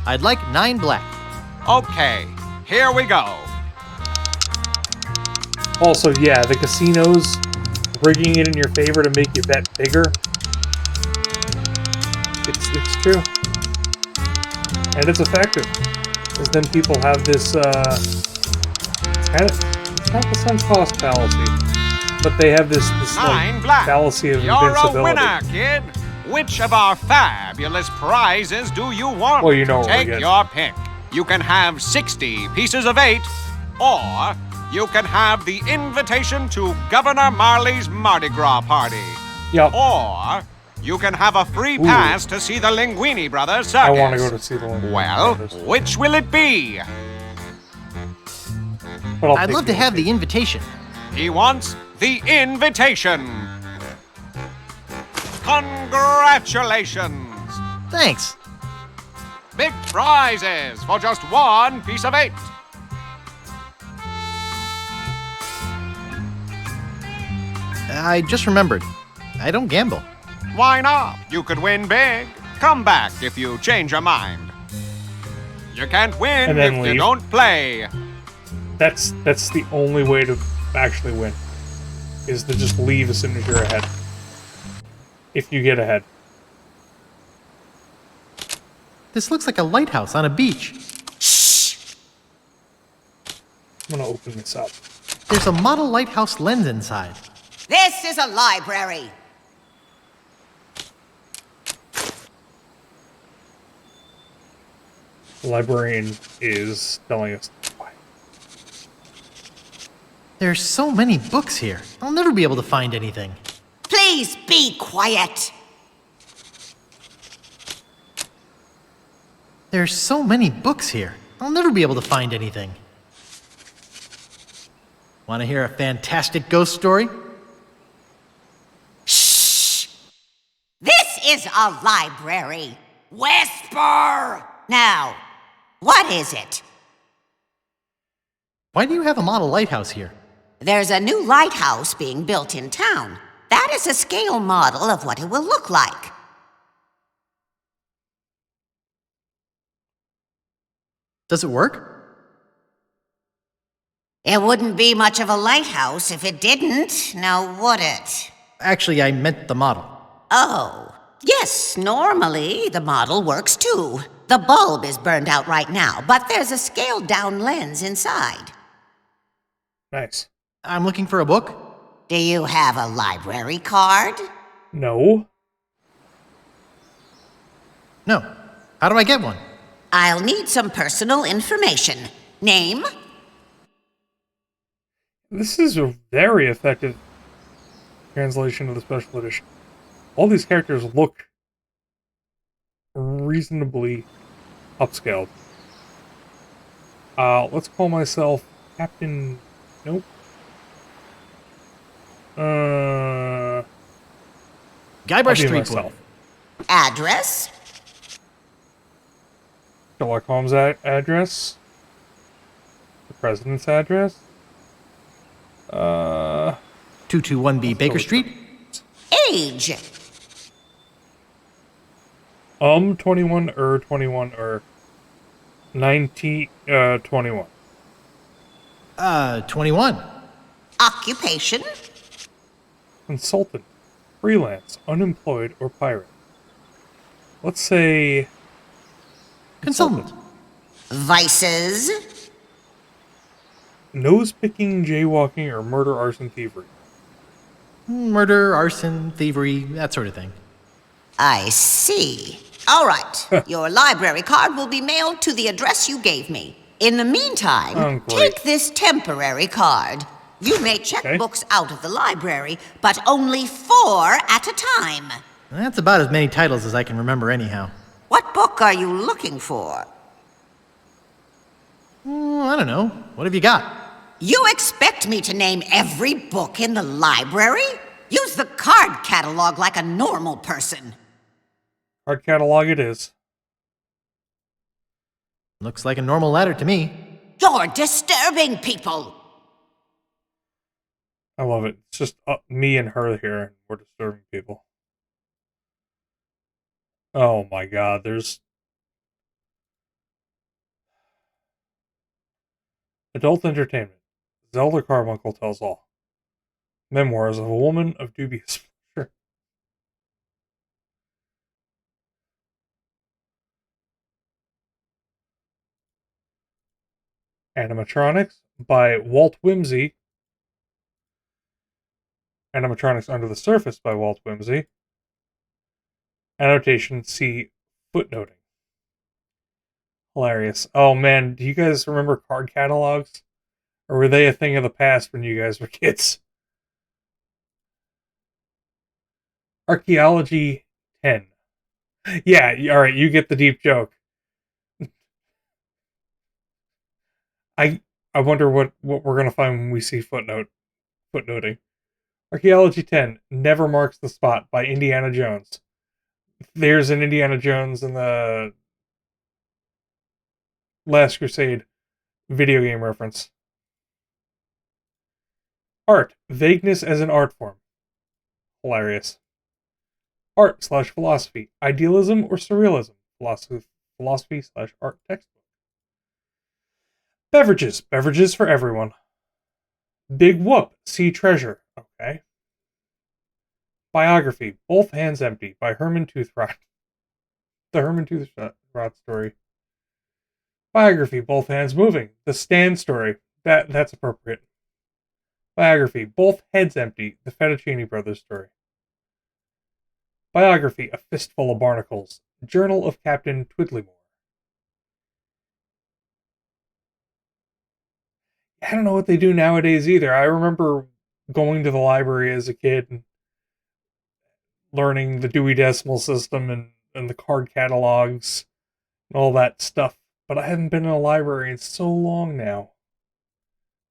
I'd like 9 black. Okay, here we go. Also, yeah, the casinos rigging it in your favor to make you bet bigger. It's true. And it's effective. Because then people have this, it's not the sunk cost fallacy, but they have this 9 like, black. fallacy of You're a invincibility. winner, kid. Which of our fabulous prizes do you want? Well, you know what we're Take getting. your pick. You can have 60 pieces of 8, or you can have the invitation to Governor Marley's Mardi Gras party. Yep. Or you can have a free pass to see the Linguini Brothers circus. I want to go to see the one. Well, which will it be? But I'd love to have the invitation. He wants the invitation. Congratulations! Thanks. Big prizes for just 1 piece of 8. I just remembered. I don't gamble. Why not? You could win big. Come back if you change your mind. You can't win And then if you leave. don't play. That's the only way to actually win, is to just leave as soon as you're ahead. If you get ahead. This looks like a lighthouse on a beach. I'm gonna open this up. There's a model lighthouse lens inside. This is a library. The librarian is telling us why. There's so many books here. I'll never be able to find anything. Please be quiet. There's so many books here. I'll never be able to find anything. Want to hear a fantastic ghost story? This is a library. Whisper! Now, what is it? Why do you have a model lighthouse here? There's a new lighthouse being built in town. That is a scale model of what it will look like. Does it work? It wouldn't be much of a lighthouse if it didn't, now would it? Actually, I meant the model. Oh, yes, normally the model works too. The bulb is burned out right now, but there's a scaled-down lens inside. Nice. I'm looking for a book. Do you have a library card? No. No. How do I get one? I'll need some personal information. Name? This is a very effective translation of the special edition. All these characters look reasonably upscaled. Let's call myself Captain... Nope. Guybrush Threepwood. myself. Address? Sherlock Holmes' address. The president's address. 221B Baker Street. Age? 21 or 21 or 21. 21. Occupation? Consultant, freelance, unemployed, or pirate. Let's say... Consultant. Vices? Nose-picking, jaywalking, or murder, arson, thievery. Murder, arson, thievery, that sort of thing. I see. All right. Your library card will be mailed to the address you gave me. In the meantime, Oh, great. take this temporary card. You may check books out of the library, but only 4 at a time. That's about as many titles as I can remember anyhow. What book are you looking for? I don't know. What have you got? You expect me to name every book in the library? Use the card catalog like a normal person. Card catalog it is. Looks like a normal ladder to me. You're disturbing people. I love it. It's just me and her here, and we're disturbing people. Oh my god, there's... Adult entertainment. Zelda Carbuncle tells all. Memoirs of a woman of dubious pleasure. Animatronics by Walt Whimsy. Animatronics Under the Surface by Walt Whimsy. Annotation, see footnoting. Hilarious. Oh man, do you guys remember card catalogs? Or were they a thing of the past when you guys were kids? Archaeology 10. Yeah, alright, you get the deep joke. I wonder what we're gonna find when we see footnoting. Archaeology 10, Never Marks the Spot by Indiana Jones. There's an Indiana Jones in the Last Crusade video game reference. Art, vagueness as an art form. Hilarious. Art/philosophy, idealism or surrealism. Philosophy/art textbook. Beverages for everyone. Big Whoop, see treasure. Okay. Biography, Both Hands Empty by Herman Toothrot. The Herman Toothrot story. Biography, Both Hands Moving. The Stan story. That's appropriate. Biography, Both Heads Empty. The Fettuccine Brothers story. Biography, A Fistful of Barnacles. Journal of Captain Twiddlymore. I don't know what they do nowadays either. I remember going to the library as a kid and learning the Dewey Decimal System and the card catalogs and all that stuff. But I haven't been in a library in so long now.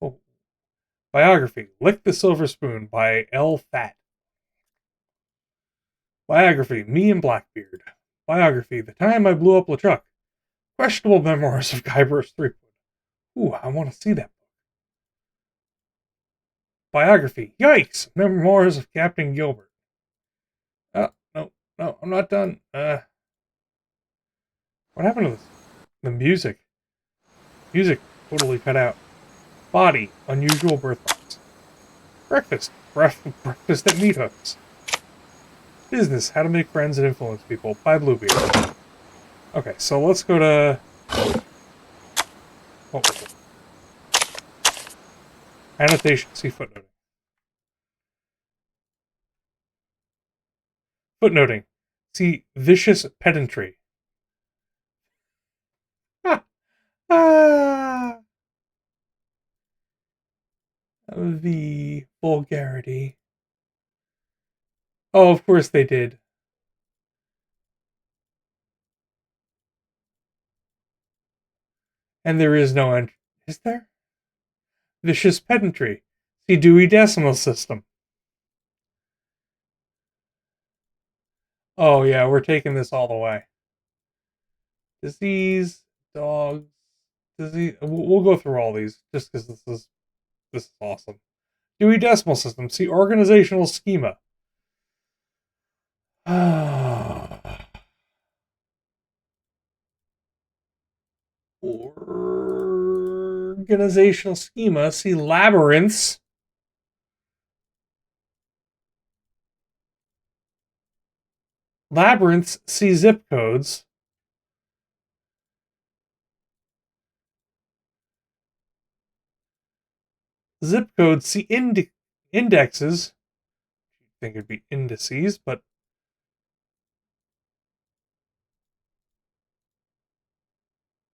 Oh. Biography, Lick the Silver Spoon by L. Fat. Biography, Me and Blackbeard. Biography, The Time I Blew Up LeChuck. Questionable Memoirs of Guybrush Threepwood. Ooh, I want to see that book. Biography, Yikes! Memoirs of Captain Gilbert. Oh, no, I'm not done. What happened to this? The music. Music totally cut out. Body, Unusual Birthmarks. Breakfast at Meat Hooks. Business, How to Make Friends and Influence People by Bluebeard. Okay, so let's go to... What was it? Annotation, see footnoting. Footnoting, see vicious pedantry. The vulgarity. Oh, of course they did. And there is no entry. Is there? Vicious pedantry. See Dewey Decimal System. Oh yeah, we're taking this all the way. Disease, dogs, disease. We'll go through all these just because this is awesome. Dewey Decimal System. See organizational schema. Organizational schema. See labyrinths. Labyrinths. See zip codes. Zip codes. See indexes. I think it'd be indices, but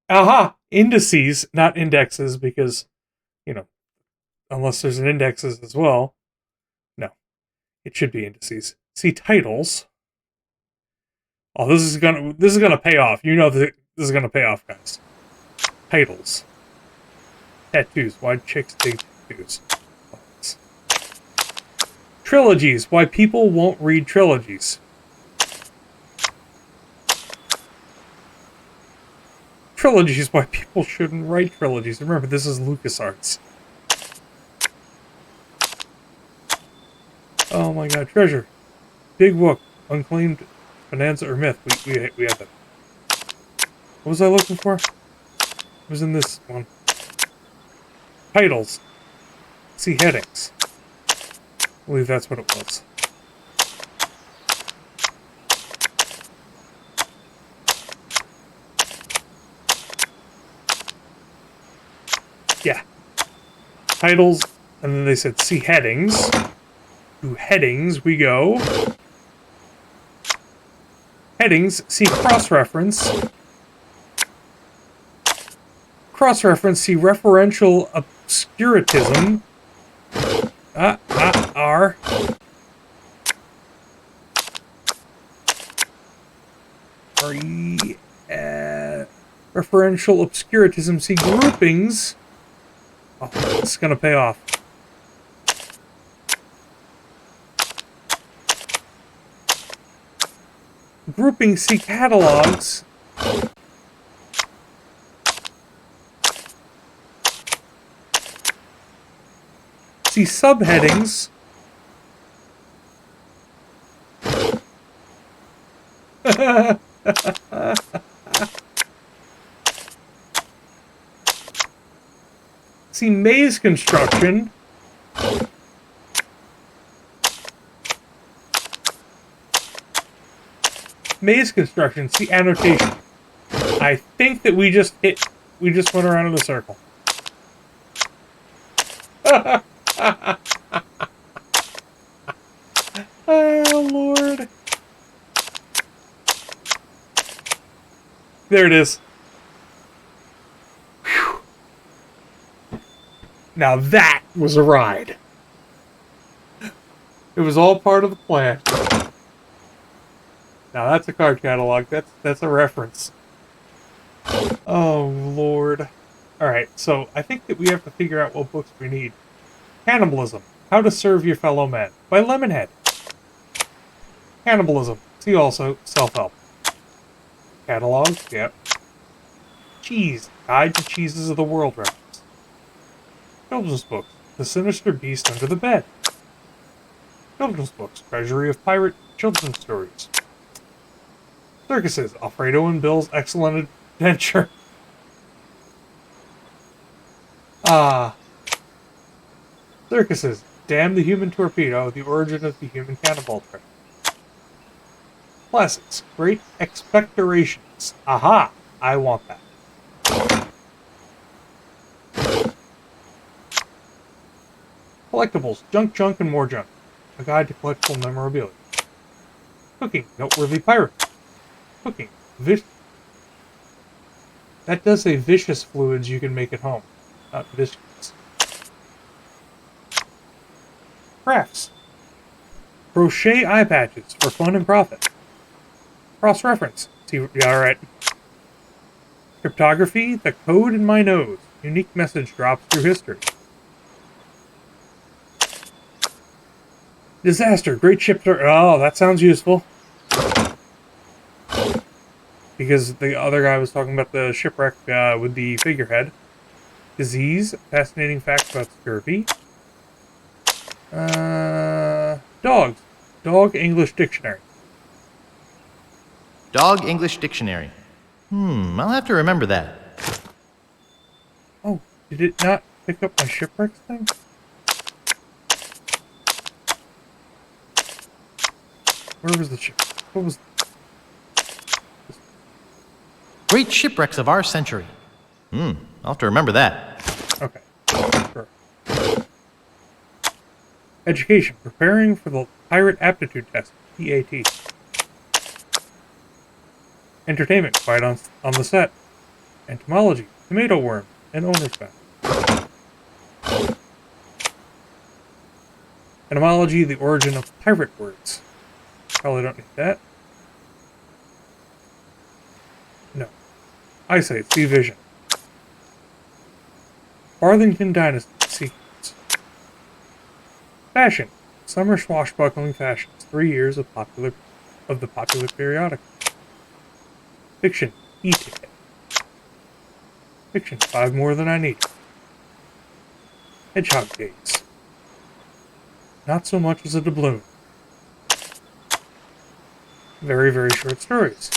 aha! Indices, not indexes, because, you know, unless there's an indexes as well. No, it should be indices. See titles. Oh, this is gonna pay off. You know that this is gonna pay off, guys. Titles. Tattoos. Why chicks dig tattoos? Trilogies. Why people won't read trilogies. Trilogies. Why people shouldn't write trilogies. Remember, this is LucasArts. Oh my god, treasure. Big book. Unclaimed bonanza or myth. We have that. What was I looking for? It was in this one. Titles. See headings. I believe that's what it was. Yeah. Titles, and then they said see headings. To headings we go. Headings, see cross-reference. Cross-reference, see referential obscurantism. R. Referential obscurantism, see groupings. Oh, it's gonna pay off. Grouping, see catalogs. See subheadings. See maze construction. Maze construction. See annotation. I think that we just went around in a circle. Oh, Lord. There it is. Whew. Now that was a ride. It was all part of the plan. Now that's a card catalog. That's a reference. Oh, Lord. Alright, so I think that we have to figure out what books we need. Cannibalism. How to Serve Your Fellow Men. By Lemonhead. Cannibalism. See also Self-Help. Catalog. Yep. Cheese. Guide to Cheeses of the World reference. Children's books. The Sinister Beast Under the Bed. Children's books. Treasury of Pirate Children's Stories. Circuses. Alfredo and Bill's Excellent Adventure. Circuses. Damn the Human Torpedo. The Origin of the Human Cannonball Trick. Classics. Great Expectorations. Aha! I want that. Collectibles. Junk, Junk, and More Junk. A Guide to Collectible Memorabilia. Cooking. Noteworthy Pirate. Cooking. That does say vicious fluids you can make at home. Not viscous. Crafts. Crochet eye patches for fun and profit. Cross-reference. See, yeah, alright. Cryptography. The code in my nose. Unique message drops through history. Disaster. Great ship. Oh, that sounds useful. Because the other guy was talking about the shipwreck with the figurehead. Disease. Fascinating facts about scurvy. Dogs. Dog English Dictionary. Dog English Dictionary. I'll have to remember that. Oh, did it not pick up my shipwrecks thing? Where was the ship? What was... Great shipwrecks of our century. I'll have to remember that. Okay. Sure. Education. Preparing for the Pirate Aptitude Test. PAT. Entertainment. Quiet on the set. Entomology. Tomato worm. And owner's back. Etymology, the origin of pirate words. Probably don't need that. No. Eyesight, see vision. Farthington Dynasty, sequence. Fashion. Summer swashbuckling fashions. 3 years of the popular periodical. Fiction. E-ticket. Fiction. 5 more than I need. Hedgehog days. Not so much as a doubloon. Very, very short stories.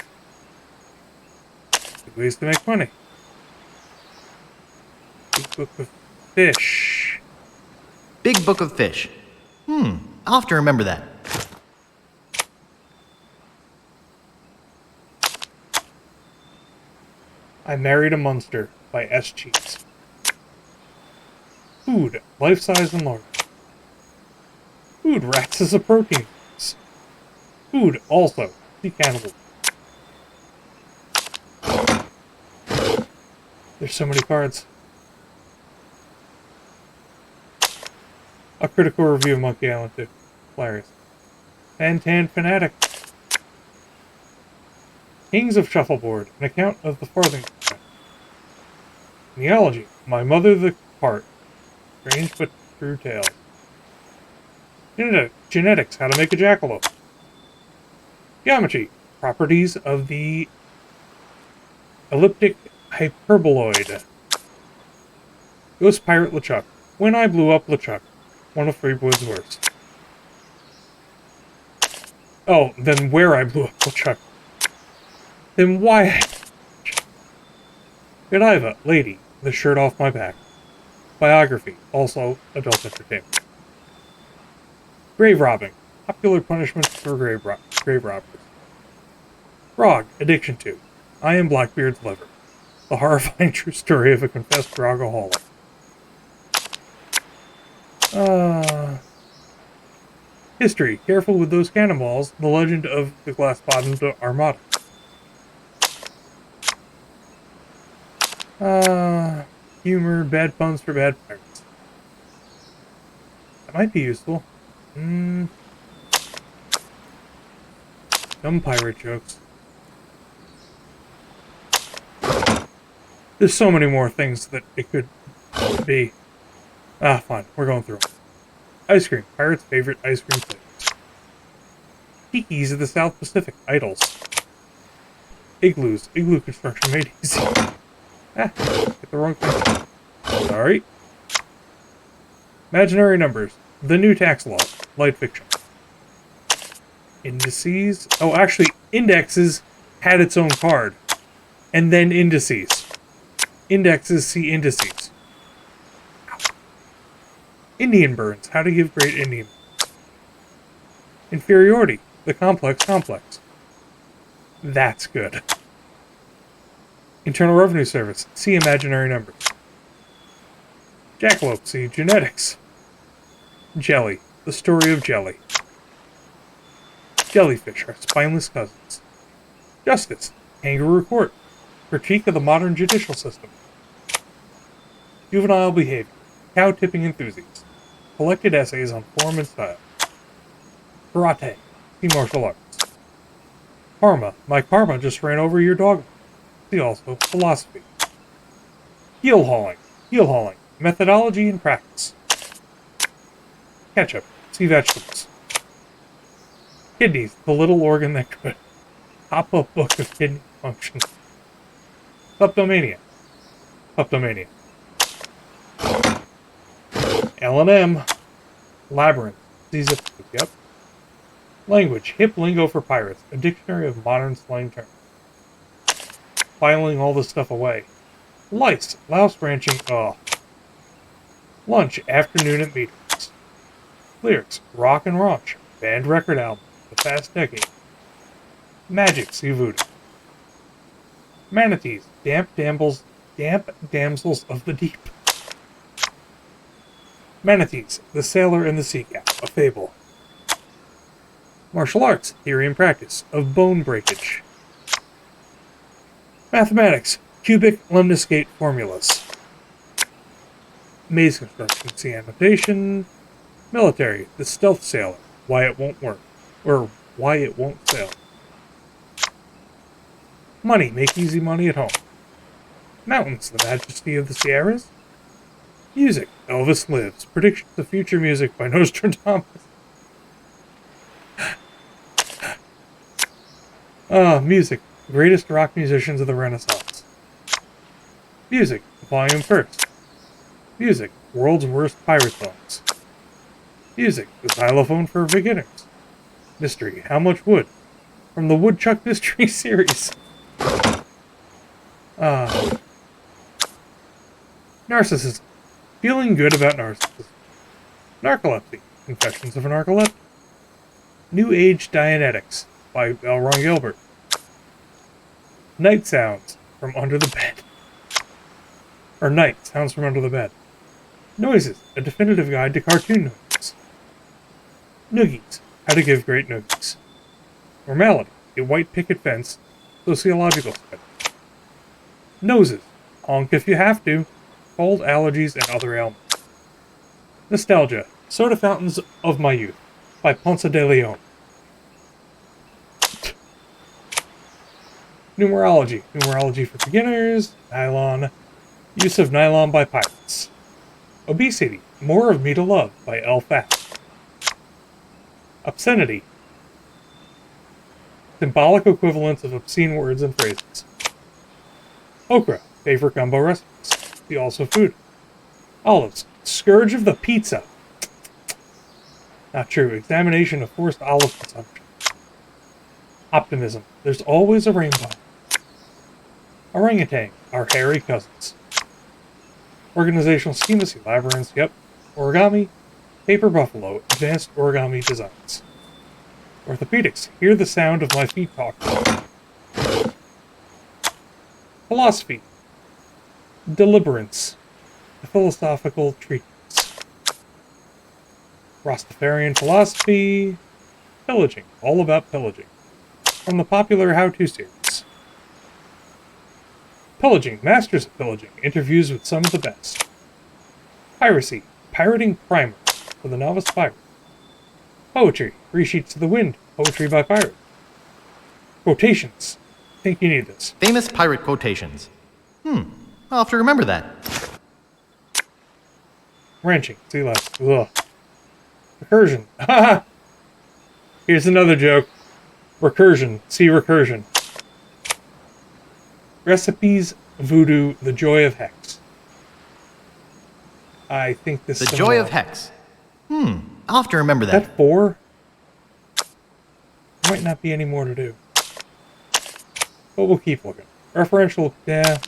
Good ways to make money. Big Book of Fish. Big Book of Fish. I'll have to remember that. I Married a Monster by S. Cheeks. Food, life size and large. Food, rats as a protein source. Food, also, see cannibal. There's so many cards. A critical review of Monkey Island 2. Hilarious. Fan-tan Fanatic. Kings of Shuffleboard, an account of the Farthington. Genealogy, My Mother the Cart. Strange but true tale. Genetics, how to make a jackalope. Geometry, properties of the elliptic hyperboloid. Ghost Pirate LeChuck, When I Blew Up LeChuck, one of Freewood's worst. Oh, then Where I Blew Up LeChuck. Then why? Godiva, Lady, The Shirt Off My Back. Biography, also adult entertainment. Grave robbing, popular punishment for grave robbers. Grog, addiction to. I Am Blackbeard's Liver. The horrifying true story of a confessed grogaholic. History, careful with those cannonballs. The Legend of the Glass-Bottomed Armada. Humor, bad puns for bad pirates. That might be useful. Dumb pirate jokes. There's so many more things that it could be. Fine. We're going through them. Ice cream. Pirates' favorite ice cream flavors. Tikis of the South Pacific. Idols. Igloos. Igloo construction made easy. Get the wrong thing. Sorry. Imaginary numbers. The new tax law. Light fiction. Indices. Oh, actually, indexes had its own card. And then indices. Indexes see indices. Indian burns. How to give great Indian burns. Inferiority. The complex complex. That's good. Internal Revenue Service. See imaginary numbers. Jackalope. See genetics. Jelly. The story of jelly. Jellyfish. Our spineless cousins. Justice. Kangaroo Court. Critique of the modern judicial system. Juvenile behavior. Cow tipping enthusiast. Collected essays on form and style. Karate. See martial arts. Karma. My karma just ran over your dog. See also philosophy. Heel hauling. Heel hauling. Methodology and practice. Ketchup. See vegetables. Kidneys. The little organ that could. Pop-up book of kidney function. Kleptomania. Kleptomania. L&M. Labyrinth. See zip code. Yep. Language. Hip lingo for pirates. A dictionary of modern slang terms. Filing all this stuff away. Lice. Louse ranching. Lunch. Afternoon at meetings. Lyrics. Rock and Raunch. Band record album. The Past Decade. Magic. See voodoo. Manatees. Damp damsels of the deep. Manatees. The Sailor and the Sea Cat. A fable. Martial arts. Theory and practice of bone breakage. Mathematics. Cubic lemniscate formulas. Maze construction. See annotation. Military, the stealth sailor, why it won't work. Or why it won't sail. Money, make easy money at home. Mountains, the majesty of the Sierras. Music, Elvis lives. Predictions of future music by Nostradamus. Music, greatest rock musicians of the Renaissance. Music, volume first. Music, world's worst pirate songs. Music, the xylophone for beginners. Mystery, how much wood? From the Woodchuck Mystery series. Narcissism. Feeling good about narcissism. Narcolepsy. Confessions of a Narcoleptic. New Age Dianetics by L. Ron Gilbert. Night sounds from under the bed. Or night sounds from under the bed. Noises. A definitive guide to cartoon noises. Noogies. How to give great noogies. Normality. A white picket fence. Sociological study. Noses. Honk if you have to. Cold, allergies, and other ailments. Nostalgia. Soda Fountains of My Youth by Ponce de Leon. Numerology. Numerology for beginners. Nylon. Use of nylon by pirates. Obesity. More of Me to Love by L. Fat. Obscenity. Symbolic equivalents of obscene words and phrases. Okra. Favorite gumbo recipes. See also food. Olives. Scourge of the pizza. Not true. Examination of forced olive consumption. Optimism. There's always a rainbow. Orangutan. Our hairy cousins. Organizational schemacy. Labyrinths. Yep. Origami. Paper buffalo. Advanced origami designs. Orthopedics. Hear the sound of my feet talk. Philosophy. Deliberance. A philosophical treatise. Rastafarian philosophy. Pillaging. All about pillaging. From the popular how-to series. Pillaging. Masters of pillaging. Interviews with some of the best. Piracy. Pirating primer. For the novice pirate. Poetry. 3 Sheets to the Wind. Poetry by pirate. Quotations. Think you need this. Famous pirate quotations. I'll have to remember that. Ranching. See less. Ugh. Recursion. Haha! Here's another joke. Recursion. See recursion. Recipes. Voodoo. The Joy of Hex. I think this is The Joy of Hex. I'll have to remember that. Is that 4? Might not be any more to do. But we'll keep looking. Referential, yeah.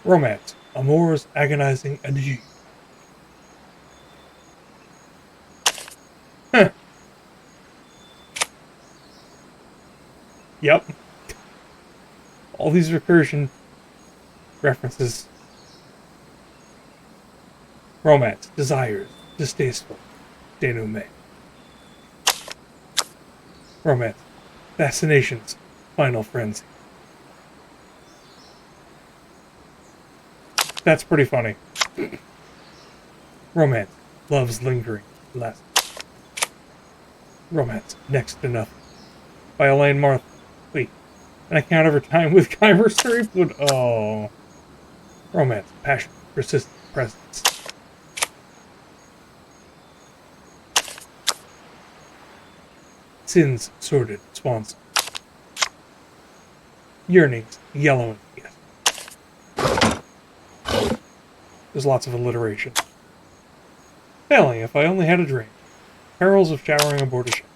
Romance. Amour's agonizing adieu. Huh. Yep. All these recursion references. Romance. Desires. Distasteful. Denouement. Romance. Fascinations. Final frenzy. That's pretty funny. Romance. Love's lingering. Last. Romance. Next to nothing. By Elaine Martha. Wait. An account of her time with Khyber Streepwood. Oh. Romance. Passion. Persistent presence. Sins. Sordid. Swanson. Yearnings. Yellowing. Yes. There's lots of alliteration. Failing if I only had a dream. Perils of showering aboard a ship.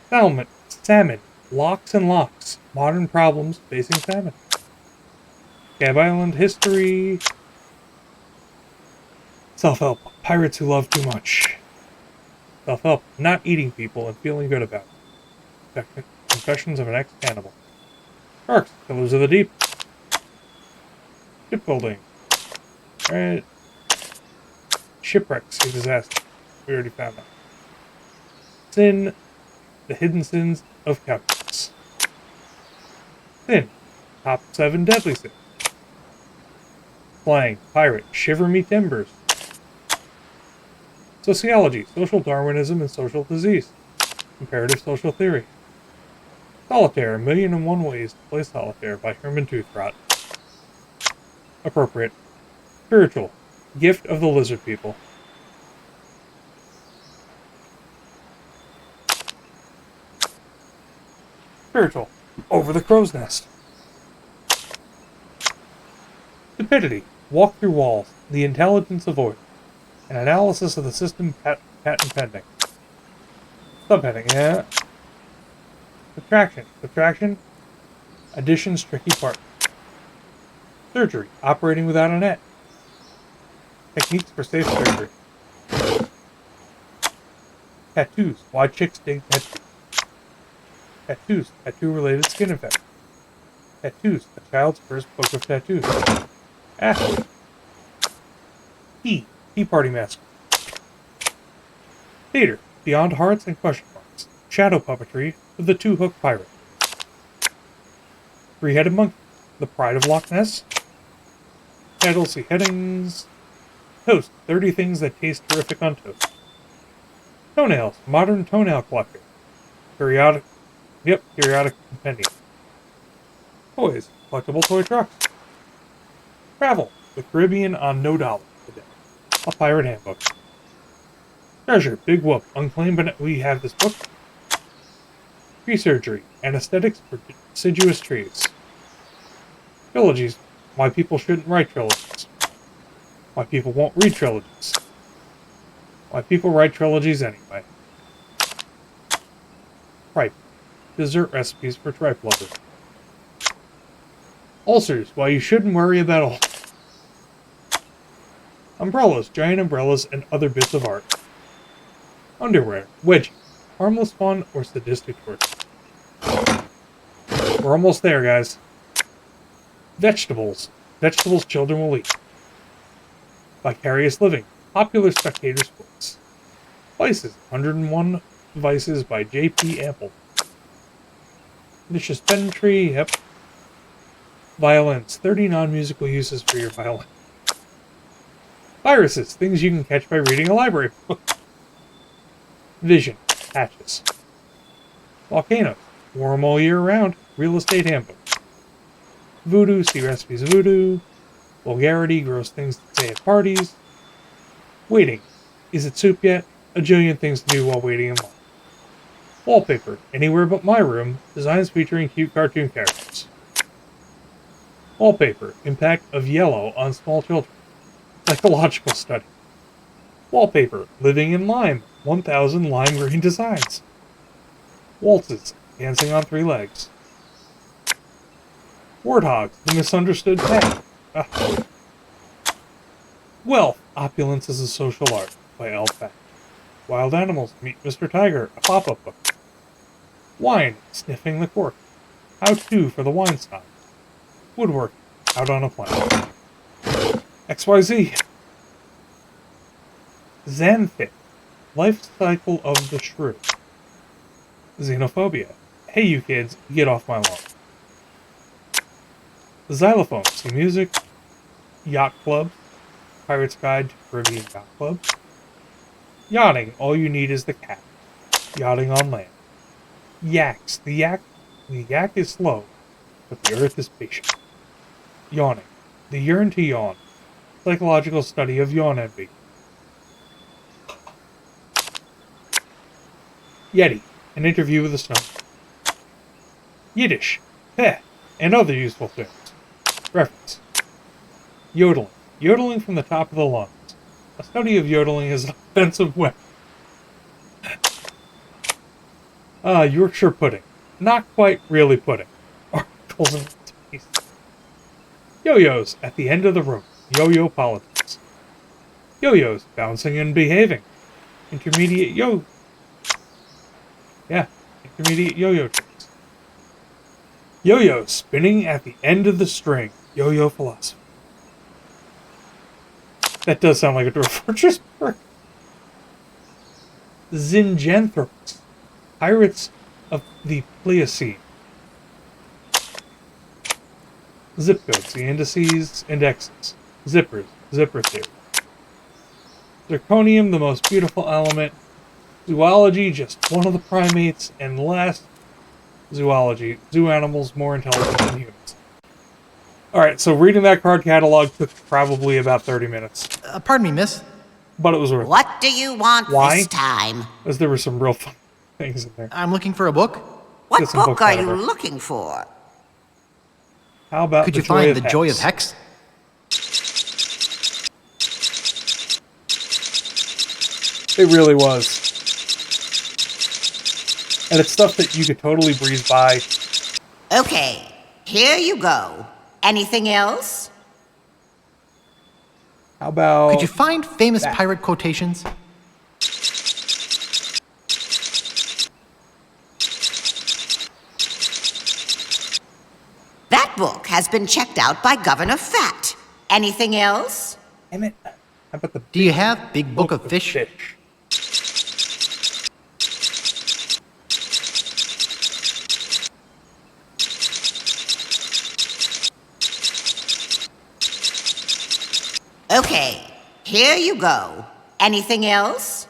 Salmon. Locks and locks. Modern problems facing salmon. Gab Island history. Self-help. Pirates who love too much. Self-help. Not eating people and feeling good about it. Confessions of an ex-cannibal. Sharks. Killers of the deep. Shipbuilding. Alright. Shipwrecks. A disaster. We already found that. Sin. The hidden sins of calculus. Sin. Top 7 deadly sins. Slang. Pirate. Shiver me timbers. Sociology, social Darwinism, and social disease. Comparative social theory. Solitaire, 1,000,001 Ways to Play Solitaire by Herman Toothrot. Appropriate. Spiritual, Gift of the Lizard People. Spiritual, Over the Crow's Nest. Stupidity, Walk Through Walls, The Intelligence Avoided. An analysis of the system patent pending. Subheading, yeah. Subtraction, Addition's tricky part. Surgery, operating without a net. Techniques for safe surgery. Tattoos, why chicks dig tattoos. Tattoos, tattoo-related skin infection. Tattoos, a child's first book of tattoos. Tea Party Mask. Theater, Beyond Hearts and Question Marks. Shadow puppetry of the Two-Hook Pirate. Three-Headed Monkey, The Pride of Loch Ness. Title, see headings. Toast, 30 Things That Taste Terrific on Toast. Toenails, Modern Toenail Collector. Periodic Compendium. Toys, Collectible Toy Trucks. Travel, The Caribbean on No Dollar today. A Pirate Handbook. Treasure, Big Whoop, Unclaimed but we have this book. Tree Surgery, Anesthetics for Deciduous Trees. Trilogies, Why People Shouldn't Write Trilogies. Why People Won't Read Trilogies. Why People Write Trilogies Anyway. Tripe, Dessert Recipes for Tripe Lovers. Ulcers, Why You Shouldn't Worry About Ulcers. Umbrellas, Giant Umbrellas, and Other Bits of Art. Underwear, Wedgie, Harmless Fun or Sadistic Torture. We're almost there, guys. Vegetables, Vegetables Children Will Eat. Vicarious Living, Popular Spectator Sports. Vices, 101 Vices by J.P. Ample. Vicious Pedantry, yep. Violins, 30 non-musical uses for your violin. Viruses, things you can catch by reading a library book. Vision, Patches. Volcanoes, warm all year round, real estate handbook. Voodoo, see recipes of voodoo. Vulgarity, gross things to say at parties. Waiting, is it soup yet? A jillion things to do while waiting in line. Wallpaper, anywhere but my room, designs featuring cute cartoon characters. Wallpaper, impact of yellow on small children. Psychological study. Wallpaper, living in lime, 1,000 lime green designs. Waltzes, dancing on 3 legs. Warthogs, the misunderstood pet. Wealth, opulence is a social art, by L. Fack. Wild Animals, Meet Mr. Tiger, a pop-up book. Wine, sniffing the cork. How-to for the wine snob. Woodworking, out on a planet. XYZ. Xanthid, life cycle of the shrew. Xenophobia, hey you kids, get off my lawn. Xylophone, see music. Yacht Club, Pirate's Guide to Caribbean Yacht Club. Yachting, all you need is the cat. Yachting on land. Yaks, the yak is slow, but the earth is patient. Yawning, the yearn to yawn. Psychological study of yawn envy. Yeti, an interview with a snowman. Yiddish, heh, and other useful things. Reference. Yodeling, yodeling from the top of the lungs. A study of yodeling as an offensive weapon. Yorkshire pudding. Not quite really pudding. Articles and taste. Yo-yos at the end of the rope. Yo-yo politics. Yo-yos bouncing and behaving. Intermediate yo-yo tricks. Yo-yo spinning at the end of the string. Yo-yo philosophy. That does sound like a Dwarf Fortress perk. Zinjanthropes, Pirates of the Pliocene. Zip codes, the indexes. Zippers, zipper theory. Zirconium, the most beautiful element. Zoology, just one of the primates. And last, zoology. Zoo animals more intelligent than humans. Alright, so reading that card catalog took probably about 30 minutes. Pardon me, miss. But it was worth it. What do you want this time? Because there were some real fun things in there. I'm looking for a book. What book are you looking for? How about Could you find The Joy of Hex? It really was. And it's stuff that you could totally breeze by. Okay, here you go. Anything else? How about... Could you find famous pirate quotations? That book has been checked out by Governor Fat. Anything else? Damn it. How about the... Do you have Big Book of Fish? Okay, here you go. Anything else?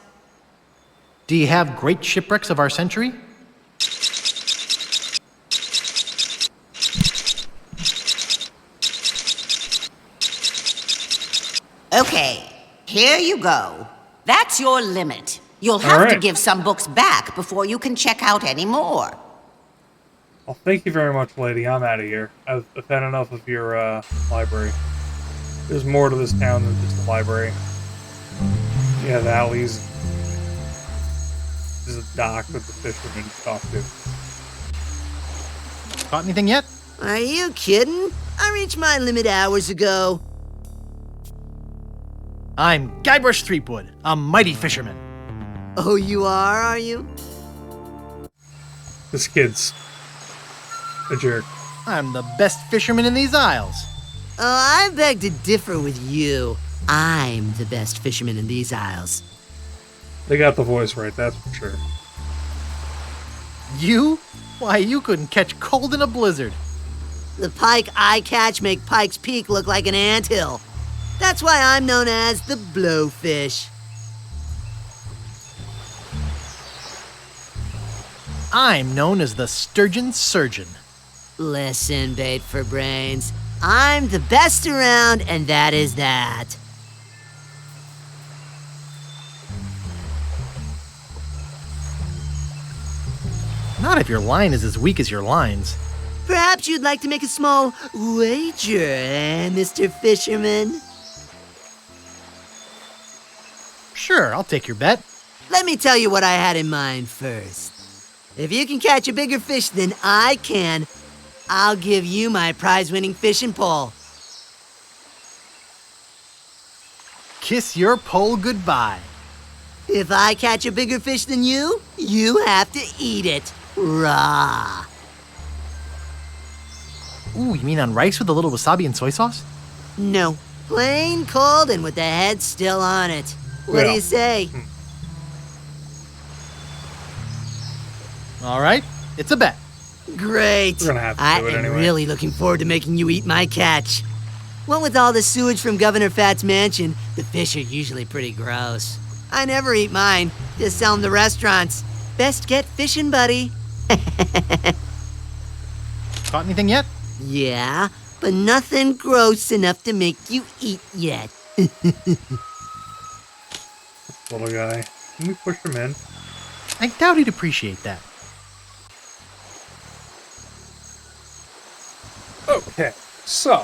Do you have Great Shipwrecks of Our Century? Okay, here you go. That's your limit. You'll have to give some books back before you can check out any more. Well, thank you very much, lady. I'm out of here. I've had enough of your library. There's more to this town than just a library. You have alleys. There's a dock with the fishermen to talk to. Caught anything yet? Are you kidding? I reached my limit hours ago. I'm Guybrush Threepwood, a mighty fisherman. Oh, you are you? This kid's a jerk. I'm the best fisherman in these isles. Oh, I beg to differ with you. I'm the best fisherman in these isles. They got the voice right, that's for sure. You? Why, you couldn't catch cold in a blizzard. The pike I catch make Pike's Peak look like an anthill. That's why I'm known as the Blowfish. I'm known as the Sturgeon Surgeon. Listen, bait for brains. I'm the best around, and that is that. Not if your line is as weak as your lines. Perhaps you'd like to make a small wager, eh, Mr. Fisherman? Sure, I'll take your bet. Let me tell you what I had in mind first. If you can catch a bigger fish than I can, I'll give you my prize-winning fishing pole. Kiss your pole goodbye. If I catch a bigger fish than you, you have to eat it raw. Ooh, you mean on rice with a little wasabi and soy sauce? No, plain cold and with the head still on it. What do you say? All right, it's a bet. Great. We're gonna have to I do it am anyway. really looking forward to making you eat my catch. What with all the sewage from Governor Fat's mansion, the fish are usually pretty gross. I never eat mine, just sell them to restaurants. Best get fishing, buddy. Caught anything yet? Yeah, but nothing gross enough to make you eat yet. Little guy. Can we push him in? I doubt he'd appreciate that. Okay, so.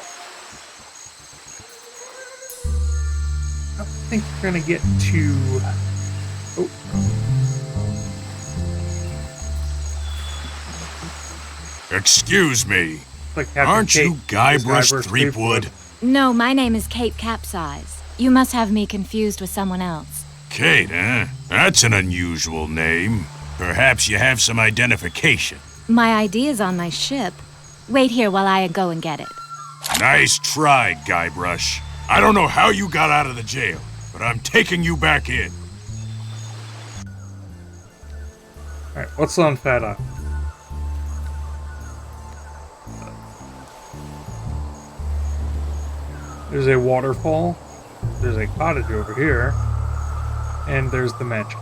I think we're gonna get to. Oh. Excuse me. Like Captain Aren't you Kate, Guybrush Guybrush Threepwood? No, my name is Kate Capsize. You must have me confused with someone else. Kate, eh? That's an unusual name. Perhaps you have some identification. My ID is on my ship. Wait here while I go and get it. Nice try, Guybrush. I don't know how you got out of the jail, but I'm taking you back in. Alright, what's on Fat Eye? There's a waterfall. There's a cottage over here. And there's the mansion.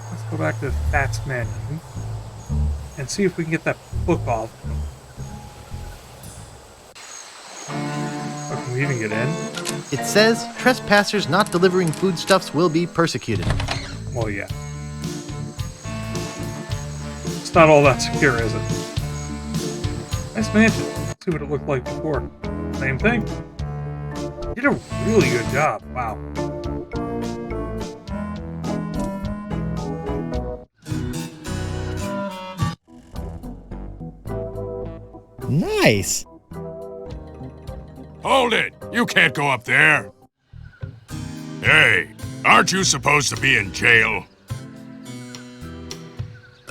Let's go back to Fat's mansion and see if we can get that book off. Oh, can we even get in? It says, trespassers not delivering foodstuffs will be persecuted. Well, yeah. It's not all that secure, is it? Nice mansion. Let's see what it looked like before. Same thing. You did a really good job. Wow. Nice. Hold it! You can't go up there! Hey, aren't you supposed to be in jail?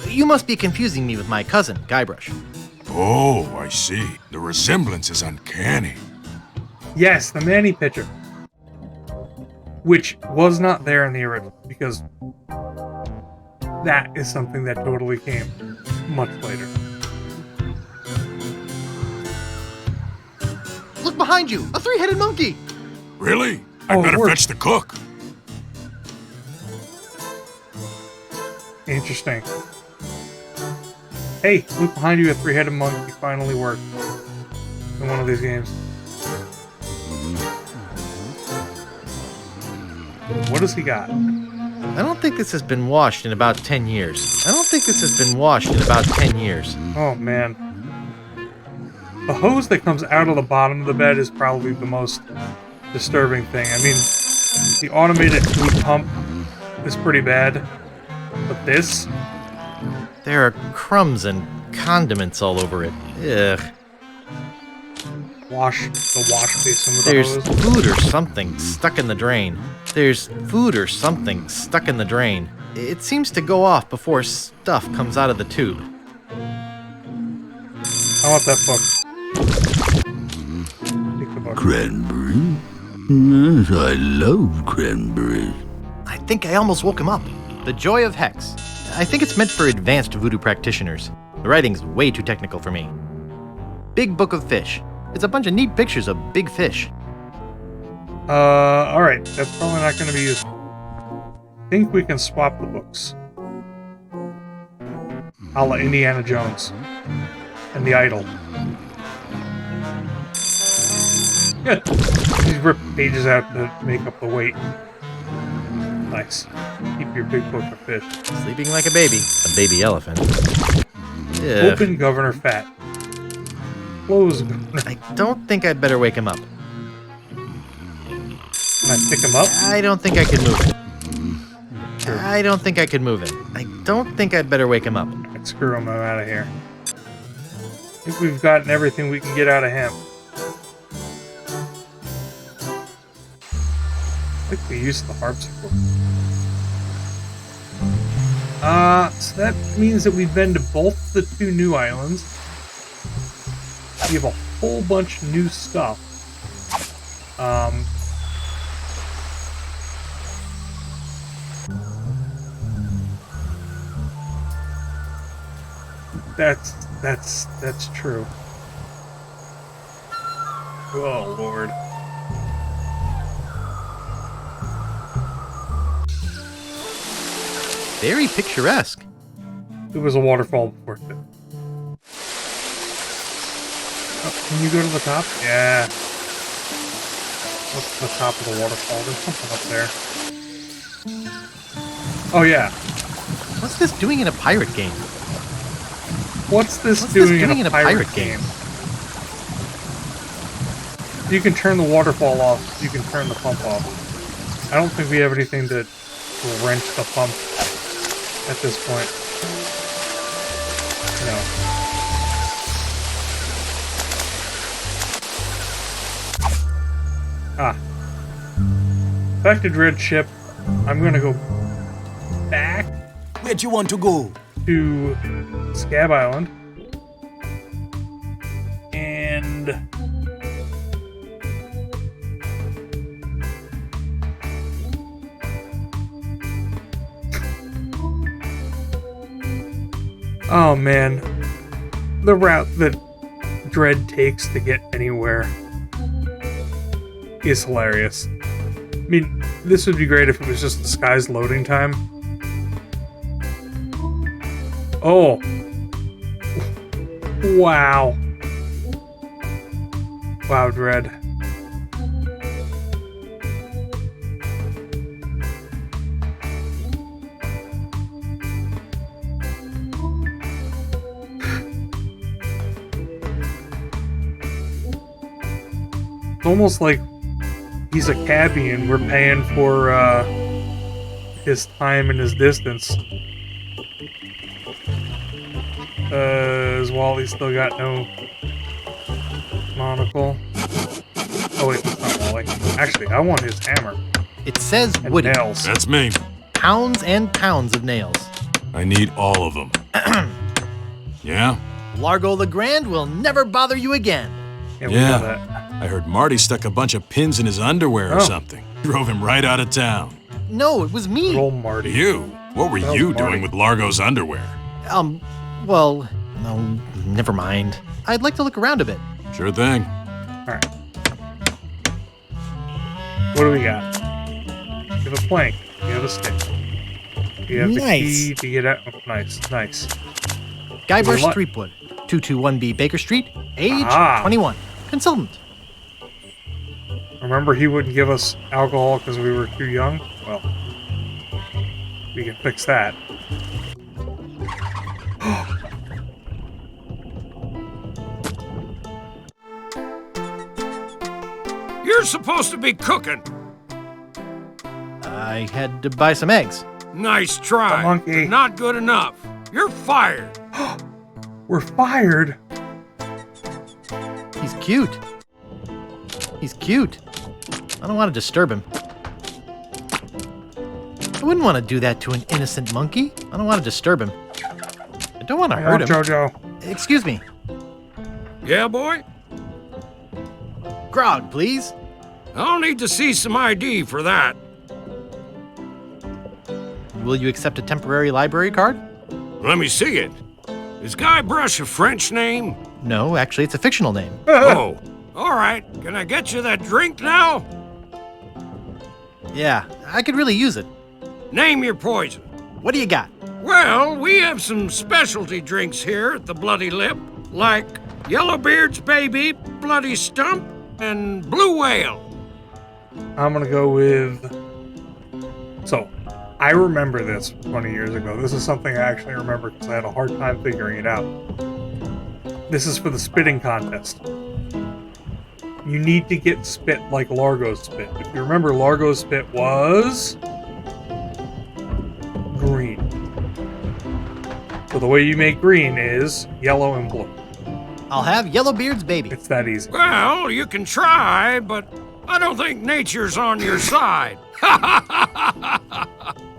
You must be confusing me with my cousin, Guybrush. Oh, I see. The resemblance is uncanny. Yes, the Manny picture. Which was not there in the original, because that is something that totally came much later. Look behind you! A three-headed monkey! Really? I better fetch the cook. Interesting. Hey, look behind you, a three-headed monkey finally worked in one of these games. What does he got? I don't think this has been washed in about 10 years. Oh, man. The hose that comes out of the bottom of the bed is probably the most disturbing thing. I mean, the automated food pump is pretty bad, but this? There are crumbs and condiments all over it. Ugh. Wash the wash basin with There's the hose. food or something stuck in the drain. It seems to go off before stuff comes out of the tube. I want that book. Cranberry? Yes, I love cranberries. I think I almost woke him up. The Joy of Hex. I think it's meant for advanced voodoo practitioners. The writing's way too technical for me. Big Book of Fish. It's a bunch of neat pictures of big fish. Alright. That's probably not going to be useful. I think we can swap the books. A la Indiana Jones. And the Idol. Good. These rip pages out to make up the weight. Nice. Keep your big book of fish. Sleeping like a baby elephant. Ugh. Open Governor Fat. Close Governor. I don't think I'd better wake him up. Can I pick him up? I don't think I can move him. I don't think I'd better wake him up. Right, screw him, I'm out of here. I think we've gotten everything we can get out of him. I think we used the harpsichord. So that means that we've been to both the two new islands. We have a whole bunch of new stuff. That's true. Oh, Lord. Very picturesque. It was a waterfall before, too. Oh, can you go to the top? Yeah. What's the top of the waterfall? There's something up there. Oh, yeah. What's this doing in a pirate game? What's this doing in a pirate game? You can turn the waterfall off. You can turn the pump off. I don't think we have anything to wrench the pump at this point. No. Ah. Affected red ship. I'm gonna go back. Where do you want to go? To Scab Island. And oh man, the route that Dredd takes to get anywhere is hilarious. I mean, This would be great if it was just the sky's loading time. Oh. Wow. Wow, Dread. It's almost like he's a cabbie and we're paying for his time and his distance. As Wally's still got no monocle. Oh wait, that's not Wally. Actually, I want his hammer. It says and woody. nails. That's me. Pounds and pounds of nails. I need all of them. Yeah? Largo the Grand will never bother you again. Yeah, we know that. I heard Marty stuck a bunch of pins in his underwear or something. Drove him right out of town. No, it was me. Roll Marty. You? What were That you was Marty. doing with Largo's underwear? Well, no, never mind. I'd like to look around a bit. Sure thing. Alright. What do we got? You have a plank. You have a stick. You have the key to get out. Oh, nice. Guybrush Threepwood, 221B Baker Street, age 21. Consultant. Remember he wouldn't give us alcohol because we were too young? Well, we can fix that. You're supposed to be cooking. I had to buy some eggs. Nice try. Monkey. But not good enough. You're fired. We're fired. He's cute. He's cute. I don't want to disturb him. I wouldn't want to do that to an innocent monkey. I don't want to disturb him. I don't want to hurt him. Jojo. Excuse me. Yeah, boy? Grog, please. I'll need to see some ID for that. Will you accept a temporary library card? Let me see it. Is Guybrush a French name? No, actually, it's a fictional name. Oh, all right. Can I get you that drink now? Yeah, I could really use it. Name your poison. What do you got? Well, we have some specialty drinks here at the Bloody Lip, like Yellowbeard's Baby, Bloody Stump, and Blue Whale. I'm gonna go with... So, I remember this 20 years ago. This is something I actually remember because I had a hard time figuring it out. This is for the spitting contest. You need to get spit like Largo's spit. If you remember, Largo's spit was... green. So the way you make green is yellow and blue. I'll have Yellowbeard's Baby. It's that easy. Well, you can try, but I don't think nature's on your side.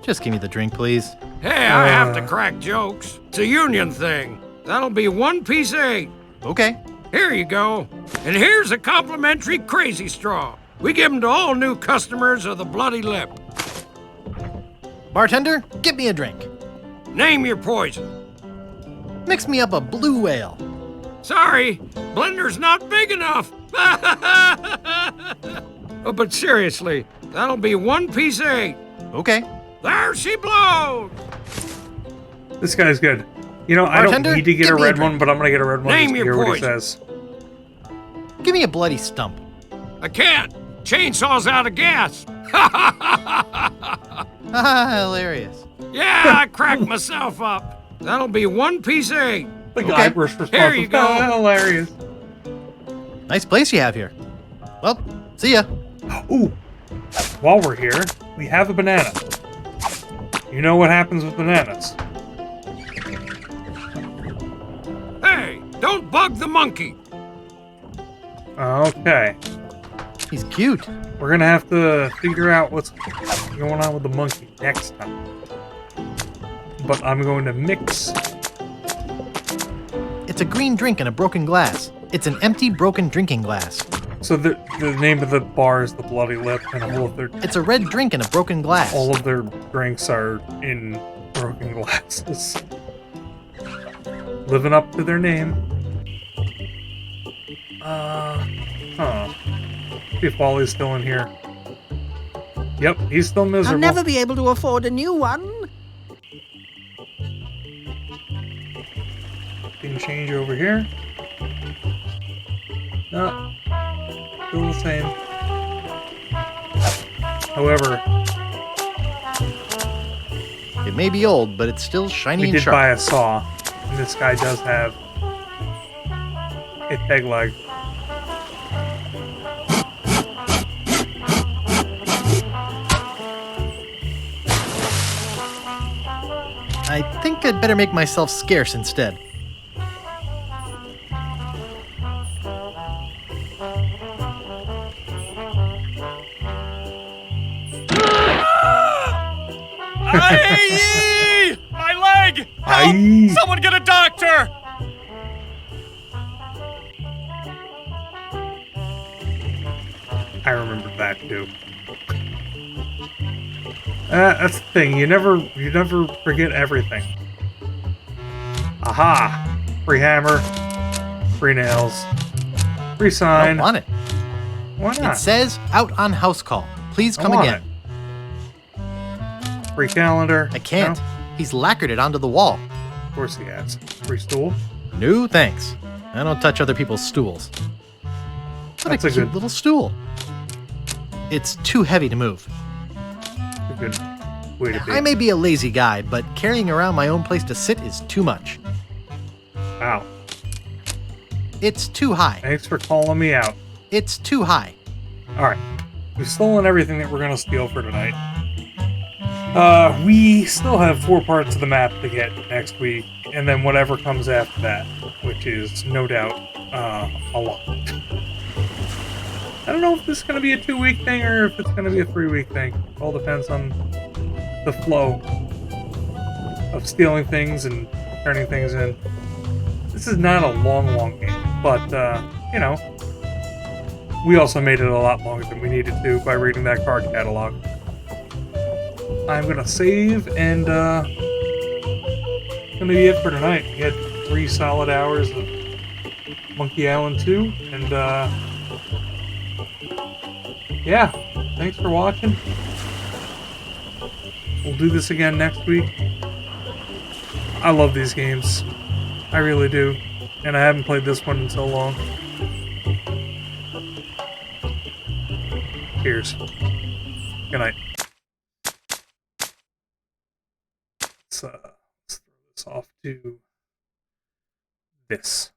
Just give me the drink, please. Hey, I have to crack jokes. It's a union thing. That'll be 1 piece of 8. Okay. Here you go. And here's a complimentary crazy straw. We give them to all new customers of the Bloody Lip. Bartender, get me a drink. Name your poison. Mix me up a Blue Whale. Sorry, blender's not big enough. Oh, but seriously, that'll be 1 piece of 8. Okay. There she blows. This guy's good. You know, Bartender, I don't need to get a give me a red drink. one, but I'm gonna get a red one Name just to your hear what he poison. says. Give me a bloody stump. I can't. Chainsaw's out of gas. Hilarious. Yeah, I cracked myself up. That'll be 1 piece of 8. The Guybrush response Here you was go. hilarious. Nice place you have here. Well, see ya. Ooh, while we're here, we have a banana. You know what happens with bananas. Hey, don't bug the monkey. Okay. He's cute. We're gonna have to figure out what's going on with the monkey next time. But I'm going to mix. It's a green drink in a broken glass. It's an empty, broken drinking glass. So the name of the bar is the Bloody Lip, and all of their It's a red drink in a broken glass. all of their drinks are in broken glasses. Living up to their name. See if Wally's still in here. Yep, he's still miserable. I'll never be able to afford a new one. Didn't change over here. No. Still the same. However, it may be old, but it's still shiny and we did sharp. buy a saw, and this guy does have a peg leg. I think I'd better make myself scarce instead. Aye! My leg! Help! Aye. Someone get a doctor! I remember that too. That's the thing. You never forget everything. Aha! Free hammer, free nails, free I sign. don't want it. Why not? It says out on house call. Please come want again. Free calendar. I can't. No? He's lacquered it onto the wall. Of course he has. Free stool. No thanks. I don't touch other people's stools. What That's a a cute good- little stool. It's too heavy to move. A good way to be. I may be a lazy guy, but carrying around my own place to sit is too much. Wow. It's too high. Thanks for calling me out. It's too high. All right. We've stolen everything that we're going to steal for tonight. We still have 4 parts of the map to get next week, and then whatever comes after that, which is no doubt a lot. I don't know if this is going to be a 2-week thing or if it's going to be a 3-week thing. It all depends on the flow of stealing things and turning things in. This is not a long game, but, you know, we also made it a lot longer than we needed to by reading that card catalog. I'm gonna save, and that's gonna be it for tonight. We had 3 solid hours of Monkey Island 2, and yeah, thanks for watching. We'll do this again next week. I love these games. I really do. And I haven't played this one in so long. Cheers. Good night. Let's throw this off to this.